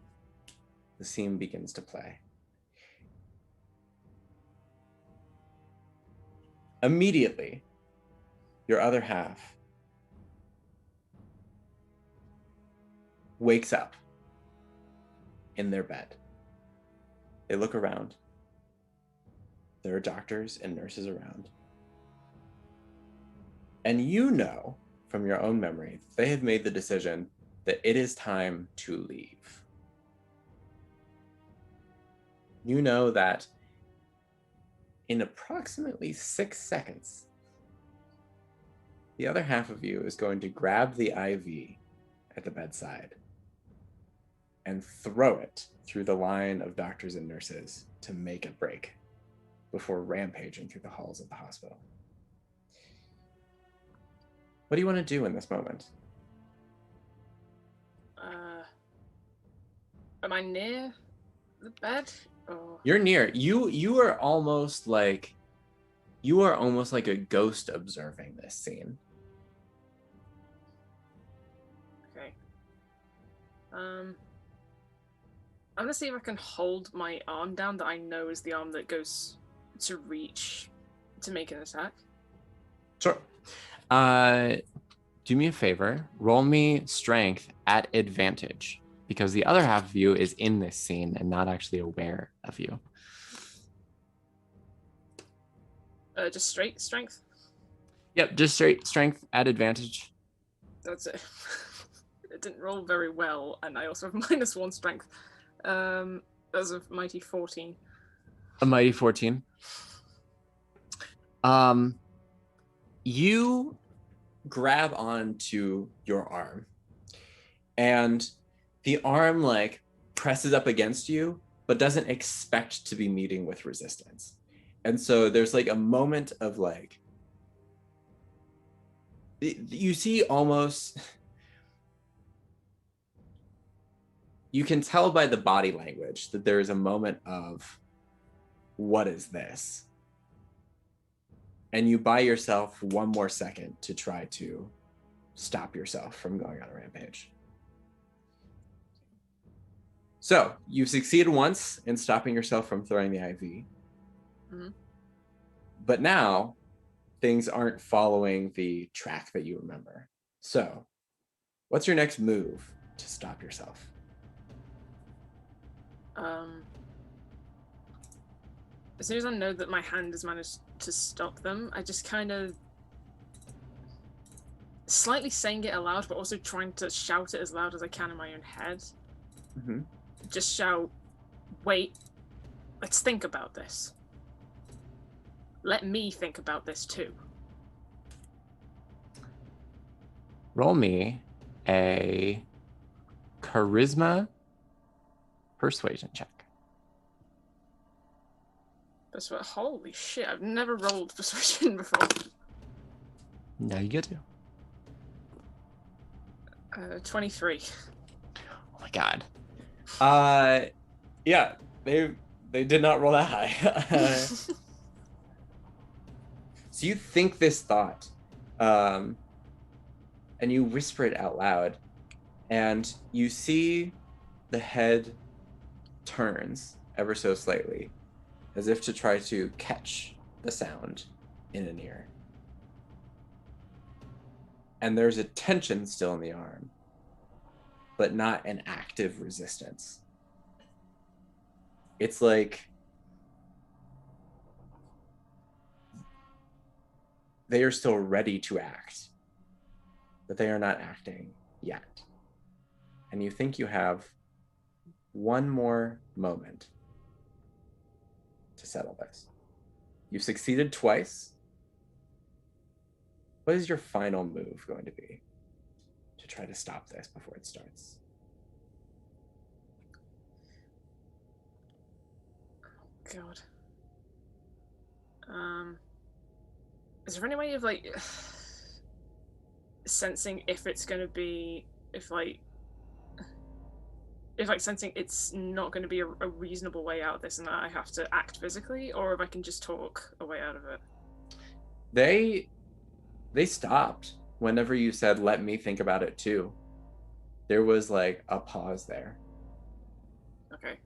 the scene begins to play. Immediately, your other half wakes up in their bed. They look around. There are doctors and nurses around. And you know from your own memory, they have made the decision that it is time to leave. You know that in approximately 6 seconds, the other half of you is going to grab the IV at the bedside and throw it through the line of doctors and nurses to make it break before rampaging through the halls of the hospital. What do you want to do in this moment? Am I near the bed? Or... You're near. You are almost like a ghost observing this scene. Okay. I'm gonna see if I can hold my arm down that I know is the arm that goes to reach to make an attack. Sure. Do me a favor. Roll me strength at advantage because the other half of you is in this scene and not actually aware of you. Just straight strength? Yep, just straight strength at advantage. That's it. It didn't roll very well, and I also have -1 strength. That's a mighty 14. A mighty 14. You grab onto your arm, and the arm like presses up against you, but doesn't expect to be meeting with resistance. And so there's like a moment of like, you see almost, you can tell by the body language that there is a moment of, what is this? And you buy yourself 1 more second to try to stop yourself from going on a rampage. So you've succeeded once in stopping yourself from throwing the IV. Mm-hmm. But now things aren't following the track that you remember. So, what's your next move to stop yourself? As soon as I know that my hand has managed to stop them, I just kind of slightly saying it aloud, but also trying to shout it as loud as I can in my own head. Mm-hmm. Just shout, "Wait, let's think about this. Let me think about this too." Roll me a charisma persuasion check. Holy shit, I've never rolled persuasion before. Now you get to. 23. Oh my god. Yeah, they did not roll that high. So you think this thought, and you whisper it out loud, and you see the head turns ever so slightly, as if to try to catch the sound in an ear. And there's a tension still in the arm, but not an active resistance. It's like they are still ready to act, but they are not acting yet. And you think you have one more moment to settle this. You've succeeded twice. What is your final move going to be to try to stop this before it starts? God. Is there any way of like sensing if it's gonna be if sensing it's not going to be a reasonable way out of this and that I have to act physically, or if I can just talk a way out of it? They stopped whenever you said, "Let me think about it too." There was like a pause there. Okay.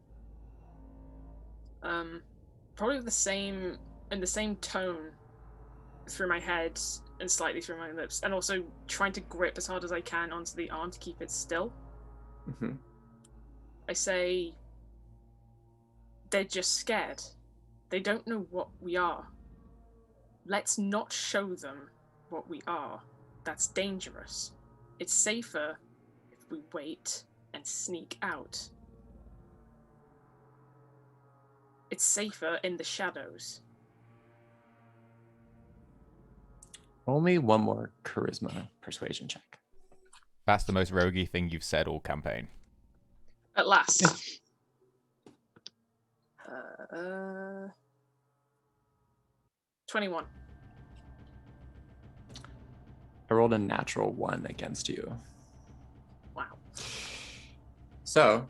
Probably in the same tone through my head and slightly through my lips, and also trying to grip as hard as I can onto the arm to keep it still. Mm-hmm. I say, they're just scared. They don't know what we are. Let's not show them what we are. That's dangerous. It's safer if we wait and sneak out. It's safer in the shadows. Roll me one more charisma persuasion check. That's the most roguey thing you've said all campaign. At last. 21. I rolled a natural 1 against you. Wow. So,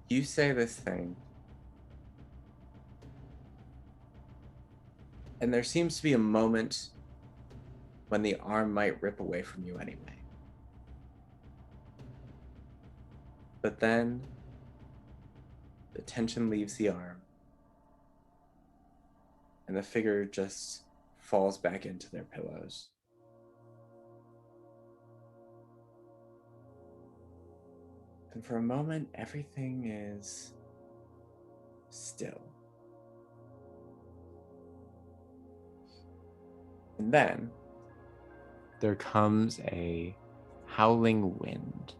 you say this thing, and there seems to be a moment when the arm might rip away from you anyway. But then the tension leaves the arm, and the figure just falls back into their pillows. And for a moment, everything is still. And then there comes a howling wind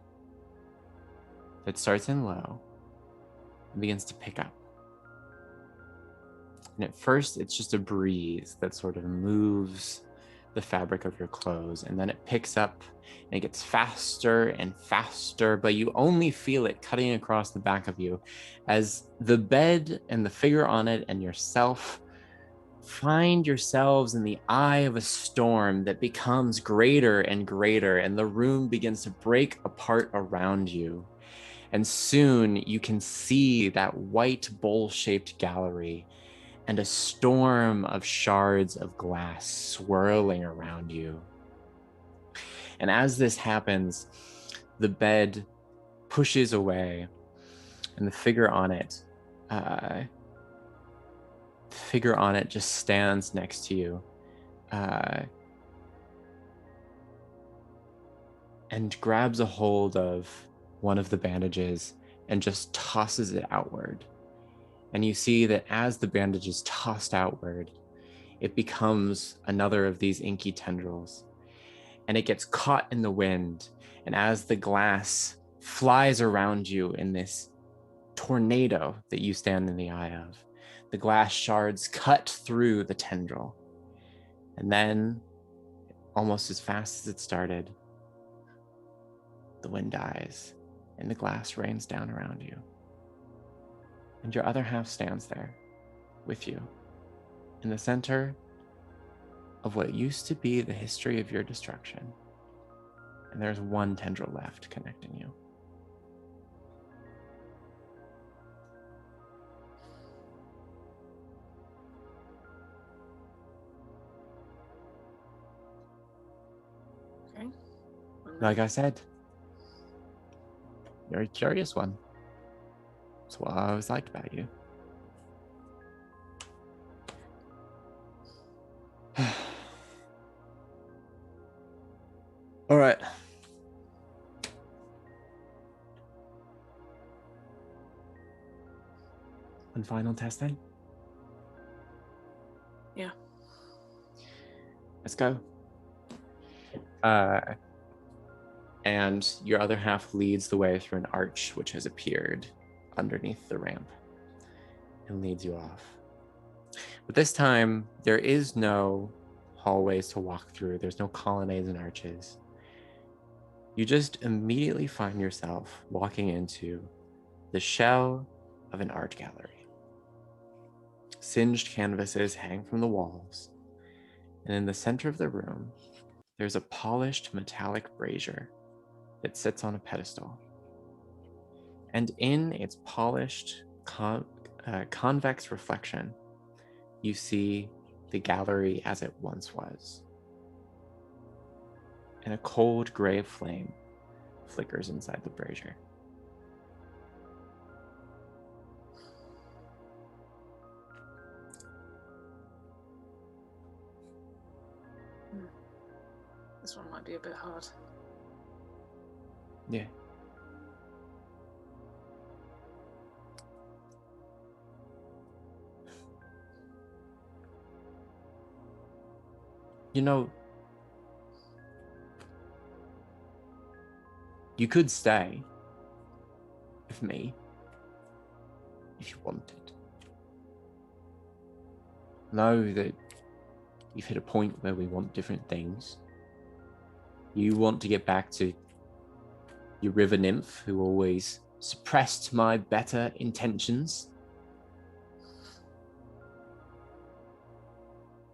that starts in low and begins to pick up. And at first, it's just a breeze that sort of moves the fabric of your clothes, and then it picks up and it gets faster and faster, but you only feel it cutting across the back of you as the bed and the figure on it and yourself find yourselves in the eye of a storm that becomes greater and greater, and the room begins to break apart around you. And soon you can see that white bowl-shaped gallery and a storm of shards of glass swirling around you. And as this happens, the bed pushes away and the figure on it figure on it just stands next to you, and grabs a hold of one of the bandages and just tosses it outward. And you see that as the bandage is tossed outward, it becomes another of these inky tendrils, and it gets caught in the wind. And as the glass flies around you in this tornado that you stand in the eye of, the glass shards cut through the tendril. And then, almost as fast as it started, the wind dies and the glass rains down around you. And your other half stands there with you in the center of what used to be the history of your destruction. And there's one tendril left connecting you. Okay. Like I said, you're a curious one. That's what I always liked about you. All right. One final test then? Yeah. Let's go. And your other half leads the way through an arch which has appeared underneath the ramp and leads you off. But this time, there is no hallways to walk through. There's no colonnades and arches. You just immediately find yourself walking into the shell of an art gallery. Singed canvases hang from the walls, and in the center of the room, there's a polished metallic brazier that sits on a pedestal. And in its polished convex reflection, you see the gallery as it once was. And a cold gray flame flickers inside the brazier. This one might be a bit hard. Yeah. You know, you could stay with me if you wanted. Know that you've hit a point where we want different things. You want to get back to your river nymph who always suppressed my better intentions.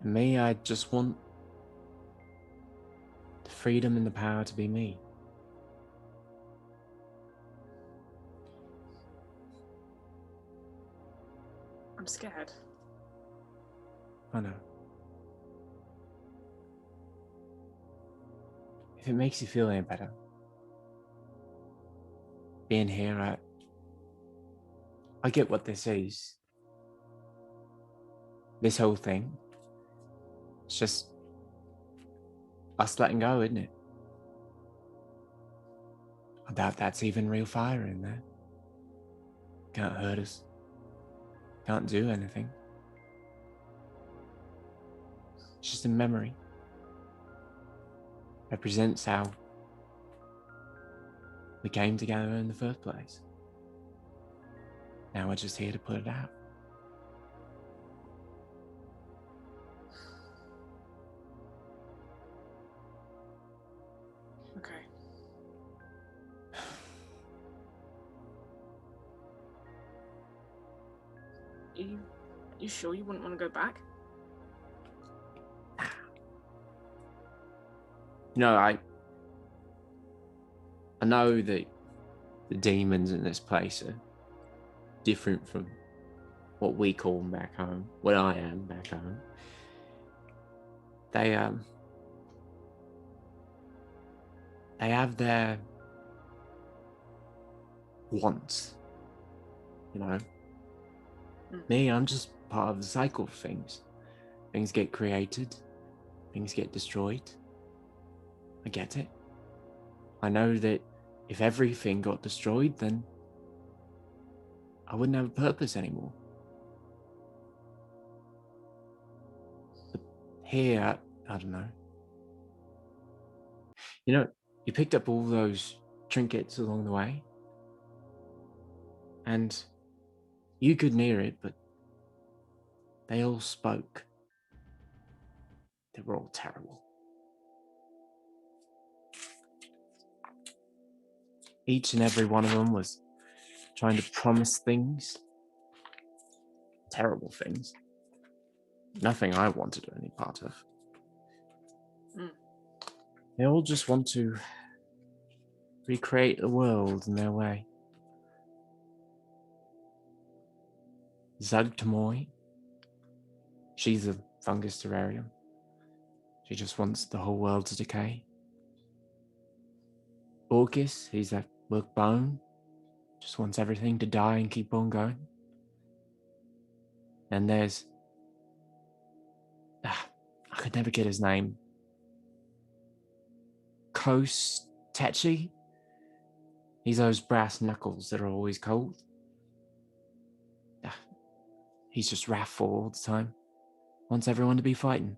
And me, I just want the freedom and the power to be me. I'm scared. I know. If it makes you feel any better, being here, I get what this is. This whole thing. It's just us letting go, isn't it? I doubt that's even real fire in there. Can't hurt us. Can't do anything. It's just a memory. Represents how we came together in the first place. Now we're just here to put it out. Okay. You sure you wouldn't want to go back? No, I know that the demons in this place are different from what we call them back home, what I am back home. They have their wants, you know. Me, I'm just part of the cycle of things. Things get created, things get destroyed. I get it. I know that if everything got destroyed, then I wouldn't have a purpose anymore. But here, I don't know. You know, you picked up all those trinkets along the way, and you could hear it, but they all spoke. They were all terrible. Each and every one of them was trying to promise things, terrible things. Nothing I wanted any part of. They all just want to recreate the world in their way. Zugtamoy, she's a fungus terrarium. She just wants the whole world to decay. Orcus, he's a work bone. Just wants everything to die and keep on going. And there's... I could never get his name. Kostechi? He's those brass knuckles that are always cold. He's just wrathful all the time. Wants everyone to be fighting.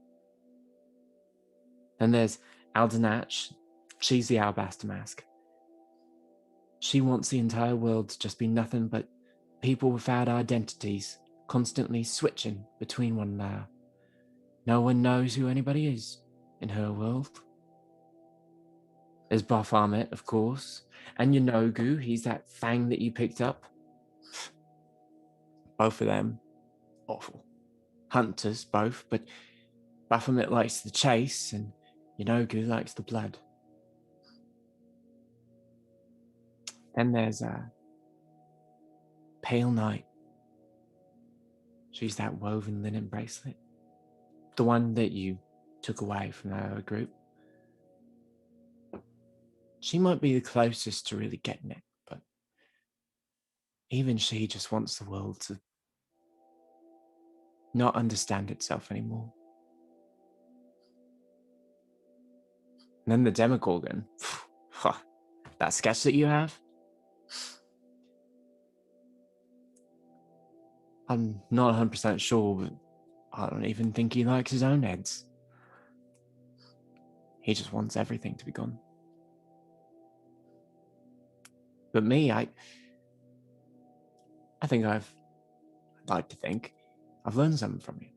Then there's Aldenach. She's the Alabaster Mask. She wants the entire world to just be nothing but people without identities, constantly switching between one another. No one knows who anybody is in her world. There's Baphomet, of course, and Yanogu, he's that fang that you picked up. Both of them, awful. Hunters, both, but Baphomet likes the chase, and Yanogu likes the blood. Then there's Pale Night. She's that woven linen bracelet. The one that you took away from that other group. She might be the closest to really getting it, but even she just wants the world to not understand itself anymore. And then the Demogorgon. That sketch that you have? I'm not 100% sure, but I don't even think he likes his own heads. He just wants everything to be gone. But me, I think I'd like to think I've learned something from you.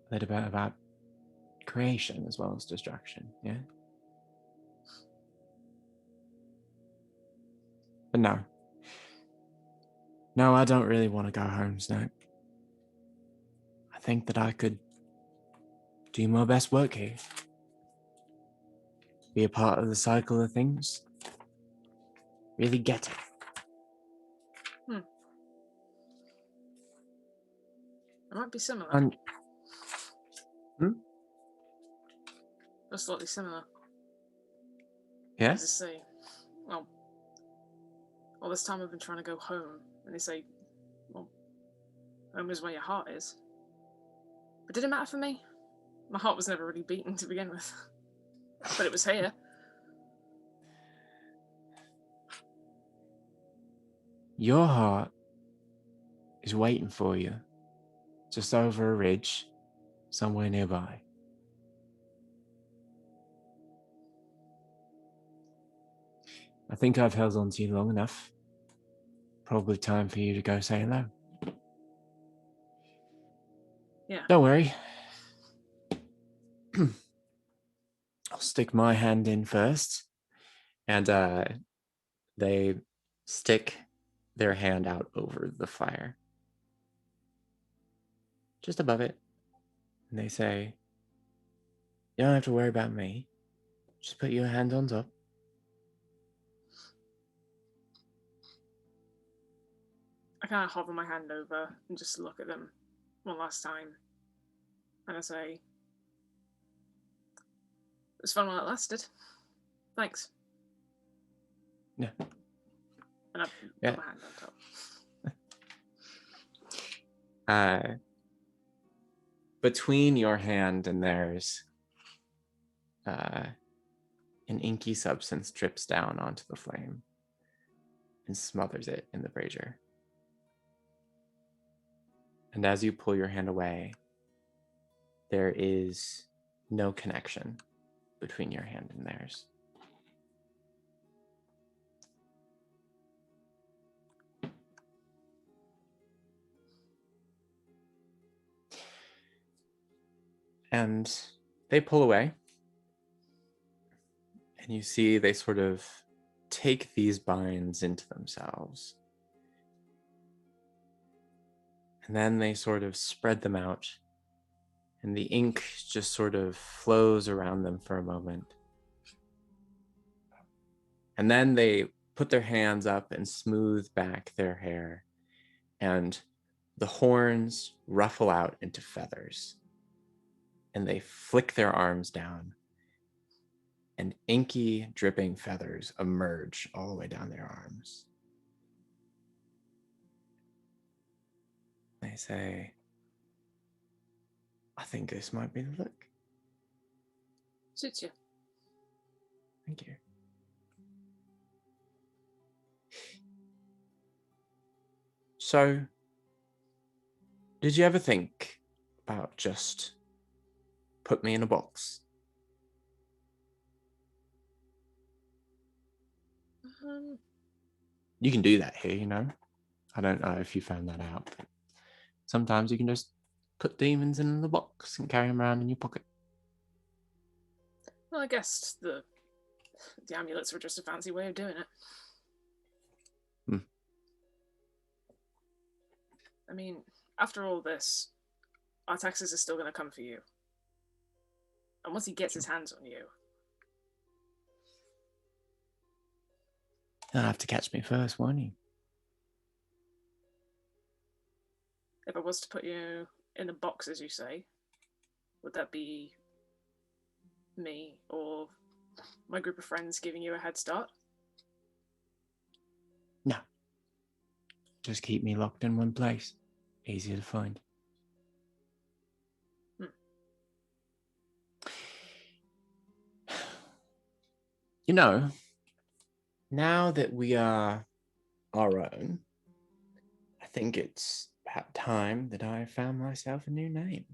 A little bit about creation as well as destruction, yeah? But no. No, I don't really want to go home, Snope. I think that I could do my best work here. Be a part of the cycle of things. Really get it. It might be similar. And Or slightly similar. yeah? As I say, well, all this time I've been trying to go home, and they say, well, home is where your heart is. But did it matter for me? My heart was never really beating to begin with. But it was here. Your heart is waiting for you just over a ridge somewhere nearby. I think I've held on to you long enough. Probably time for you to go say hello. Yeah. Don't worry. I'll stick my hand in first. And they stick their hand out over the fire, just above it. And they say, you don't have to worry about me. Just put your hand on top. I kind of hover my hand over and just look at them one last time. And I say, it was fun while it lasted. Thanks. Yeah. And I put my hand on top. Between your hand and theirs, an inky substance drips down onto the flame and smothers it in the brazier. And as you pull your hand away, there is no connection between your hand and theirs. And they pull away, and you see they sort of take these binds into themselves. And then they sort of spread them out, and the ink just sort of flows around them for a moment. And then they put their hands up and smooth back their hair, and the horns ruffle out into feathers. And they flick their arms down, and inky, dripping feathers emerge all the way down their arms. They say, I think this might be the look. Suits you. Thank you. So, did you ever think about just put me in a box? You can do that here, you know. I don't know if you found that out, but sometimes you can just put demons in the box and carry them around in your pocket. Well, I guess the amulets were just a fancy way of doing it. I mean, after all this, Artaxis is still going to come for you. And once he gets his hands on you... He'll have to catch me first, won't he? If I was to put you in a box, as you say, would that be me or my group of friends giving you a head start? No. Just keep me locked in one place. Easier to find. You know, now that we are our own, I think it's about time that I found myself a new name.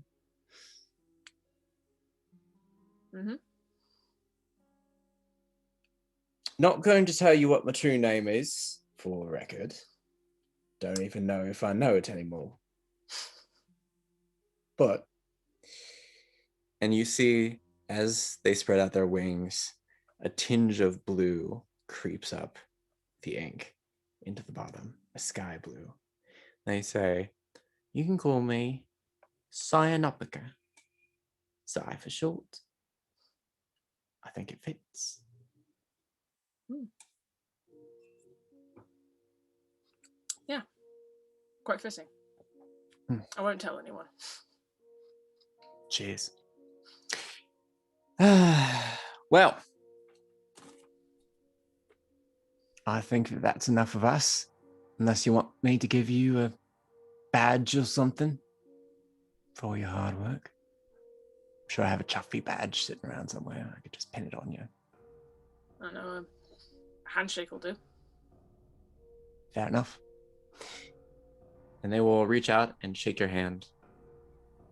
Not going to tell you what my true name is, for the record. Don't even know if I know it anymore. But, and you see, as they spread out their wings, a tinge of blue creeps up the ink into the bottom, a sky blue. They say, you can call me Cyanopica. Cy for short. I think it fits. Yeah, quite fitting. I won't tell anyone. Cheers. Well, I think that's enough of us. Unless you want me to give you a badge or something for your hard work. I'm sure I have a Chuffy badge sitting around somewhere. I could just pin it on you. I know, a handshake will do. Fair enough. And they will reach out and shake your hand.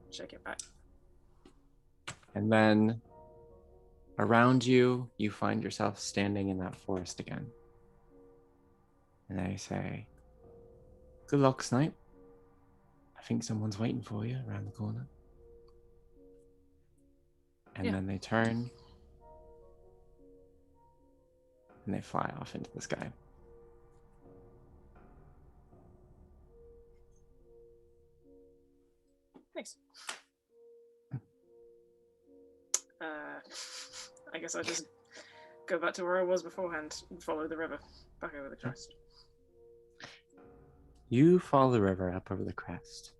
Shake it back. And then around you, you find yourself standing in that forest again. And they say, good luck, Snipe. I think someone's waiting for you around the corner. And then they turn and they fly off into the sky. Thanks. I guess I'll just go back to where I was beforehand and follow the river back over the crest. You follow the river up over the crest.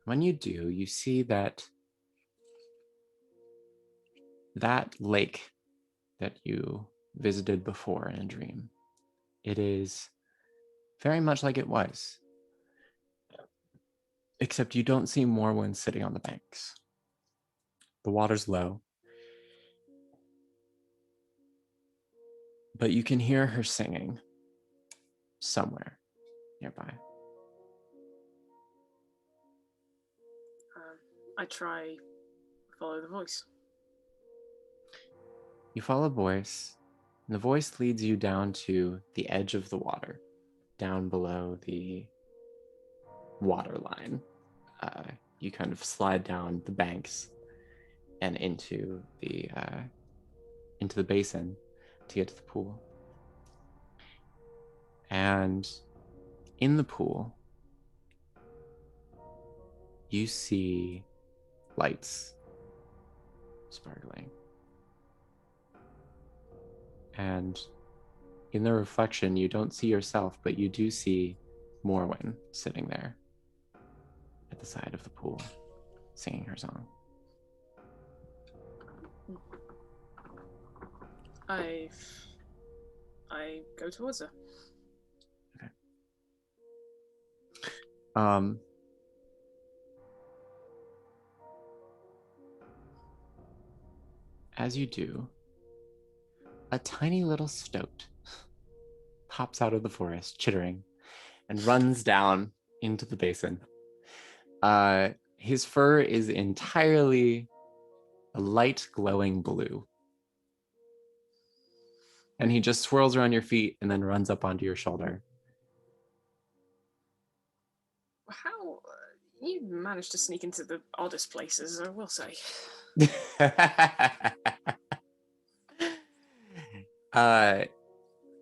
When you do, you see that lake that you visited before in a dream, it is very much like it was. Except you don't see Morwen sitting on the banks. The water's low. But you can hear her singing somewhere nearby. I try follow the voice. You follow the voice, and the voice leads you down to the edge of the water, down below the water line. You kind of slide down the banks and into the basin to get to the pool. And in the pool, you see lights sparkling. And in the reflection, you don't see yourself, but you do see Morwen sitting there at the side of the pool, singing her song. I go towards her. Okay. As you do, a tiny little stoat pops out of the forest, chittering, and runs down into the basin. His fur is entirely a light glowing blue. And he just swirls around your feet and then runs up onto your shoulder. How you managed to sneak into the oddest places, I will say.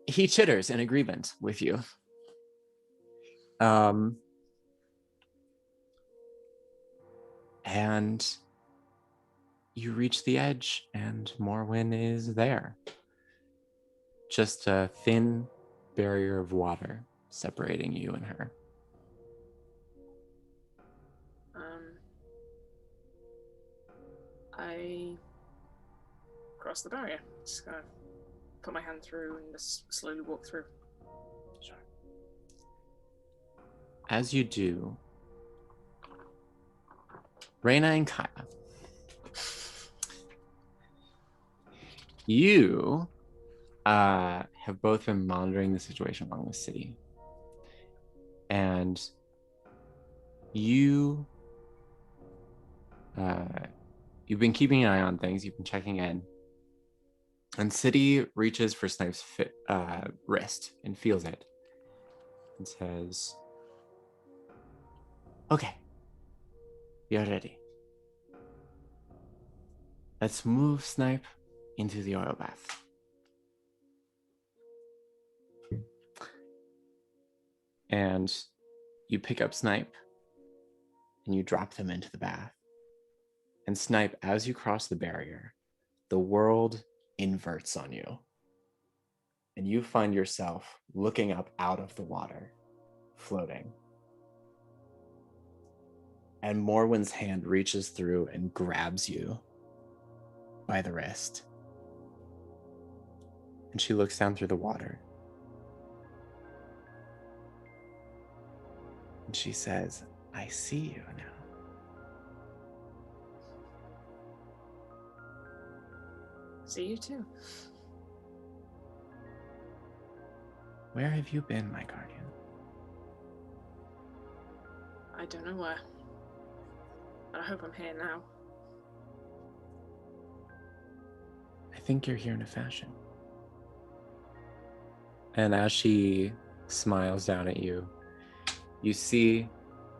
He chitters in agreement with you. And you reach the edge, and Morwen is there. Just a thin barrier of water separating you and her. I cross the barrier. Just kind of put my hand through and just slowly walk through. Sure. As you do, Reyna and Kaya, you have both been monitoring the situation along the city. And you've been keeping an eye on things. You've been checking in. And City reaches for Snipe's wrist and feels it and says, "Okay, you're ready. Let's move Snipe into the oil bath." And you pick up Snipe and you drop them into the bath. And Snipe, as you cross the barrier, the world inverts on you. And you find yourself looking up out of the water, floating. And Morwen's hand reaches through and grabs you by the wrist. And she looks down through the water. And she says, "I see you now." See you too. Where have you been, my guardian? I don't know where. But I hope I'm here now. I think you're here in a fashion. And as she smiles down at you, you see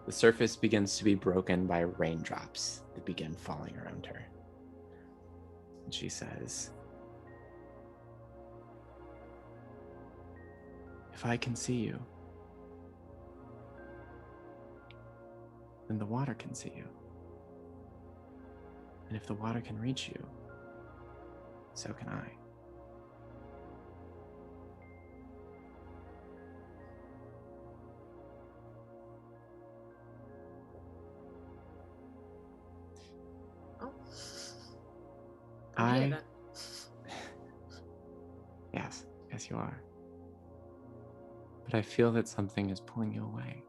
the surface begins to be broken by raindrops that begin falling around her. And she says, "If I can see you, then the water can see you. And if the water can reach you, so can I." I'm here then. Yes, you are. But I feel that something is pulling you away.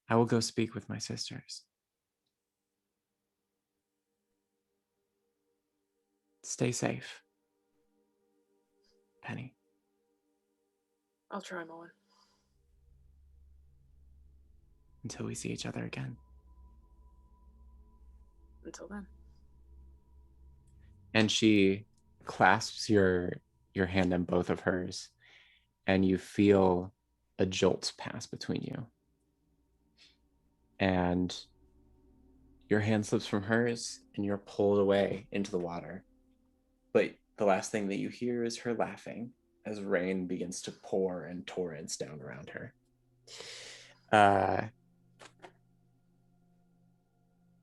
I will go speak with my sisters. Stay safe. Penny. I'll try, Moen. Until we see each other again. Until then. And she clasps your hand in both of hers, and you feel a jolt pass between you. And your hand slips from hers, and you're pulled away into the water. But the last thing that you hear is her laughing as rain begins to pour in torrents down around her.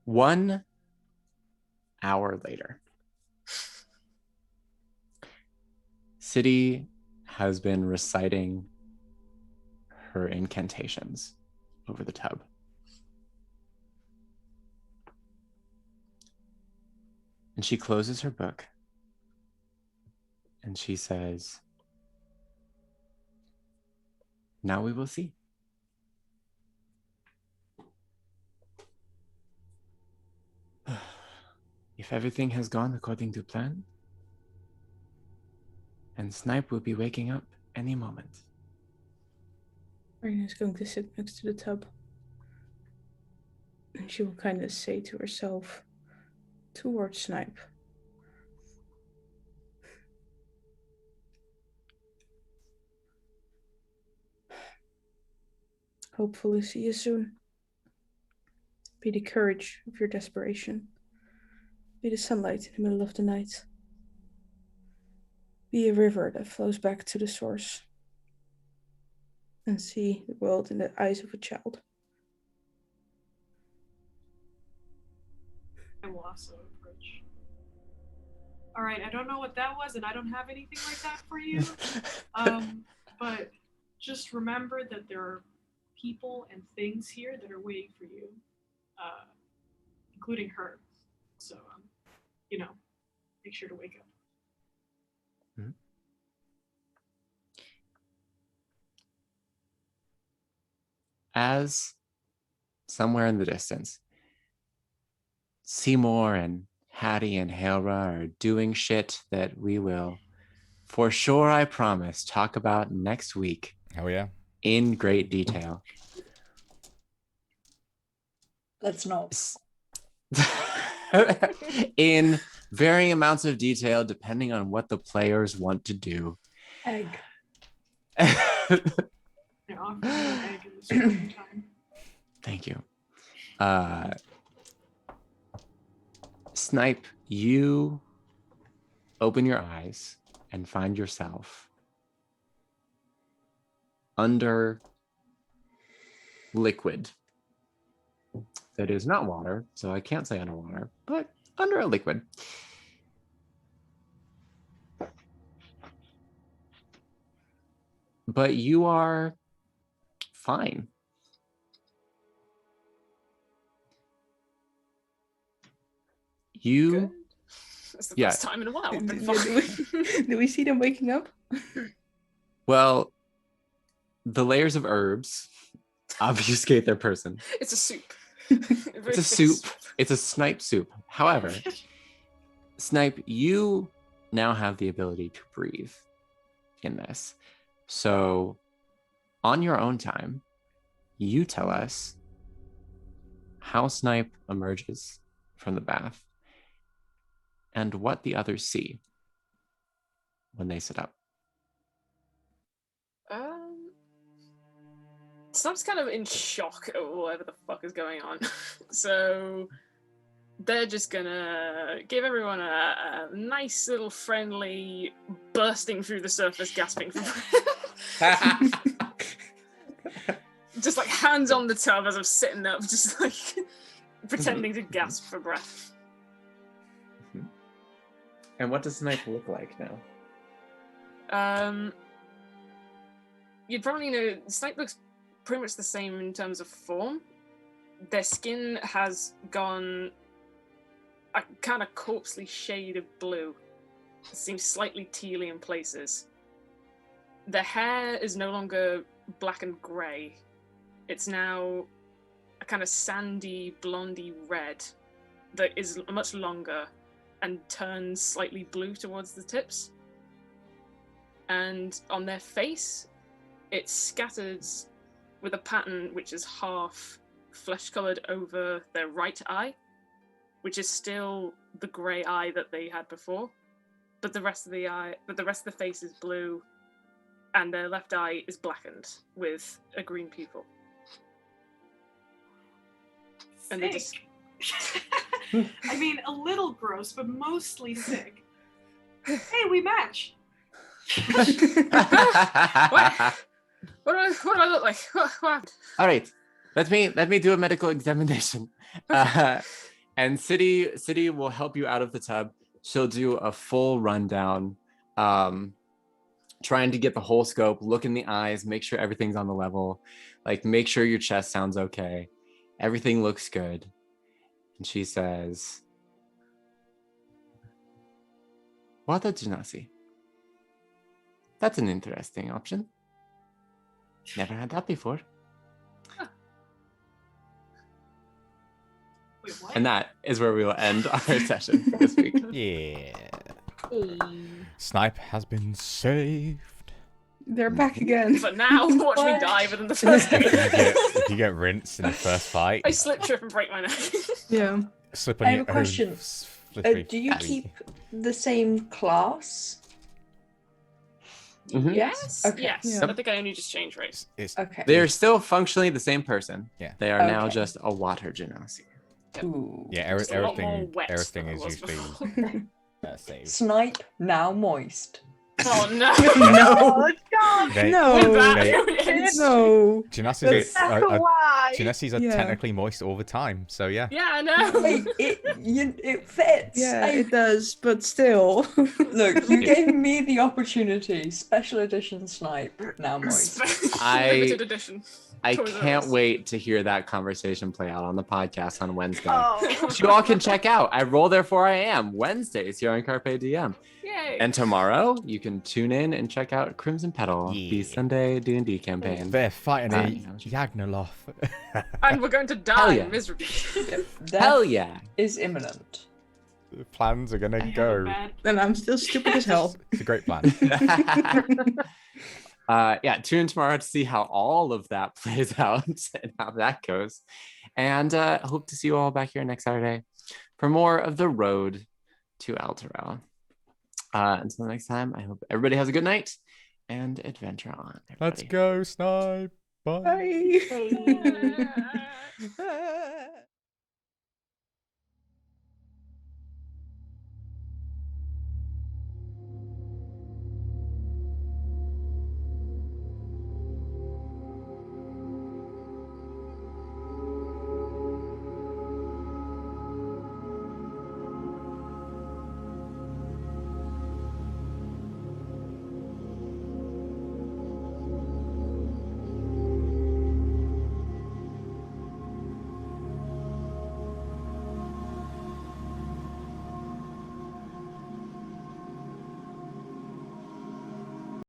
1 hour later, City has been reciting her incantations over the tub. And she closes her book and she says, "Now we will see." If everything has gone according to plan, and Snipe will be waking up any moment. Raina is going to sit next to the tub. And she will kind of say to herself, towards Snipe, hopefully see you soon. Be the courage of your desperation. Be the sunlight in the middle of the night. Be a river that flows back to the source. And see the world in the eyes of a child. I will also approach. All right, I don't know what that was, and I don't have anything like that for you. But just remember that there are people and things here that are waiting for you, including her. So, make sure to wake up. Mm-hmm. As somewhere in the distance, Seymour and Hattie and Hailra are doing shit that we will, for sure, I promise, talk about next week. Oh, yeah. In great detail. Let's not. In varying amounts of detail, depending on what the players want to do. Egg. They're offering you an egg in this time. Thank you. Snipe, you open your eyes and find yourself under liquid that is not water, so I can't say underwater, but under a liquid. But you are fine. Good. It's the first time in a while. I've been fine. Do we see them waking up? Well, the layers of herbs obfuscate their person. It's a soup. It's a soup. It's a Snipe soup. However, Snipe, you now have the ability to breathe in this. So, on your own time, you tell us how Snipe emerges from the bath and what the others see when they sit up. Snipe's kind of in shock at whatever the fuck is going on. So they're just gonna give everyone a nice little friendly bursting through the surface, gasping for breath. Just like hands on the tub as I'm sitting up, just like pretending to gasp for breath. And what does Snipe look like now? You'd probably know Snipe looks pretty much the same in terms of form. Their skin has gone a kind of corpsely shade of blue. It seems slightly tealy in places. Their hair is no longer black and grey. It's now kind of sandy, blondie red that is much longer and turns slightly blue towards the tips. And on their face, it's scattered with a pattern which is half flesh-colored over their right eye, which is still the grey eye that they had before. But the rest of the face is blue, and their left eye is blackened with a green pupil. And they just... I mean, a little gross, but mostly sick. Hey, we match. What do I look like? What? All right, let me do a medical examination, and City will help you out of the tub. She'll do a full rundown, trying to get the whole scope, look in the eyes, make sure everything's on the level, like make sure your chest sounds okay, everything looks good, and she says, "Water genasi. That's an interesting option. Never had that before." Wait, what? And that is where we will end our session this week. Yeah. Hey. Snipe has been saved. They're back again. But now, watch me die within the first week. If you get rinsed in the first fight, I slip, trip, and break my neck. Yeah. slip on I have your a question. own slippery Do you feet. keep the same class? Mhm. Yes. Okay. Yes. Yeah. I think I only just changed race. It's Okay. They're still functionally the same person. Yeah. They are now Okay. just a water genasi. Ooh. yeah, Just a lot more everything wet everything than it is was usually before. saved. Snipe now moist. Oh no! Oh, God. They- No. With that, they- it ends. No. Genasi's Why? Genesi's are Yeah. technically moist all the time, so yeah. Yeah, I know. Wait, it fits. Yeah, I- it does, but still. Look, you gave me the opportunity. Special edition Snipe now moist. Limited edition. I Toys R can't Us. wait to hear that conversation play out on the podcast on Wednesday. Oh. Which you all can check out. I roll therefore I am Wednesdays here on Carpe Diem. Yay! And tomorrow you can tune in and check out Crimson Petal, the Yeah. Sunday D&D campaign. They're fighting a you know, Yagnoloth. And we're going to Hell die yeah. miserably. Death Hell yeah. is imminent. The plans are gonna I have a go. bad- And I'm still stupid as hell. It's a great plan. Yeah, tune in tomorrow to see how all of that plays out and how that goes. And hope to see you all back here next Saturday for more of the road to Elturel. Until next time, I hope everybody has a good night and adventure on. Let's everybody. go, Snipe. Bye. Bye. Hey. Bye.